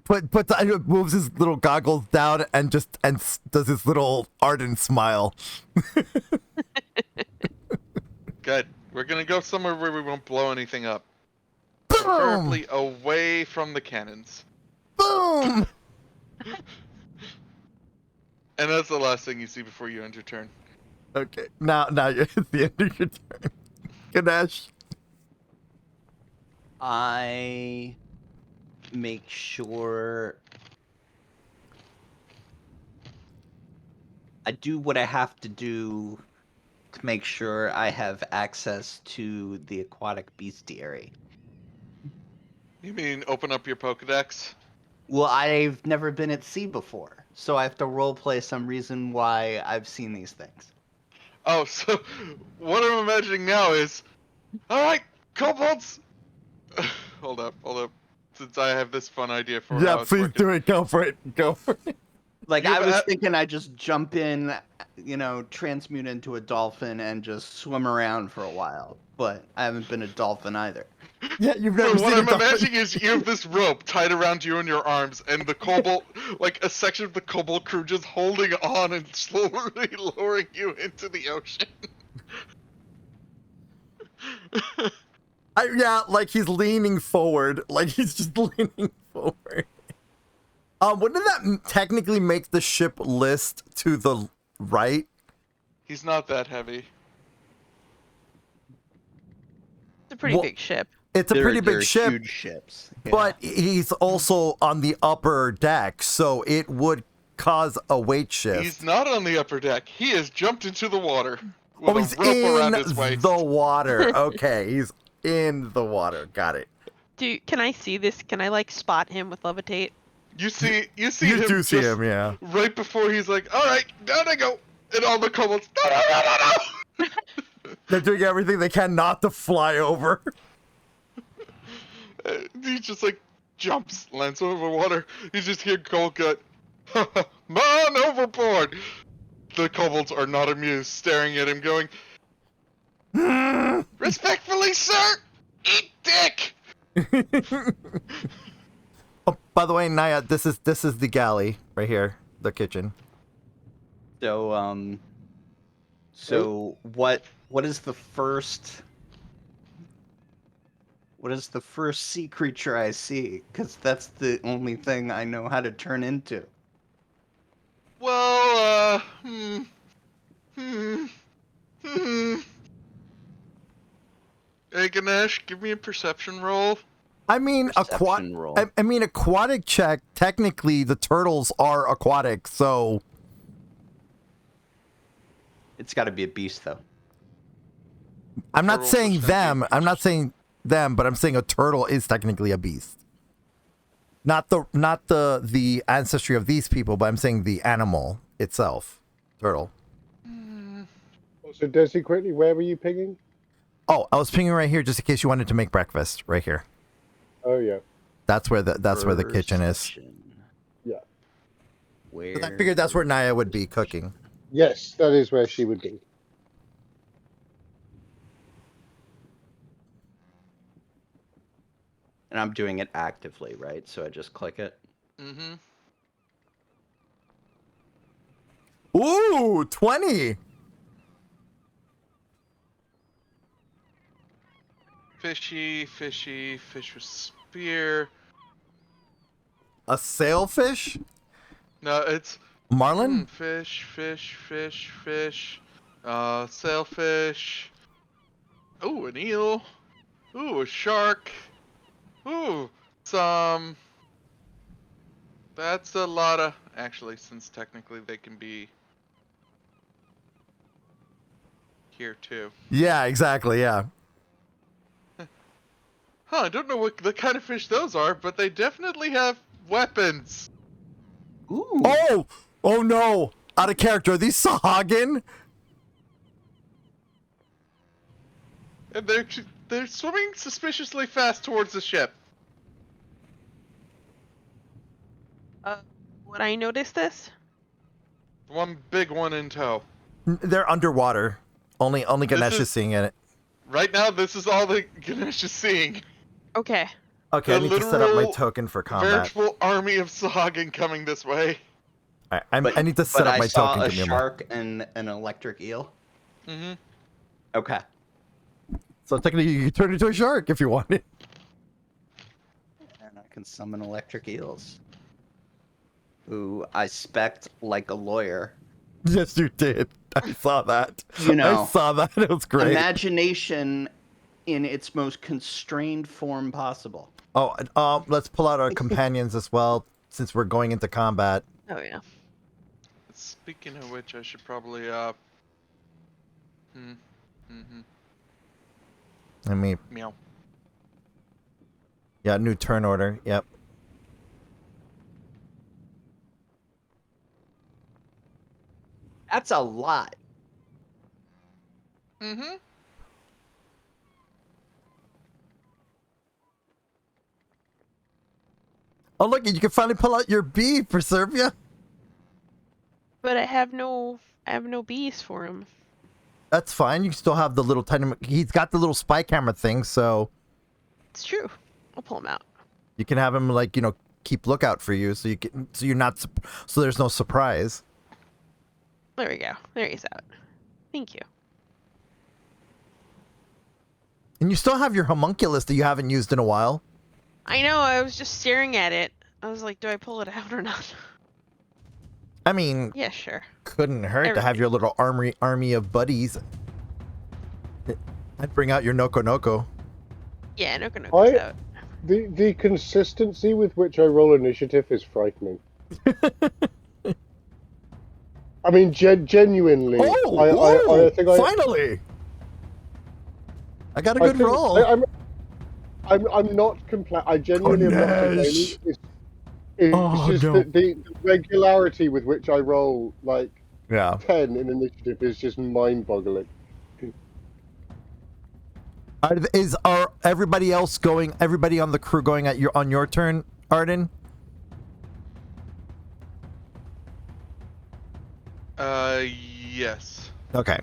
Moves his little goggles down and does his little ardent smile. Good. We're gonna go somewhere where we won't blow anything up. Boom! Preferably away from the cannons. Boom! And that's the last thing you see before you end your turn. Okay, now you're at the end of your turn. Ganesh. I make sure I do what I have to do to make sure I have access to the aquatic bestiary. You mean open up your Pokedex? Well, I've never been at sea before, so I have to roleplay some reason why I've seen these things. Oh, so what I'm imagining now is, alright, kobolds! Hold up. Since I have this fun idea for how it's Please working. do it. Go for it. Like, You've I was a- thinking I'd just jump in, transmute into a dolphin and just swim around for a while, but I haven't been a dolphin either. Yeah, you've So never what seen I'm a dolphin. imagining is you have this rope tied around you and your arms, and the kobold, like a section of the kobold crew just holding on and slowly lowering you into the ocean. Like he's leaning forward. Like he's just leaning forward. Wouldn't that technically make the ship list to the right? He's not that heavy. It's a pretty Well, big ship. It's a pretty They're big ship, huge ships. Yeah. but he's also on the upper deck, so it would cause a weight shift. He's not on the upper deck. He has jumped into the water with he's a rope in around his waist. the water. Okay, he's in the water. Got it. Can I see this? Can I spot him with levitate? You see You him do see just him, yeah. right before he's like, all right, down I go, and all the kobolds, no. They're doing everything they can not to fly over. He just jumps, lands over water. You just hear Colgut, man overboard. The kobolds are not amused, staring at him, going, respectfully, sir, eat dick. By the way, Naia, this is the galley right here, the kitchen. So what is the first sea creature I see? Because that's the only thing I know how to turn into. Well, Hey Ganesh, give me a perception roll. I mean, Perception roll. I mean, aquatic check. Technically, the turtles are aquatic, so It's got to be a beast, though. I'm not Turtles saying are them. sentient I'm not saying them, but I'm saying a turtle is technically a beast. Not the ancestry of these people, but I'm saying the animal itself, turtle. So, Desi, quickly, where were you pinging? Oh, I was pinging right here just in case you wanted to make breakfast. Right here. Oh, yeah. That's where the kitchen is. Yeah. Where? I figured that's where Naia would be cooking. Yes, that is where she would be. And I'm doing it actively, right? So I just click it. Mm-hmm. Ooh, 20. Fishy, fish with spear. A sailfish? No, it's Marlin? fish. Sailfish. Ooh, an eel. Ooh, a shark. Ooh, some. That's a lot of. Actually, since technically they can be here too. Yeah, exactly. Yeah. Huh, I don't know what the kind of fish those are, but they definitely have weapons. Ooh. Oh no! Out of character. Are these Sahagin? And they're swimming suspiciously fast towards the ship. Would I notice this? One big one in tow. They're underwater. Only Ganesh is seeing it. Right now, this is all that Ganesh is seeing. Okay. Okay, I The need to set up my literal token for combat. Virtual army of Sahagin coming this way. I need to set up my I saw token. a Give me a moment. shark and an electric eel. Mm-hmm. Okay. So technically, you can turn into a shark if you wanted. And I can summon electric eels. Ooh, I spec'd like a lawyer. Yes, you did. I saw that. You know, I saw that. It was great. Imagination in its most constrained form possible. Oh, let's pull out our companions as well, since we're going into combat. Oh yeah. Speaking of which, I should probably I mean, meow. yeah, new turn order. Yep. That's a lot. Mm-hmm. Oh, look, you can finally pull out your bee, Proserpia. But I have no bees for him. That's fine. You still have the little tiny. He's got the little spy camera thing, so It's true. I'll pull him out. you can have him keep lookout for you, so you're not so there's no surprise. There we go. There he's out. Thank you. And you still have your homunculus that you haven't used in a while. I know. I was just staring at it. I was like, do I pull it out or not? I mean, Yeah, sure. couldn't hurt to have your little army of buddies. I'd bring out your Noko Noko. Yeah, Noko's out. The consistency with which I roll initiative is frightening. I mean, genuinely. I think finally! I got a good roll. I'm not complaining. I genuinely am not complaining. It's just that the regularity with which I roll, 10 in initiative is just mind-boggling. Are everybody else going? Everybody on the crew going on your turn, Arden? Yes. Okay.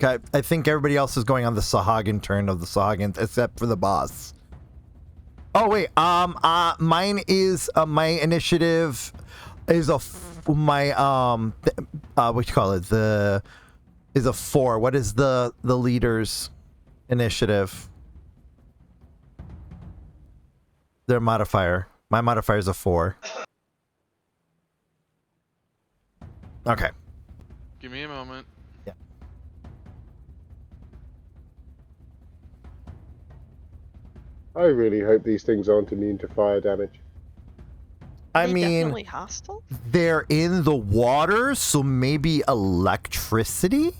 Okay, I think everybody else is going on the Sahagin turn of the Sahagins, except for the boss. Oh wait, mine is my initiative is my what you call it, is a 4. What is the leader's initiative? Their modifier. My modifier is a 4. Okay. Give me a moment. Yeah. I really hope these things aren't immune to fire damage. I They mean, definitely hostile. they're in the water, so maybe electricity?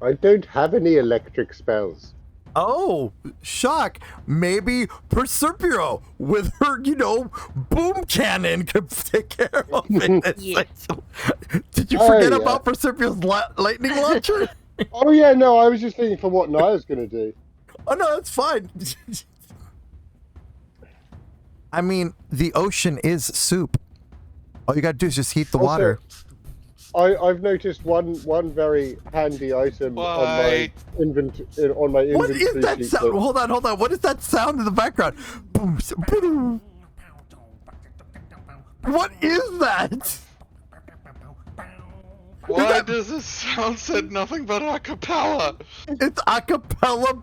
I don't have any electric spells. Oh, shock. Maybe Proserpia with her, boom cannon could take care of it. Yeah. Did you Oh, forget yeah. about Proserpia's lightning launcher? Oh yeah, no, I was just thinking for what Naia's gonna do. Oh, no, it's fine. I mean, the ocean is soup. All you gotta do is just heat the Also, water. I've noticed one very handy item on my inventory. What is that sheet sound? Hold on. What is that sound in the background? Boom, boom. What is that? Why does this sound said nothing but a cappella? It's a cappella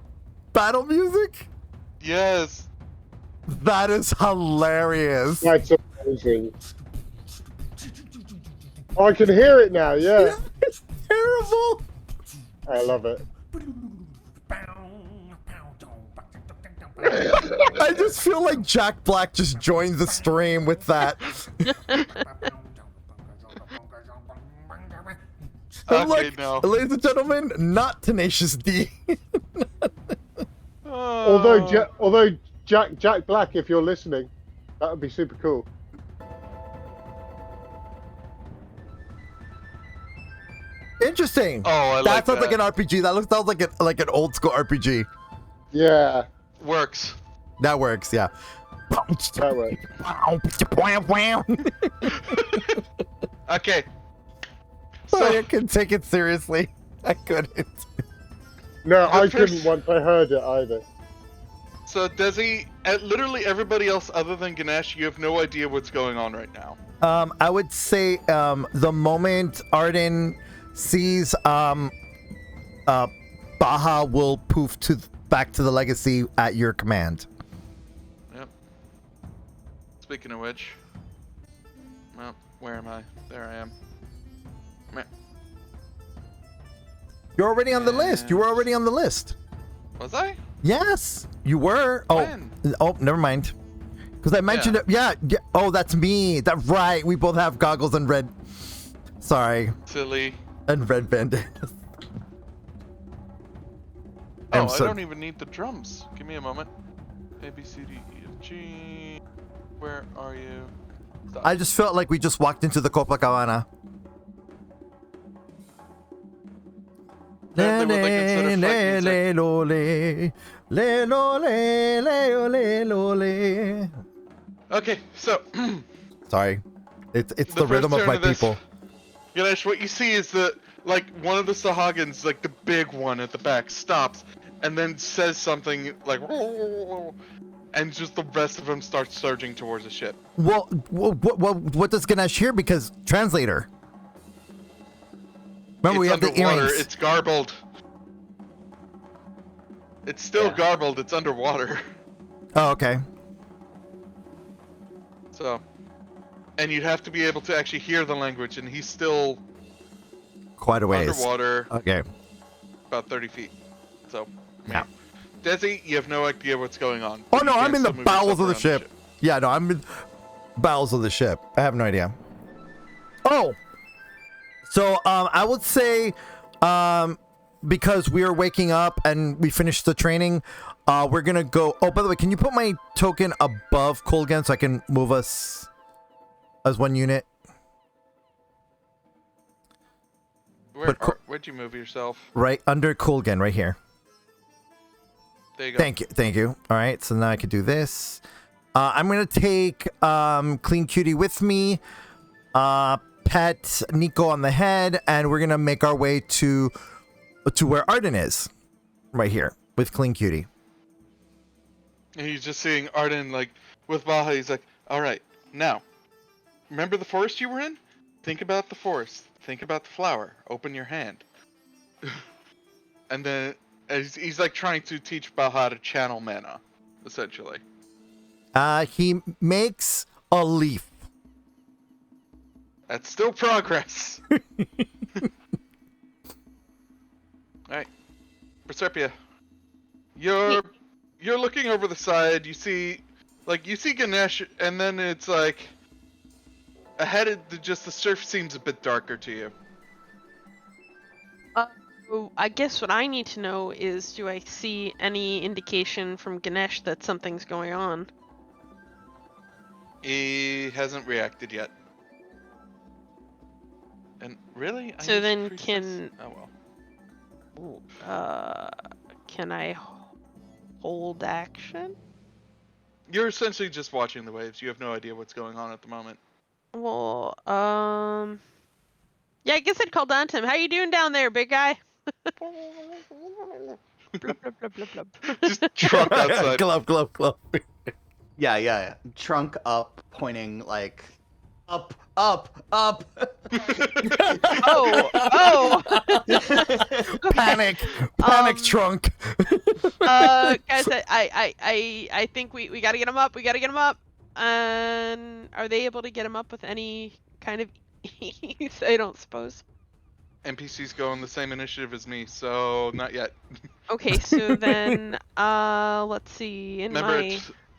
battle music? Yes. That is hilarious. That's amazing. Oh, I can hear it now. Yeah, It's terrible. I love it. I just feel like Jack Black just joined the stream with that. Okay, Look, no. ladies and gentlemen, not Tenacious D. Although Jack Black, if you're listening, that would be super cool. Interesting. Oh, I like that sounds that. like an RPG. That sounds like an old school RPG. Yeah, Works. That works, yeah. that works. Okay. Sorry, I So, couldn't take it seriously. I couldn't. No, I first- couldn't once I heard it either. so Desi, literally everybody else other than Ganesh, you have no idea what's going on right now. I would say the moment Arden sees Baja will poof back to the legacy at your command. Yep. Speaking of which, well, where am I? There I am. Meh. You're already on the list. You were already on the list. Was I? Yes, you were. Oh, When? oh, never mind. Because I mentioned it. Yeah, yeah. Oh, that's me. That's right. We both have goggles and red. Sorry, Silly. and red bandanas. Oh, I'm I so- don't even need the drums. Give me a moment. A, B, C, D, E, F, G. Where are you? Stop. I just felt like we just walked into the Copacabana. Apparently what they consider fight music. Okay, so Sorry, it's The the rhythm first of my turn of this- people. Ganesh, what you see is that like one of the Sahagins, like the big one at the back, stops and then says something like, and just the rest of them start surging towards the ship. Well, what does Ganesh hear? Because translator. Remember, we It's have the underwater. earrings. It's garbled. It's still garbled. It's underwater. Oh, okay. So, and you'd have to be able to actually hear the language, and he's still Quite a ways. underwater, Okay. about 30 feet. So, Yeah. Desi, you have no idea what's going on. Oh but no, you I'm can in the still move bowels of yourself the around ship. Yeah, no, I'm in bowels of the ship. I have no idea. Oh, so I would say, because we are waking up and we finished the training, we're gonna go. Oh, by the way, can you put my token above Colgan so I can move us as one unit? Where'd you move yourself? Right under Colgan, right here. There you go. Thank you. All right, so now I can do this. I'm gonna take Clean Cutie with me, pet Nico on the head, and we're gonna make our way to where Arden is, right here with Clean Cutie. And he's just seeing Arden, like, with Baha, he's like, alright, now, remember the forest you were in? Think about the forest. Think about the flower. Open your hand. And then he's like trying to teach Baha to channel mana, essentially. He makes a leaf. That's still progress. Alright. Proserpia. You're looking over the side, you see Ganesh, and then it's like ahead of just the surf seems a bit darker to you. I guess what I need to know is, do I see any indication from Ganesh that something's going on? He hasn't reacted yet. And really? So use then Priestess? can- Oh well. Can I hold action? You're essentially just watching the waves. You have no idea what's going on at the moment. Well, yeah, I guess I'd call down to him. How you doing down there, big guy? Blub, blub, blub, blub, blub. Just truck outside. Glove. Yeah. Trunk up, pointing like up. Oh. Panic trunk. Guys, I think we gotta get him up. We gotta get him up. And are they able to get him up with any kind of ease? I don't suppose. NPCs go on the same initiative as me, so not yet. Okay, so then let's see. Remember,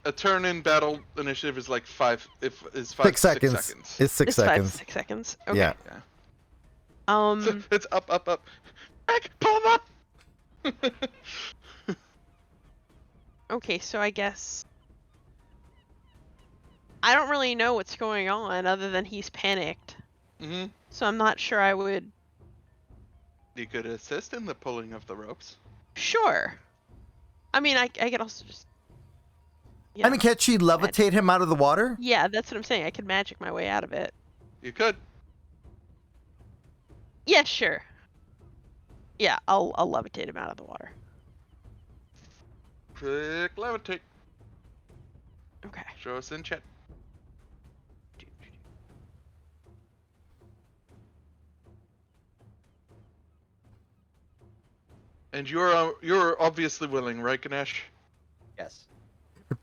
a turn in battle initiative is like 5 6 6 seconds. seconds. It's 6 it's 5 seconds. 6 seconds. Okay. Yeah. So it's up. Back, pull him up. Okay, so I guess I don't really know what's going on other than he's panicked. Mm-hmm. So I'm not sure I would. You could assist in the pulling of the ropes. Sure. I mean, I could also just. I mean, can't she levitate him out of the water? Yeah, that's what I'm saying. I could magic my way out of it. You could. Yeah, sure. Yeah, I'll levitate him out of the water. Click levitate. Okay. Show us in chat. And you're obviously willing, right, Ganesh? Yes.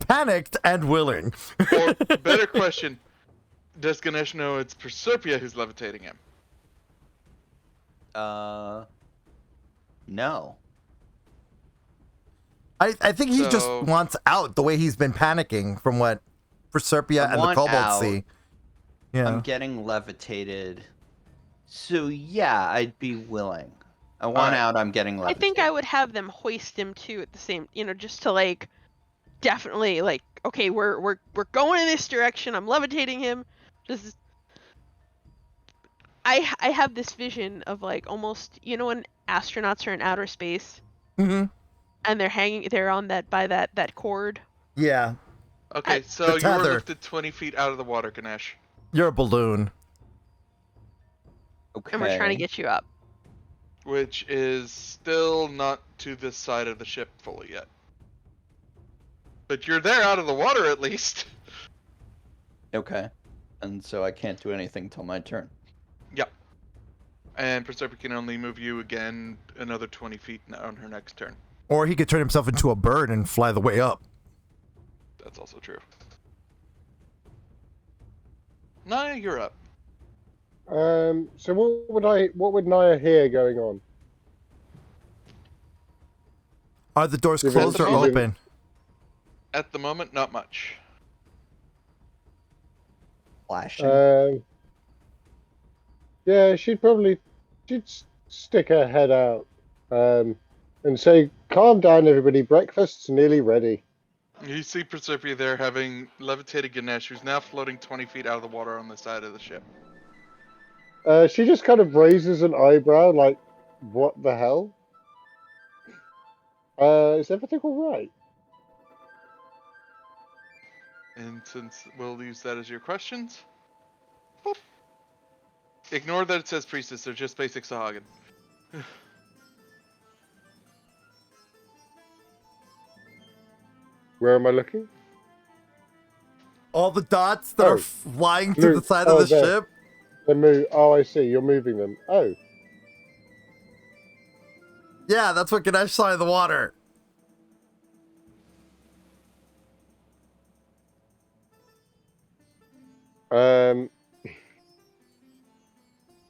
Panicked and willing. Or better question, does Ganesh know it's Proserpia who's levitating him? No. I think he just So- wants out the way he's been panicking from what Proserpia I and the want Kobolds out. see. Yeah. I'm getting levitated. So yeah, I'd be willing. I want Alright. out, I'm getting I levitated. think I would have them hoist him too at the same, just to like, definitely like, okay, we're going in this direction. I'm levitating him. Just, I have this vision of like almost, when astronauts are in outer space Mm-hmm. and they're on that cord. Yeah. Okay, The so you were tether. lifted 20 feet out of the water, Ganesh. You're a balloon. Okay. And we're trying to get you up. Which is still not to this side of the ship fully yet. But you're there out of the water at least. Okay. And so I can't do anything till my turn. Yep. And Proserpia can only move you again another 20 feet on her next turn. Or he could turn himself into a bird and fly the way up. That's also true. Naia, you're up. So what would Naia hear going on? Are the doors Give it closed a or moment. open? At the moment, not much. Flashing. Yeah, she'd stick her head out and say, "Calm down, everybody. Breakfast's nearly ready." You see Proserpia there having levitated Ganesh, who's now floating 20 feet out of the water on the side of the ship. She just kind of raises an eyebrow, like, "What the hell? Is everything all right?" And since we'll use that as your questions, boop. Ignore that it says priestess, they're just basic Sahagin. Where am I looking? All the dots that are Oh, flying to the blue. side of Oh, the there. ship. They move. Oh, I see. You're moving them. Oh. Yeah, that's what Ganesh saw in the water. Um.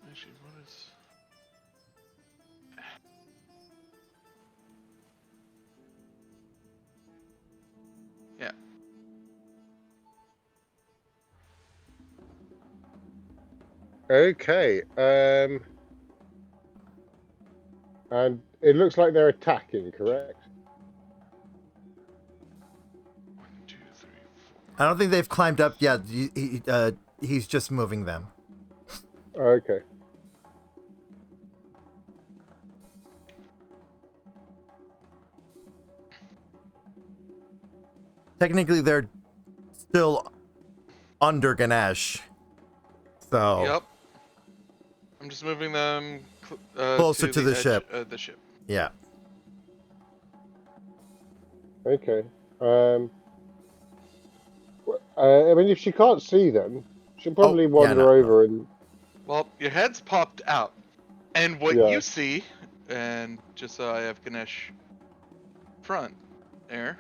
Actually, what is? Yeah. Okay. And it looks like they're attacking, correct? 1, 2, 3, 4. I don't think they've climbed up yet. He's just moving them. Okay. Technically, they're still under Ganesh. So Yep. I'm just moving them Closer to the edge ship. of the ship. yeah. Okay. I mean, if she can't see them, she'll probably wander no. over and Well, your head's popped out, and what yeah. you see, and just so I have Ganesh front there,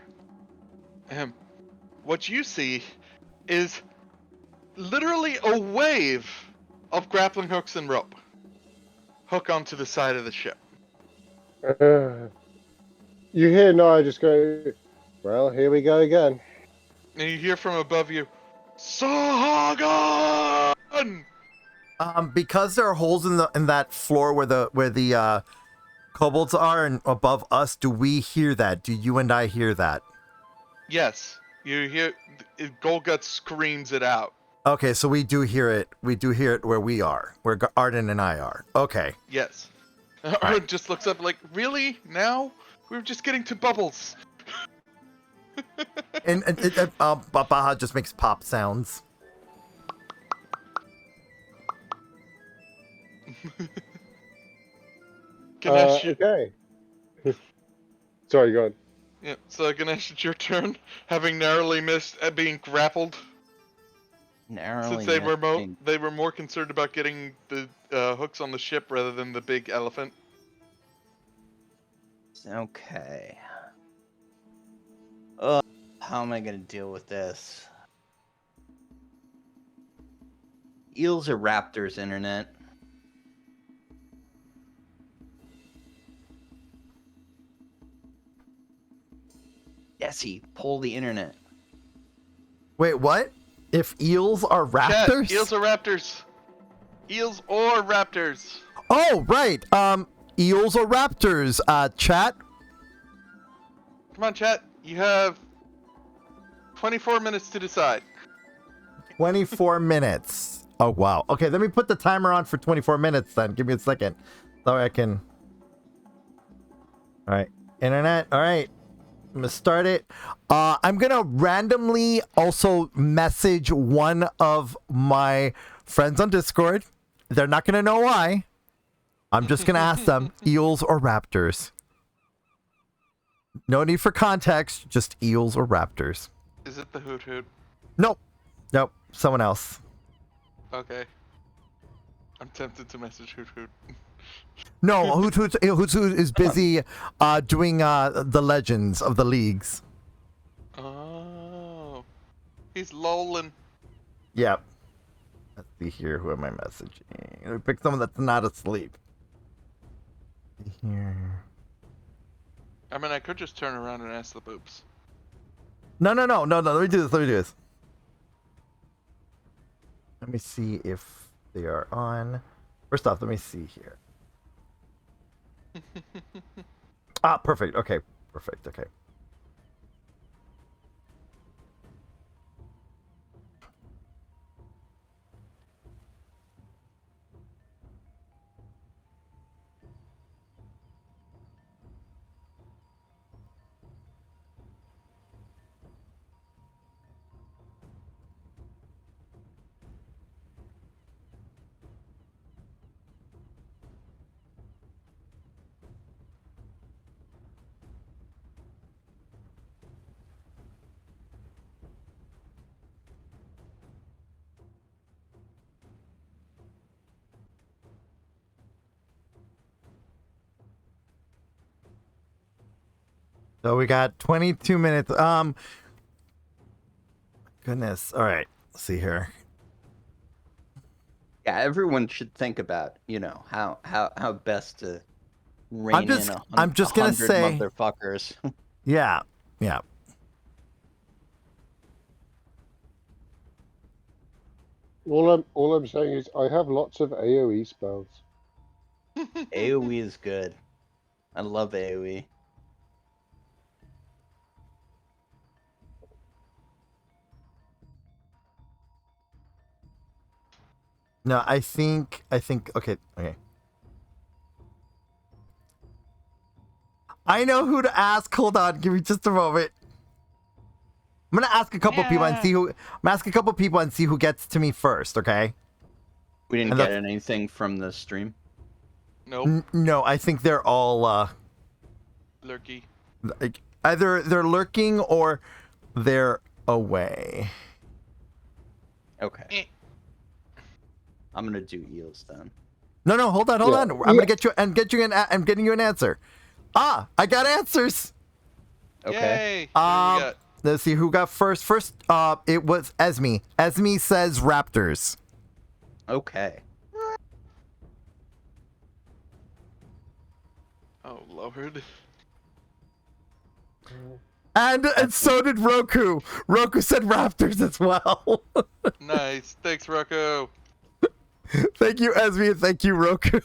what you see is literally a wave of grappling hooks and rope hook onto the side of the ship. You hear Naia just go, well, here we go again. And you hear from above you, Sahagan! Because there are holes in that floor where the kobolds are and above us, do we hear that? Do you and I hear that? Yes, you hear Golgut screams it out. Okay, so we do hear it. We do hear it where we are, where Arden and I are. Okay. Yes. Arden just looks up like, really? Now? We were just getting to bubbles. And Baha just makes pop sounds. Ganesh, Okay. Sorry, go on. yeah, so Ganesh, it's your turn, having narrowly missed at being grappled. Narrowly Since missing. they were more concerned about getting the hooks on the ship rather than the big elephant. Okay. How am I gonna deal with this? Eels or raptors, internet? Desi, pull the internet. Wait, what? If eels are raptors? Chat, eels or raptors? Eels or raptors? Oh, right. Eels or raptors? Chat. Come on, chat. You have 24 minutes to decide. 24 minutes. Oh, wow. Okay, let me put the timer on for 24 minutes then. Give me a second. So I can... All right. Internet. All right. I'm going to start it. I'm going to randomly also message one of my friends on Discord. They're not going to know why. I'm just going to ask them, eels or raptors? No need for context, just eels or raptors. Is it the Hoot Hoot? Nope. Nope. Someone else. Okay. I'm tempted to message Hoot Hoot. No, Hoot Hoot is busy doing the legends of the leagues. Oh. He's lolling. Yep. Let's see here. Who am I messaging? Let me pick someone that's not asleep. Here. I mean, I could just turn around and ask the boobs. No. Let me do this. Let me see if they are on. First off, let me see here. Perfect. Okay. Perfect. Okay. So we got 22 minutes. Goodness. All right. Let's see here. Yeah, everyone should think about, how best to rein in I'm just gonna 100 say, motherfuckers. yeah, yeah. All I'm saying is I have lots of AoE spells. AoE is good. I love AoE. No, I think. Okay. I know who to ask. Hold on, give me just a moment. I'm gonna ask a couple people and see who. I'm gonna ask a couple people and see who gets to me first. Okay. We didn't And get anything from the stream. Nope. No, I think they're all Lurky. like either they're lurking or they're away. Okay. Eh. I'm gonna do eels then. No, hold on. I'm gonna get you and I'm getting you an answer. I got answers. Okay. Yay! Who do we got? Let's see who got first. First, it was Esme. Esme says Raptors. Okay. Oh Lord. And so did Roku. Roku said Raptors as well. Nice. Thanks, Rocco. Thank you, Esme, and thank you, Roku.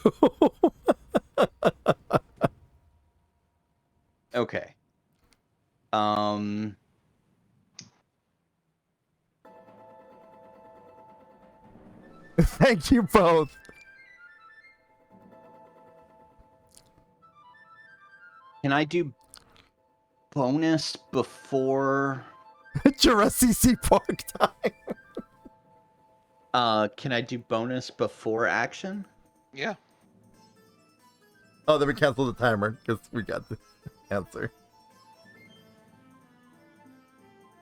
Okay. Thank you both. Can I do bonus before? Jurassic Park time. Can I do bonus before action? Yeah. Oh, then we cancel the timer because we got the answer.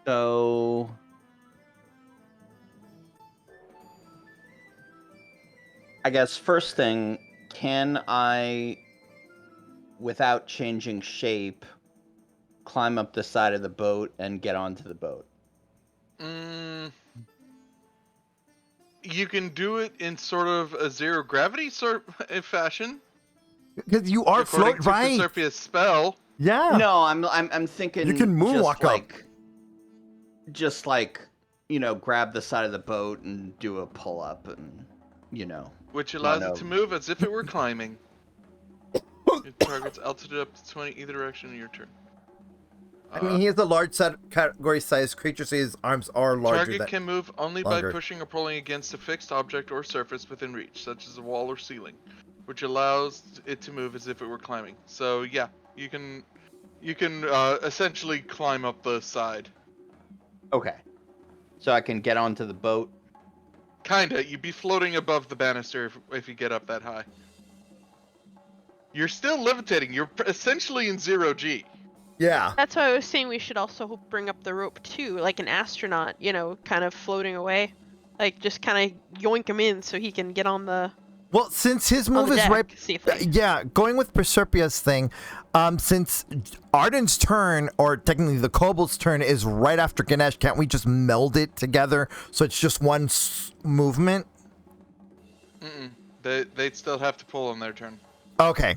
So I guess first thing, can I, without changing shape, climb up the side of the boat and get onto the boat? You can do it in sort of a zero gravity sort of fashion. Because you are According float to right. Proserpia's spell. Yeah. No, I'm thinking You can moonwalk up. Just like, grab the side of the boat and do a pull up and, Which allows run it to over. move as if it were climbing. It targets altitude up to 20 either direction in your turn. I mean, he is a large category size creature, so his arms are larger Target than... can move only longer. by pushing or pulling against a fixed object or surface within reach, such as a wall or ceiling, which allows it to move as if it were climbing. So yeah, you can essentially climb up the side. Okay. So I can get onto the boat. Kinda. You'd be floating above the banister if you get up that high. You're still levitating. You're essentially in 0G. Yeah. That's why I was saying we should also bring up the rope too, like an astronaut, kind of floating away. Like just kind of yoink him in so he can get on the Well, since his move the is deck right... safely. Yeah, going with Proserpia's thing, since Arden's turn, or technically the Kobold's turn, is right after Ganesh, can't we just meld it together so it's just one movement? They'd still have to pull on their turn. Okay.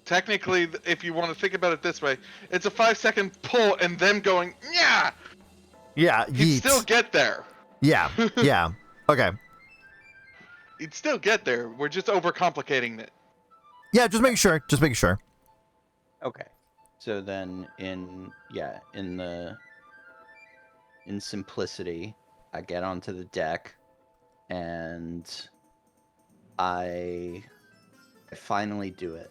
Technically, if you want to think about it this way, it's a 5-second pull and them going, yeah! Yeah, You'd still get there. Yeah. Okay. You'd still get there. We're just overcomplicating it. Yeah, just making sure. Okay. So then in simplicity, I get onto the deck and I finally do it.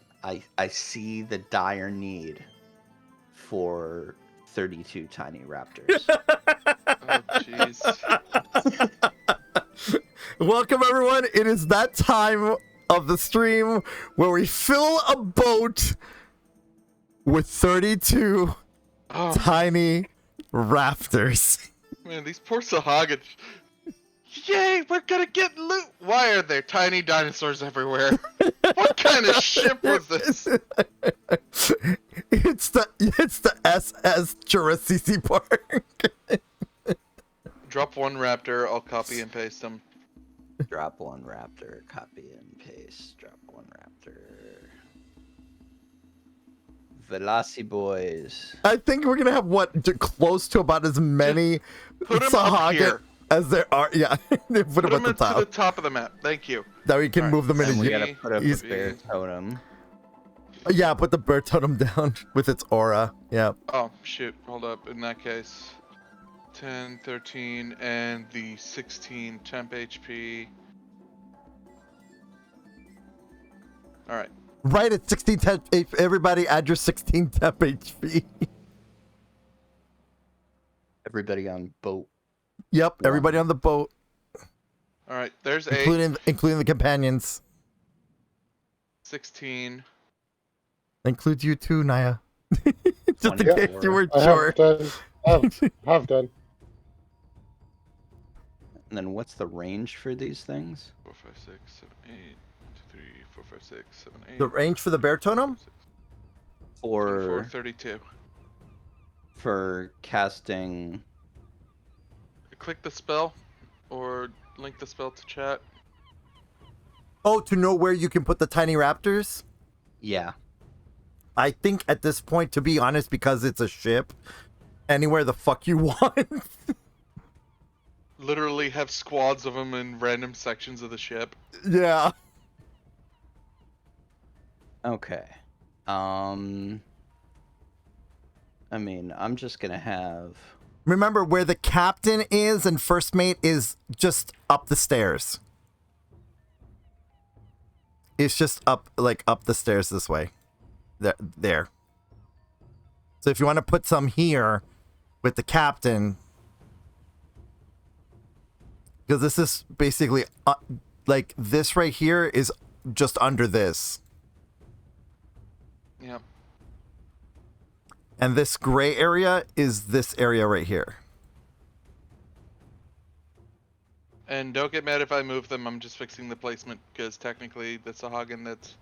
I see the dire need for 32 tiny raptors. Oh, jeez. Welcome, everyone. It is that time of the stream where we fill a boat with 32 tiny raptors. Man, these poor Sahagins. Yay, we're gonna get loot! Why are there tiny dinosaurs everywhere? What kind of ship was this? It's the It's the SS Jurassic Park. Drop one raptor. I'll copy and paste them. Drop one raptor, copy and paste. Drop one raptor. Velocity boys. I think we're gonna have close to about as many Put 'em up Sahagin here. as there are. Yeah, put them Put at them the to top. the top of the map. Thank you. That we can Alright, move them in. And we Yeah. gotta put up a He's- bear totem. Yeah, put the bear totem down with its aura. Yeah. Oh, shoot. Hold up. In that case, 10, 13, and the 16 temp HP. Alright. Right at 16 temp. Everybody add your 16 temp HP. Everybody on boat. Yep, Yeah. everybody on the boat, Alright, there's 8, including the companions. 16. Includes you too, Naia. Just in 24. case you weren't I sure. have done. And then what's the range for these things? 4, 5, 6, 7, 8. 1, 2, 3, 4, 5, 6, 7, 8. The range for the bear totem? 24, For 32. casting. Click the spell, or link the spell to chat. Oh, to know where you can put the tiny raptors? Yeah. I think at this point, to be honest, because it's a ship, anywhere the fuck you want. Literally have squads of them in random sections of the ship. Yeah. Okay. I mean, I'm just gonna have. Remember where the captain is and first mate is just up the stairs. It's just up the stairs this way. There. So if you want to put some here with the captain, because this is basically like this right here is just under this. Yep. And this gray area is this area right here. And don't get mad if I move them, I'm just fixing the placement, because technically the Sahagin that's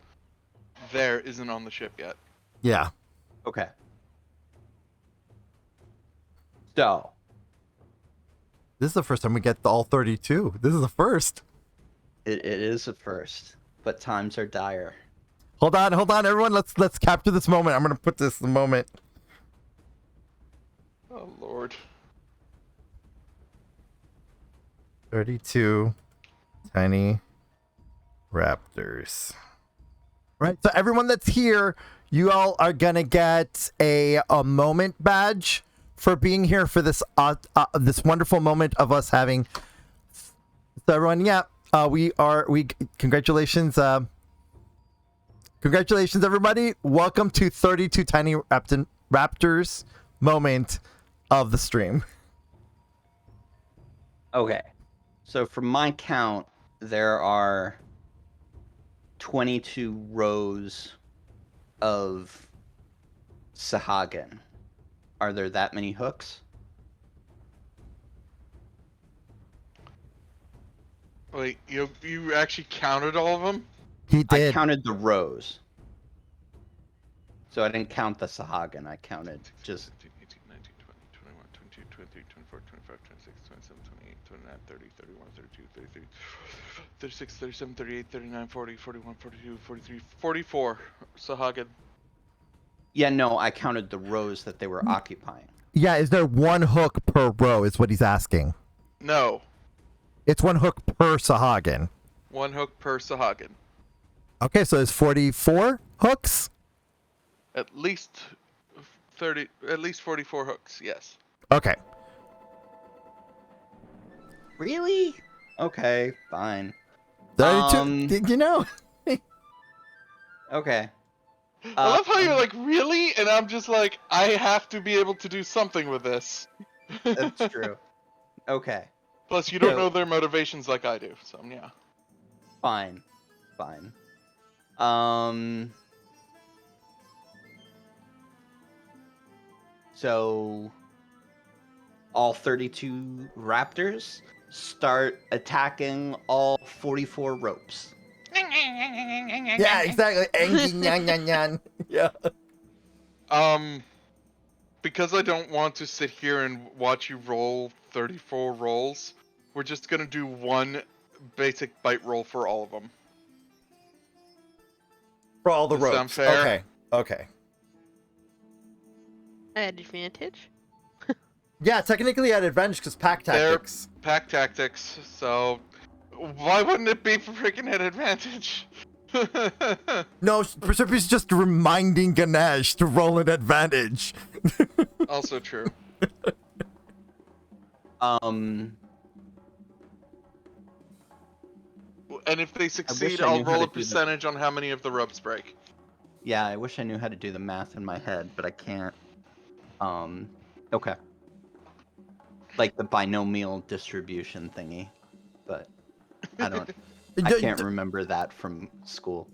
there isn't on the ship yet. Yeah. Okay. So, This is the first time we get all 32. This is the first. it is a first, but times are dire. Hold on, everyone. Let's capture this moment. I'm gonna put this in the moment. Oh lord. 32 tiny raptors. Right. So everyone that's here, you all are gonna get a moment badge for being here for this this wonderful moment of us having. So everyone, yeah, we congratulations. Congratulations, everybody. Welcome to 32 Tiny Raptors moment of the stream. Okay. So from my count, there are 22 rows of Sahagin. Are there that many hooks? Wait, you actually counted all of them? He I did. counted the rows. So I didn't count the Sahagin. I counted just 18, 19, 20, 21, 22, 23, 24, 25, 26, 27, 28, 29, 30, 31, 32, 33, 36, 37, 38, 39, 40, 41, 42, 43, 44 Sahagin. Yeah, no, I counted the rows that they were occupying. Yeah, is there one hook per row? Is what he's asking. No. It's one hook per Sahagin. One hook per Sahagin. Okay, so it's 44 hooks. At least 44 hooks, yes. Okay. Really? Okay, fine. 32. You know. Okay. I love how you're like, really? And I'm just like, I have to be able to do something with this. That's true. Okay. Plus, you don't So- know their motivations like I do, so yeah. Fine. So all 32 raptors start attacking all 44 ropes. Yeah, exactly. Yan, yan, yan, yan. Yeah. because I don't want to sit here and watch you roll 34 rolls, we're just gonna do one basic bite roll for all of them. For all the Does that ropes. sound fair? Okay. Okay. At advantage. Yeah, technically at advantage because pack They're tactics. pack tactics, so why wouldn't it be freaking at advantage? No, Proserpia's just reminding Ganesh to roll an advantage. Also true. Um, And if they succeed, I I'll knew how roll to a do the- percentage on how many of the ropes break. yeah, I wish I knew how to do the math in my head, but I can't. Okay. Like the binomial distribution thingy, but I don't. I can't remember that from school.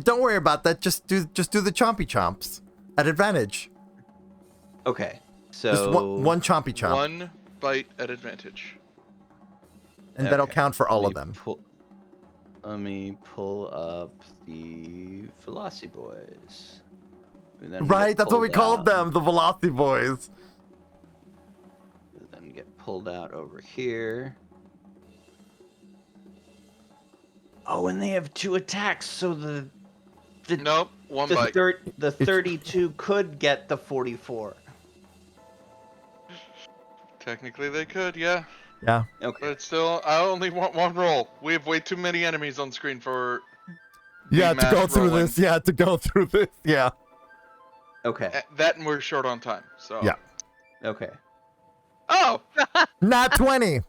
Don't worry about that. Just do the chompy chomps at advantage. Okay, so Just one chompy chomp, One bite at advantage. and that'll okay, count for all let of me them. Let me pull up the Velocity Boys. who then Right, get that's what we pulled called out- them, the Velocity Boys. who Then get pulled out over here. Oh, and they have 2 attacks, so the Nope, one bite. the 32 could get the 44. Technically they could, yeah. Yeah. But Okay. it's still, I only want one roll. We have way too many enemies on screen for Yeah, to mass go through rolling. this. Yeah, to go through this. Yeah. Okay. That, and we're short on time, so. Yeah. Okay. Oh! Not 20.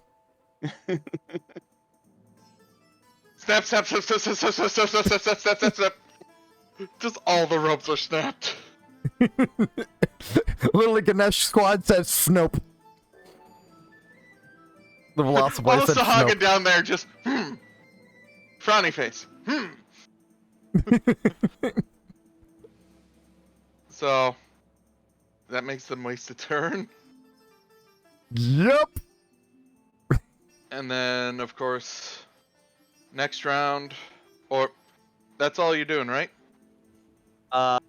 Snap, snap, snap, snap, snap, snap, snap, snap, snap, snap, snap, snap, snap. Just all the ropes are snapped. Literally, Ganesh squad says Snope. The Velocity Boy All the said Sahaga Snope. down there just, frowny face, So, that makes them waste a turn. Yep. And then, of course, next round, or that's all you're doing, right? I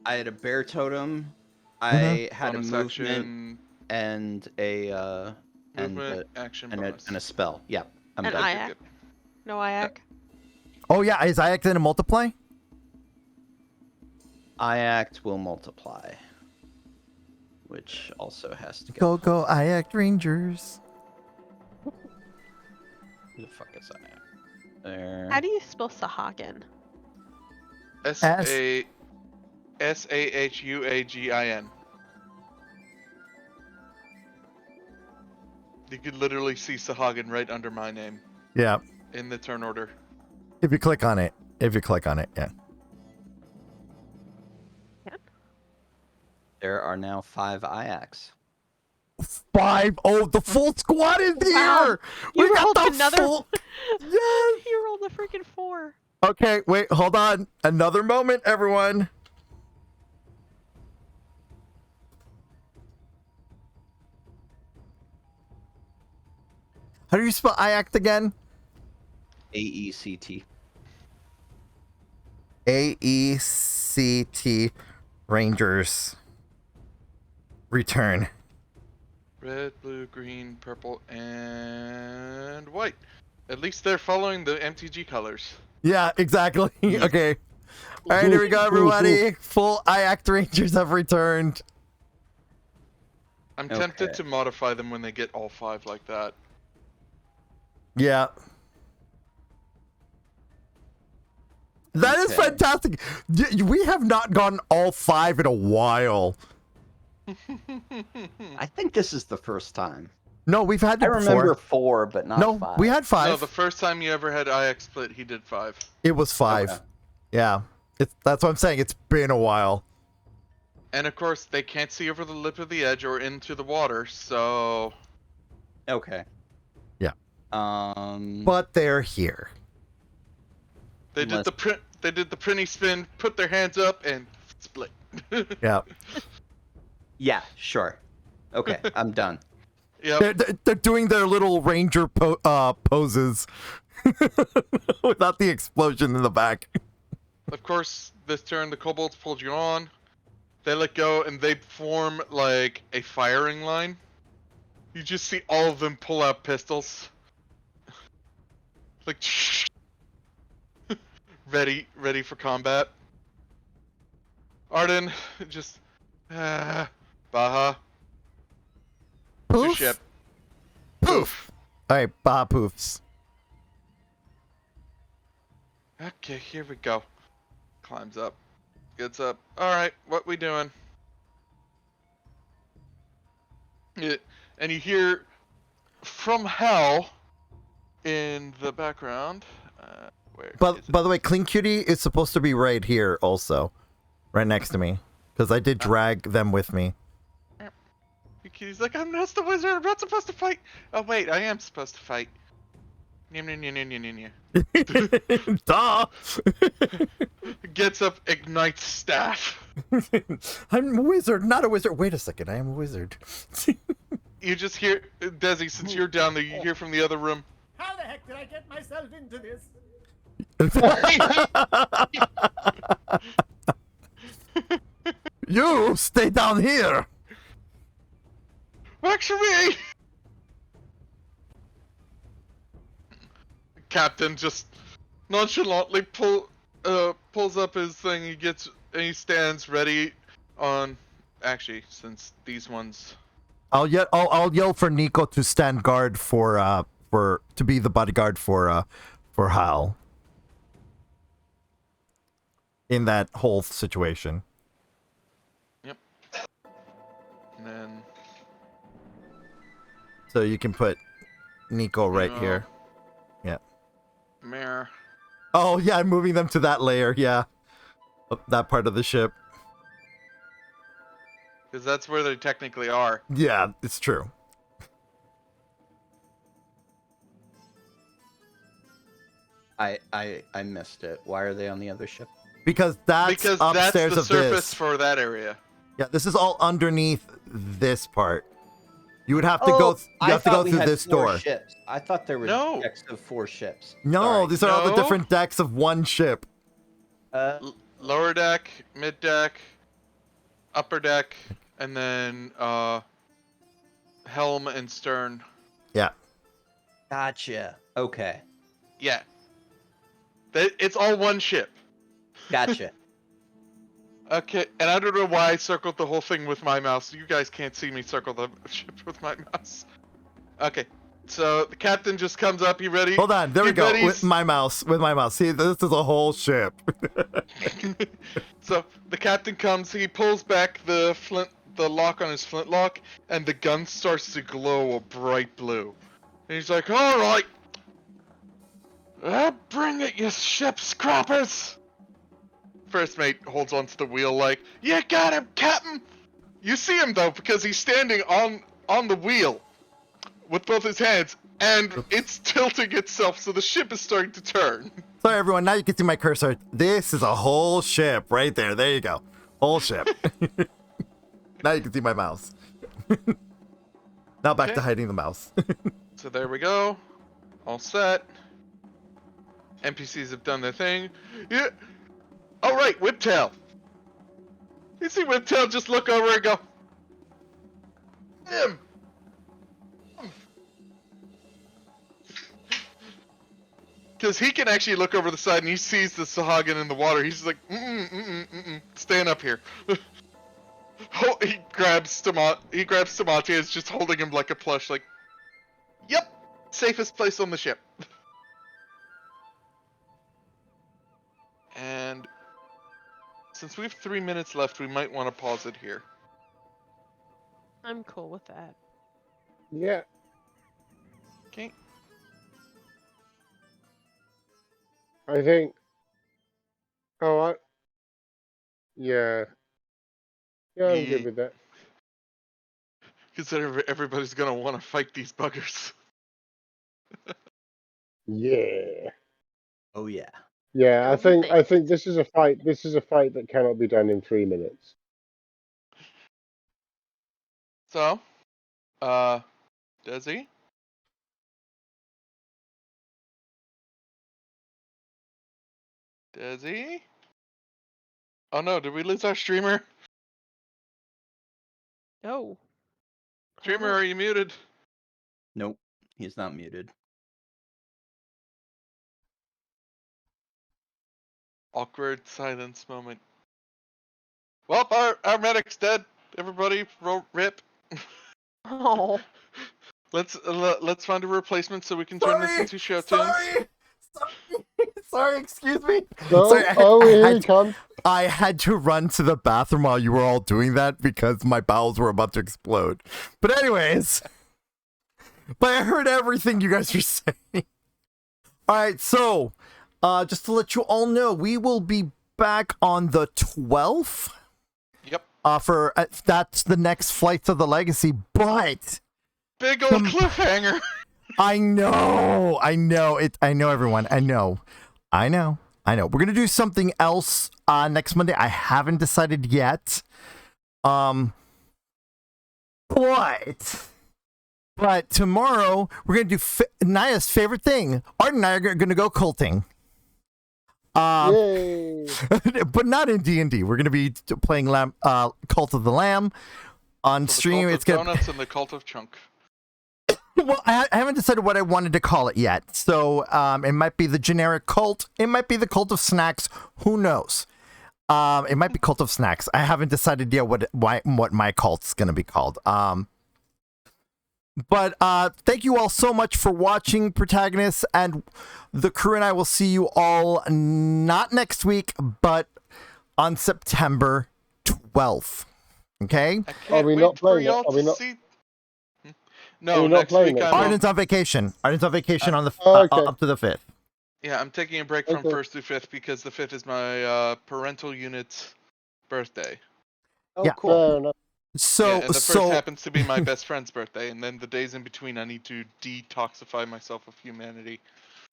had a bear totem. I had Bonus a movement action, and a movement, action, and bonus. a spell. Yeah, I'm An done. Iac. Good. No Iac. Oh, yeah. Is Iac going to multiply? I act will multiply, which also has to go. Go, Iac Rangers. Who the fuck is I act? There. How do you spell Sahagan? S-A-H-U-A-G-I-N. You could literally see Sahagan right under my name Yeah. in the turn order. If you click on it. Yeah. There are now 5 Iacs. 5. Oh, the full squad is here. Wow. We You got rolled the another- full. Yes. You rolled a freaking 4. Okay, wait, hold on. Another moment, everyone. How do you spell Iact again? AECT. AECT Rangers. Return. Red, blue, green, purple, and white. At least they're following the MTG colors. Yeah, exactly. Okay. All right, here we go, everybody. Full Iact Rangers have returned. I'm tempted Okay. to modify them when they get all 5 like that. Yeah. That is Okay. fantastic. We have not gotten all 5 in a while. I think this is the first time. No, we've had I it before. remember 4, but not No, 5. we had 5. No, the first time you ever had IX split, he did 5. It was 5. Okay. Yeah. That's what I'm saying. It's been a while. And of course, they can't see over the lip of the edge or into the water, so Okay. Yeah. But But they're here. they Unless- did the prinny spin, put their hands up, and split. Yeah. yeah, sure. Okay, I'm done. Yep. They're doing their little ranger poses without the explosion in the back. Of course, this turn the kobolds pulled you on. They let go and they form like a firing line. You just see all of them pull out pistols. Like ready for combat. Arden, just Baha, it's your Poof. ship. Poof. All right, bah poofs. Okay, here we go. Climbs up, gets up. All right, what we doing? And you hear from hell in the background. Where But is it? by the way, Clean Cutie is supposed to be right here also, right next to me, because I did drag them with me. He's like, I'm not the wizard. I'm not supposed to fight. Oh wait, I am supposed to fight. Duh. Gets up, ignites staff. I'm a wizard, not a wizard. Wait a second, I am a wizard. You just hear Desi, since you're down there, you hear from the other room. How the heck did I get myself into this? You stay down here. Actually, Captain just nonchalantly pulls up his thing. He stands ready on. Actually, since these ones. I'll yell for Nico to stand guard for to be the bodyguard for Hal. In that whole situation. Yep. And then. So you can put Nico right here. Yeah. Mare. Oh yeah, I'm moving them to that layer. Yeah, that part of the ship. Because that's where they technically are. Yeah, it's true. I missed it. Why are they on the other ship? Because that's upstairs the of surface this. for that area. Yeah, this is all underneath this part. You would have to Oh, go. You I have to go thought we through had this 4 door. ships. I thought there were No. decks of 4 ships. No, Sorry. these are all the No. different decks of one ship. Lower deck, mid deck, upper deck, and then helm and stern. Yeah. Gotcha. Okay. Yeah. It's all one ship. Gotcha. Okay, and I don't know why I circled the whole thing with my mouse. You guys can't see me circle the ship with my mouse. Okay, so the captain just comes up. You ready? Hold on. There we You go. ready? With my mouse. See, this is a whole ship. So the captain comes. He pulls back the lock on his flintlock, and the gun starts to glow a bright blue. And he's like, "All right, bring it, you ship scrappers." First mate holds onto the wheel like, "You got him, Captain." You see him though because he's standing on the wheel with both his hands, and it's tilting itself, so the ship is starting to turn. Sorry, everyone. Now you can see my cursor. This is a whole ship right there. There you go. Whole ship. Now you can see my mouse. Now back to hiding the mouse. So there we go. All set. NPCs have done their thing. Yeah. All right, Whiptail. You see Whiptail just look over and go, him. Because he can actually look over the side and he sees the Sahagin in the water. He's just like, staying up here. He grabs Tamati, is just holding him like a plush, like, yep, safest place on the ship. And since we have 3 minutes left, we might want to pause it here. I'm cool with that. Yeah. Okay. I think. Oh, yeah. Yeah, I'm good with that. Because everybody's gonna want to fight these buggers. Yeah. Oh yeah. Yeah, I think Everything. this is a fight. This is a fight that cannot be done in 3 minutes. So, Desi? Desi? Oh no, did we lose our streamer? Oh. Streamer, are you muted? Nope, he's not muted. Awkward silence moment. Well, our medic's dead. Everybody, rip. Oh. Let's find a replacement so we can turn this into show tunes. Sorry, excuse me. No, Sorry, here he comes. I had to run to the bathroom while you were all doing that because my bowels were about to explode. But anyways, I heard everything you guys were saying. All right, so just to let you all know, we will be back on the 12th. Yep. That's the next Flights of the Legacy, but big old cliffhanger. I know everyone. I know. We're gonna do something else next Monday. I haven't decided yet. But tomorrow we're gonna do Naia's favorite thing. Arden and I are gonna go culting. Yay. But not in D&D. We're gonna be playing Cult of the Lamb on stream. It's gonna donuts and the Cult of Chunk. Well, I haven't decided what I wanted to call it yet. So it might be the generic cult. It might be the Cult of Snacks. Who knows? It might be Cult of Snacks. I haven't decided yet what my cult's going to be called. But thank you all so much for watching, protagonists, and the crew and I will see you all not next week, but on September 12th. Okay? Are we not playing it? Are we not? No, not next playing week it? I'm Arden's on vacation. Arden's on vacation on the okay. up to the 5th. Yeah, I'm taking a break from Okay. 1st through 5th because the 5th is my parental unit's birthday. Oh, Yeah. cool. Fair enough. So and the 1st happens to be my best friend's birthday, and then the days in between I need to detoxify myself of humanity.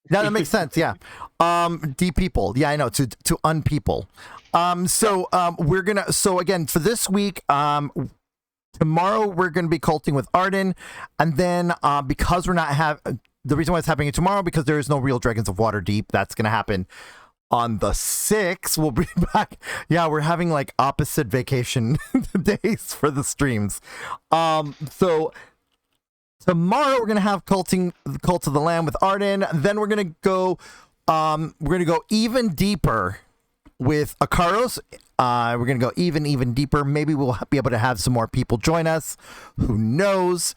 Yeah, that makes sense. Yeah. De-people. Yeah, I know. To unpeople. We're gonna. So again, for this week, tomorrow we're gonna be culting with Arden, and then because we're not the reason why it's happening tomorrow because there is no real Dragons of Waterdeep. That's gonna happen on the 6th. We'll be back. Yeah, we're having like opposite vacation days for the streams. So tomorrow we're gonna have Cult of the Lamb with Arden. Then we're gonna go even deeper with Akaros. We're gonna go even deeper. Maybe we'll be able to have some more people join us. Who knows?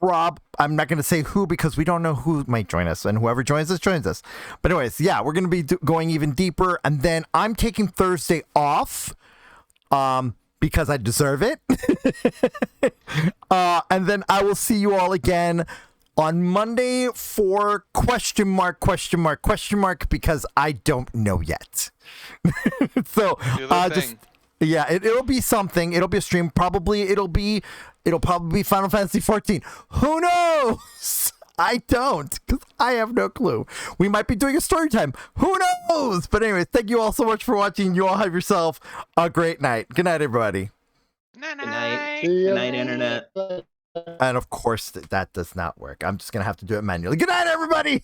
I'm not gonna say who because we don't know who might join us, and whoever joins us. But anyways, yeah, we're gonna be going even deeper, and then I'm taking Thursday off. Because I deserve it. And then I will see you all again on Monday for question mark, because I don't know yet. So it'll be something. It'll be a stream. It'll probably be Final Fantasy 14. Who knows? I don't, because I have no clue. We might be doing a story time. Who knows? But anyways, thank you all so much for watching. You all have yourself a great night. Good night, everybody. Night. Good night. See ya. Good night, Internet. And of course, that does not work. I'm just going to have to do it manually. Good night, everybody.